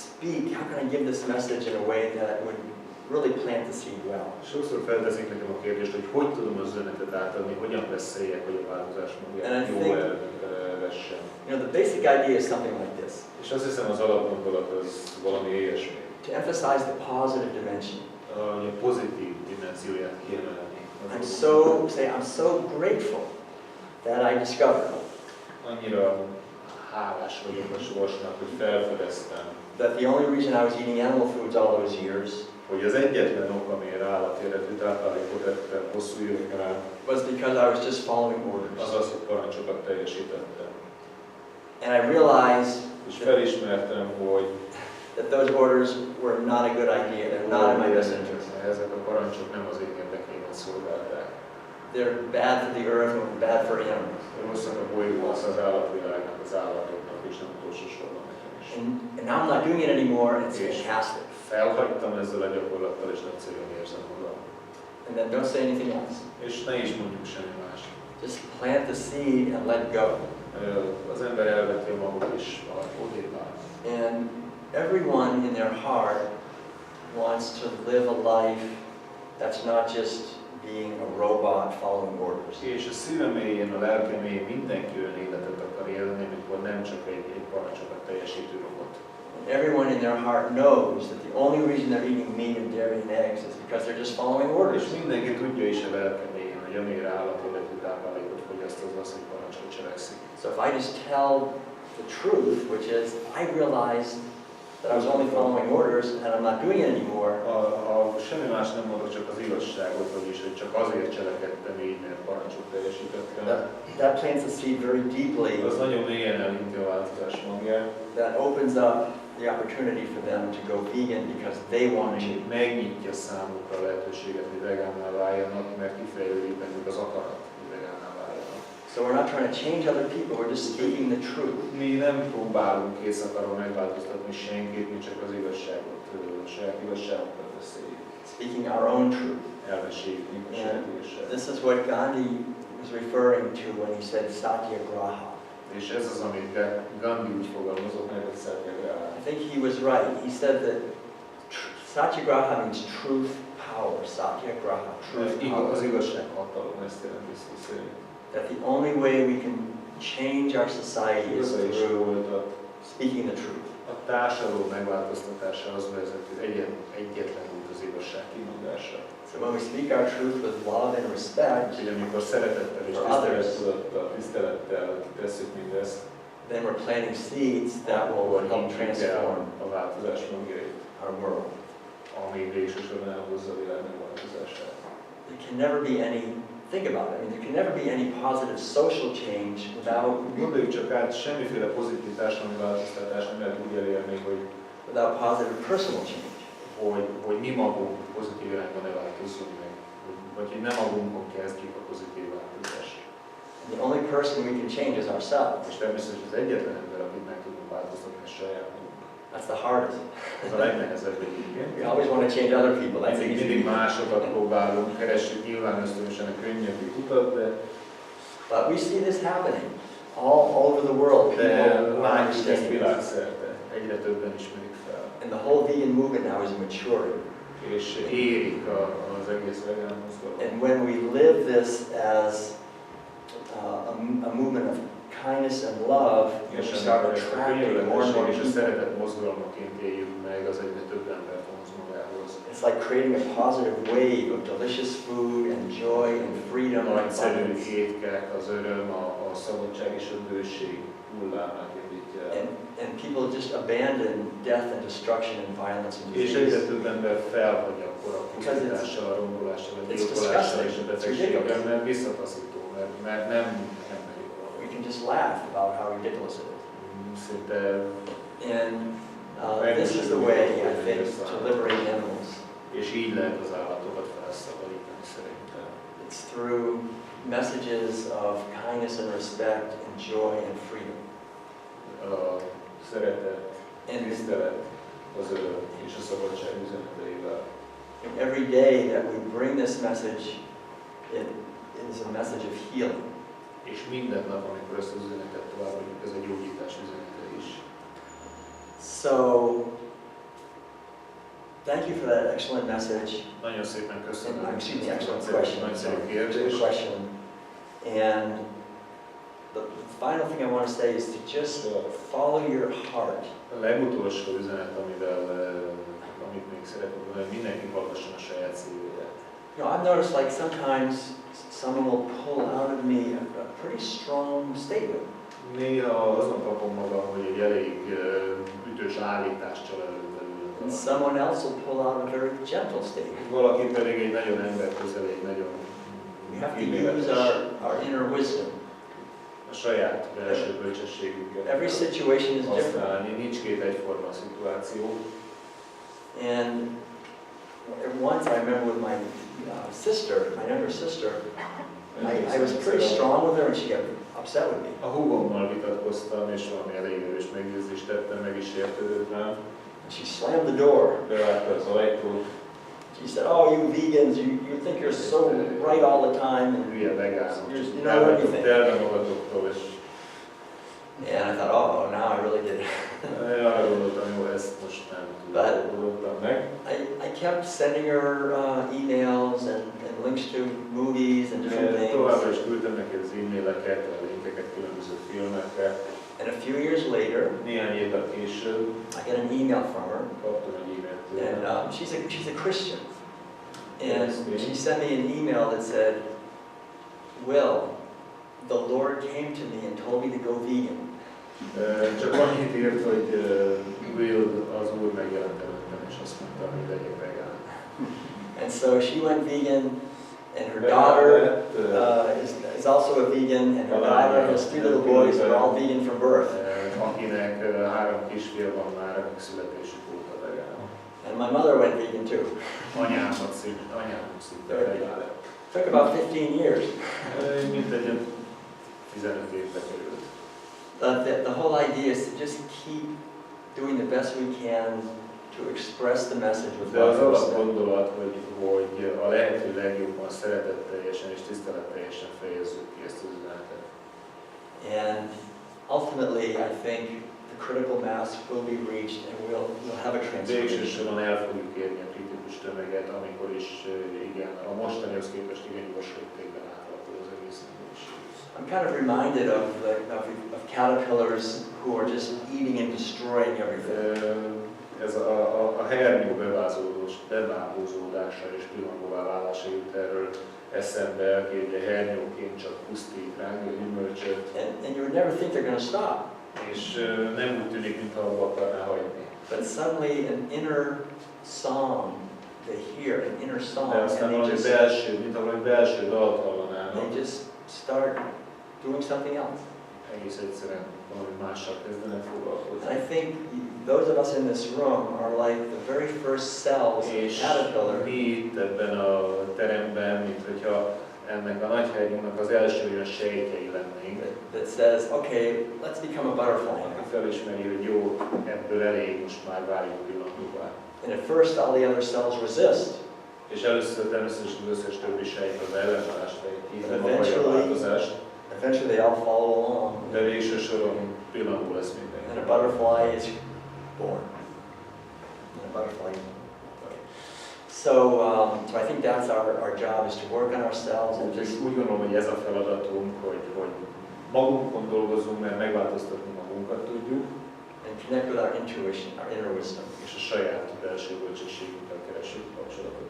speak, how can I give this message in a way that would really plant the seed well? Sokszor felteszik nekem a kérdést, hogy tudom az üzenetet átadni, hogyan beszéljek, hogy a változás magját jó elvessen. The basic idea is something like this. És azt hiszem az alapgondolat az valami ilyesmi, To emphasize the positive dimension. hogy a pozitív dimenzióját kiemelni. I'm so grateful that I discovered Annyira hálás vagyok a sorsnak, hogy felfedeztem, that the only reason I was eating animal foods all those years hogy az egyetlen ok, amiért állatéretű táplálékot ettem hosszú éveken át, was because I was just following orders. az az, hogy parancsokat teljesítettem. And I realized És felismertem, hogy that those orders were not a good idea. They're not in my best interest. ezek a parancsok nem az én érdekeimet szolgálták. They're bad for the earth or bad for animals. Rosszak a bolygónak, az állatvilágnak, az állatoknak, és nem utolsó sorban nekem is. And now I'm not doing it anymore, and it's fantastic. Felhagytam ezzel a gyakorlattal, és nagyszerűen érzem magam. And then don't say anything else. És ne is mondjuk semmi más. Just plant the seed and let go. Az ember elveti a magot, és odébb áll. And everyone in their heart wants to live a life that's not just being a robot following orders. És a szíve mélyén, a lelke mélyén mindenki olyan életet akar élni, amikor nem csak egy parancsokat teljesítő robot. And everyone in their heart knows that the only reason they're eating meat and dairy and eggs is because they're just following orders. És mindenki tudja is a lelke mélyén, hogy amire állatéletű táplálékot fogyaszt, az, hogy parancsot cselekszik. So if I just tell the truth, which is I realized that I was only following orders and I'm not doing it anymore, Ha semmi más nem mondok, csak az igazságot, vagyis hogy csak azért cselekedtem így, mert parancsot teljesítettem. that plants the seed very deeply. Az nagyon mélyen elhinti a változás magját. That opens up the opportunity for them to go vegan because they want to. Megnyitja számukra a lehetőséget, hogy vegánná váljanak, mert kifejlődik bennük az akarat, hogy vegánná váljanak. So we're not trying to change other people, we're just speaking the truth. Mi nem próbálunk kész akarom megváltoztatni senkit, mi csak az igazságot, a saját igazságokat beszéljük. Speaking our own truth. Elmeséljük a saját igazságot. This is what Gandhi was referring to when he said satyagraha. És ez az, amit Gandhi úgy fogalmazott meg, hogy satyagraha. I think he was right. He said that satyagraha means truth power. Satyagraha, truth power. Az igazság hatalom, ezt jelenti szó szerint. That the only way we can change our society is through speaking the truth. A társadalom megváltoztatása az vezet, hogy egyetlen út az igazság kimondása. So when we speak our truth with love and respect, Úgyhogy amikor szeretettel és tisztelettel tesszük mindezt, then we're planting seeds that will help transform. a változás magjait. our world. ami végső soron elhozza a világ megváltozását. There can never be any, think about it, I mean, there can never be any positive social change without Gondoljuk csak át, semmiféle pozitív társadalmi változtatás nem lehet úgy elérni, without positive personal change. hogy mi magunk pozitív irányba ne változzunk meg, vagy hogy nem magunkon kezdjük a pozitív változást. The only person we can change is ourselves. És természetesen az egyetlen ember, akit meg tudunk változtatni, a saját magunk. That's the hardest. Ez a legnehezebb egyébként. We always want to change other people. That's Mindig easy. másokat próbálunk, keressük nyilván ösztönösen a könnyebb utat, de But we see this happening all over the world. People are látjuk ezt understanding. világszerte. Egyre többen ismerik fel. And the whole vegan movement now is maturing. És érik az egész vegán mozgalom. And when we live this as a movement of kindness and love, we És start amikor ezt a attracting more and more könyörületesség és a people. szeretet mozgalmaként éljük meg, az egyre több embert vonz magához. It's like creating a positive wave of delicious food and joy and freedom and Nagyszerű abundance. étkek, az öröm, a szabadság és a bőség hullámát indítja el. And people just abandon death and destruction and violence and És egyre disease. több ember felhagyja akkor a pusztítással, a rombolással, a gyilkolással és a betegségekben, mert visszataszító, mert nem emberi We valami. can just laugh about how ridiculous it is. Szinte And this is the way, I think, to liberate animals. és így lehet az állatokat felszabadítani szerintem. It's through messages of kindness and respect and joy and freedom. A szeretet, And tisztelet, az öröm és a szabadság üzeneteivel. every day that we bring this message, it is a message of healing. És minden nap, amikor ezt az üzenetet továbbadjuk, ez egy gyógyítás üzenete is. So, thank you for that excellent message. Nagyon szépen köszönöm. Excuse me, excellent question. Nagyszerű Good kérdés. question. And the final thing I want to say is to just follow your heart. A legutolsó üzenet, amit még szeretnék mondani, hogy mindenki hallgasson a saját szívére. You know, I've noticed like sometimes someone will pull out of me a pretty strong statement. Néha azon kapom magam, hogy egy elég ütős állítást csal előbb. And someone else will pull out a very gentle statement. Valaki pedig egy nagyon emberközeli, egy nagyon We have to use our inner wisdom. a saját belső bölcsességünket Every situation is different. használni. Nincs két egyforma szituáció. And once I remember with my sister, my younger sister, I was pretty strong with her and she got upset with me. A húgommal vitatkoztam, és valami elég erős megjegyzést tettem, meg is értődött rám. She slammed the door. Bevágta az ajtót. She said, "Oh, you vegans, you think you're so right all the time." Hülye vegánok, You know everything. telve magatoktól, és And I thought, oh, now I really did. arra gondoltam, jó, ezt most nem tudottam meg. I kept sending her emails and links to movies and different Továbbra things. is küldtem neki az e-maileket, a linkeket különböző filmekre. And a few years later, Néhány évvel később I got an email from her, kaptam egy e-mailt tőle. and she's a Christian. And she sent me an email that said, "Will, the Lord came to me and told me to go vegan." Csak annyit írt, hogy Will, az Úr megjelent előttem, és azt mondta, hogy legyek vegán. And so she went vegan, and her daughter is also a vegan, and her daughter has 3 little boys that are all vegan from birth. Akinek 3 kisfiú van már, akik születésük óta vegán. And my mother went vegan too. Anyámat szinte vegán. Took about 15 years. Mintegy 15 évbe került. But the whole idea is to just keep doing the best we can to express the message with De az love and respect. alapgondolat, hogy a lehető legjobban szeretetteljesen és tiszteletteljesen fejezzük ki ezt az üzenetet. And ultimately, I think the critical mass will be reached and we'll have a Végső transformation. soron el fogjuk érni a kritikus tömeget, amikor is igen, a mostanihoz képest igen gyors léptékben átalakul az egész emberiség. I'm kind of reminded of caterpillars who are just eating and destroying everything. Ez a hernyó bebábózódása és pillanóvá válása jut erről eszembe, aki egy hernyóként csak pusztít, rángol gyümölcsöt. And you would never think they're going to stop. És nem úgy tűnik, mintha abba akarná hagyni. But suddenly an inner song, they hear an inner song, De aztán and valami belső, mint valami belső dalt hallanának, they just start doing something else. egész egyszerűen valami mással kezdenek foglalkozni. And I think those of us in this room are like the very first cells of És a caterpillar mi itt ebben a teremben, mint hogyha ennek a nagyhegyünknek az első olyan sejtjei lennénk, that says, okay, let's become a butterfly. aki felismeri, hogy jó, ebből elég, most már váljunk pillantóvá. And at first all the other cells resist. És először természetesen az összes többi sejt az ellenállást, vagy hívni maga a változást, Eventually they all follow along. de végső soron pillanó lesz And mindenki. a butterfly is born. And a butterfly. Okay. So I think that's our job, is to work on ourselves and Úgyhogy just úgy gondolom, hogy ez a feladatunk, hogy magunkon dolgozunk, mert megváltoztatni magunkat tudjuk, and connect with our intuition, our inner wisdom. és a saját belső bölcsességünkkel keressük a kapcsolatot.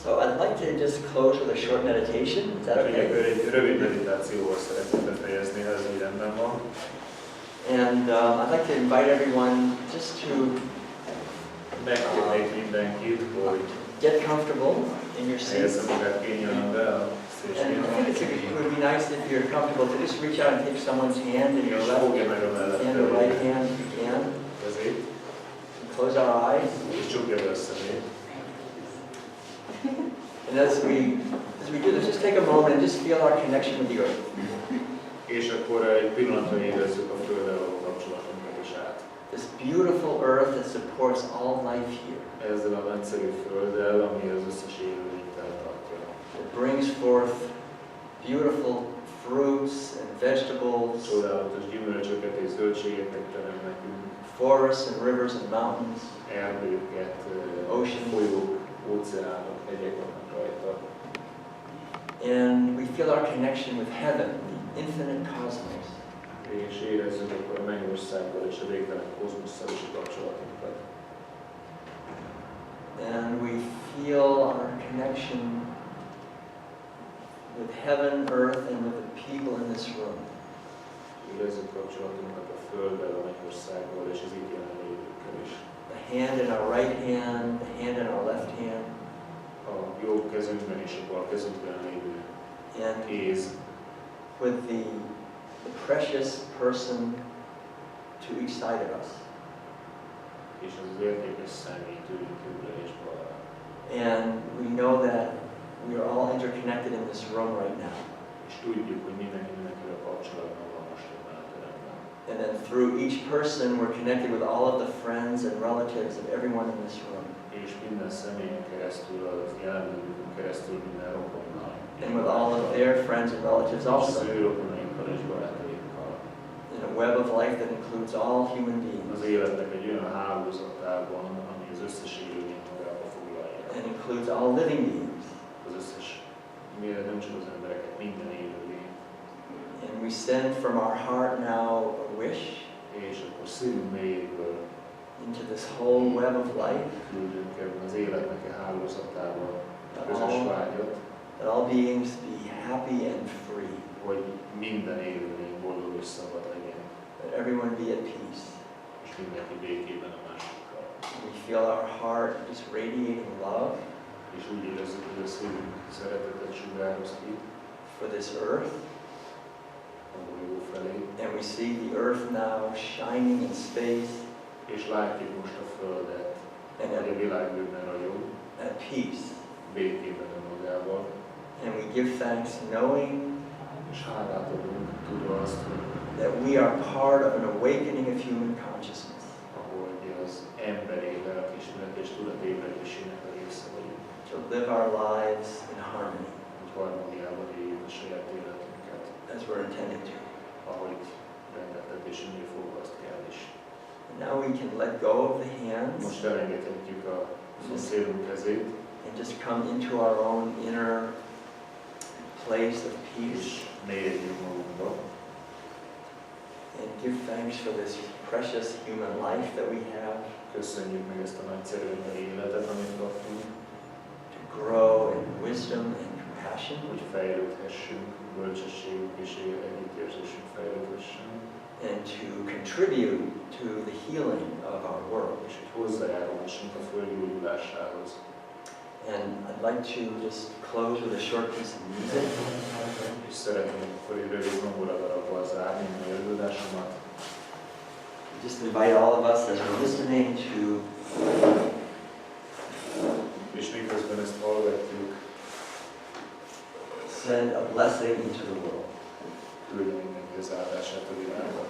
So I'd like to just close with a short meditation. Is that Úgyhogy akkor okay? egy rövid meditációval szeretném befejezni, ha ez így rendben van. And I'd like to invite everyone just to Megkérnék mindenkit, hogy get comfortable in your helyezze seats. magát kényelembe a And I székségben, think it would be nice if you're comfortable to just reach out and take someone's hand in your és left fogja meg a hand or right mellette hand if you can. kezét, And close our eyes. és csukja be a szemét. And as we do this, just take a moment and just feel our connection with the earth. És akkor egy pillanatra érezzük a Földdel való kapcsolatunkat is át. This beautiful earth that supports all life here. Ezzel a nagyszerű Földdel, ami az összes élőlényt eltartja. It brings forth beautiful fruits and vegetables, Csodálatos gyümölcsöket és zöldségeket terem nekünk, forests and rivers and mountains. erdőket, Ocean. folyók, óceánok, hegyek vannak rajta. And we feel our connection with heaven, the infinite cosmos. És érezzük akkor a mennyországgal és a végtelen kozmosszal is a kapcsolatunkat. And we feel our connection with heaven, earth, and with the people in this room. Érezzük kapcsolatunkat a Földdel, a mennyországgal és az itt jelenlévőkkel is. The hand in our right hand, the hand in our left hand, A jobb kezünkben és a bal kezünkben lévő and kéz, with the precious person to each side of us. és az értékes személy tőlünk jobbra és balra. And we know that we are all interconnected in this room right now. És tudjuk, hogy mindenkivel kapcsolatban van most ebben a teremben. And then through each person, we're connected with all of the friends and relatives of everyone in this room. És minden személyen keresztül, az jelenlévőkön keresztül minden rokonnal. And with all of their friends and relatives És also. az ő rokonainkkal és barátaikkal. In a web of life that includes all human beings. Az életnek egy olyan hálózatában, ami az összes élőlényt magába foglalja. And includes all living beings. Az összes, miért nem csak az embereket, minden élőlény. And we send from our heart now a wish És akkor szívünk mélyéből into this whole web of life küldünk ebben az életnek a hálózatában a that közös all, vágyat, that all beings be happy and free. hogy minden élőlény boldog és szabad legyen, That everyone be at peace. és mindenki békében a másikkal. We feel our heart just radiating love És úgy érezzük, hogy a szívünk szeretetet sugároz ki for this earth. a bolygó felé, And we see the earth now shining in space és látjuk most a Földet, and hogy a világbőkben ragyog, at peace. békében önmagával, And we give thanks knowing és hálát adunk, tudva azt, hogy that we are part of an awakening of human consciousness. ahogy az emberi lelkismeret és tudatébredésének a része vagyunk, To live our lives in harmony hogy harmóniában éljük a saját életünket, as we're intended to. ahogy rendeltetésünknél fogva azt kell is. And now we can let go of the hands Most elengedhetjük a szomszédunk kezét, and just come into our own inner place of peace és mélyedjünk magunkba, and give thanks for this precious human life that we have köszönjük meg ezt a nagyszerű emberi életet, amit kaptunk, to grow in wisdom and compassion. compassion, hogy fejlődhessünk, bölcsességünk és együttérzésünk fejlődhessen, and to contribute to the healing of our world. és hogy hozzájárulhassunk a föld gyógyulásához. And I'd like to just close with a short piece of music. És szeretném akkor egy rövid zongoradarabbal zárni a előadásomat. Just invite all of us as we're listening to És miközben ezt hallgatjuk, send a blessing into the world. küldje mindenki az áldását a világba.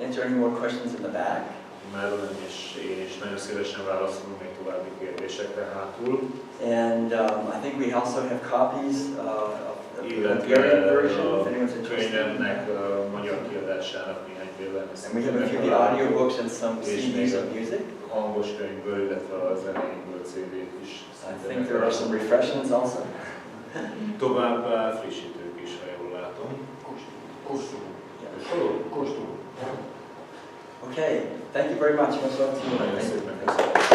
answer any more questions in the back. Marilyn és én is nagyon szívesen válaszolunk még további kérdésekre hátul. And I think we also have copies of the Illetve Bulgarian version, if anyone's a interested. könyvemnek a magyar kiadásának néhány példát. And we have a few of the audiobooks and some CDs of music. Hangos könyvből, illetve a zeneinkből CD-t is. I think there are some refreshments also. Továbbá frissítők is, ha jól látom. Okay, thank you very much. Much love to you. Nagyon szépen köszönöm.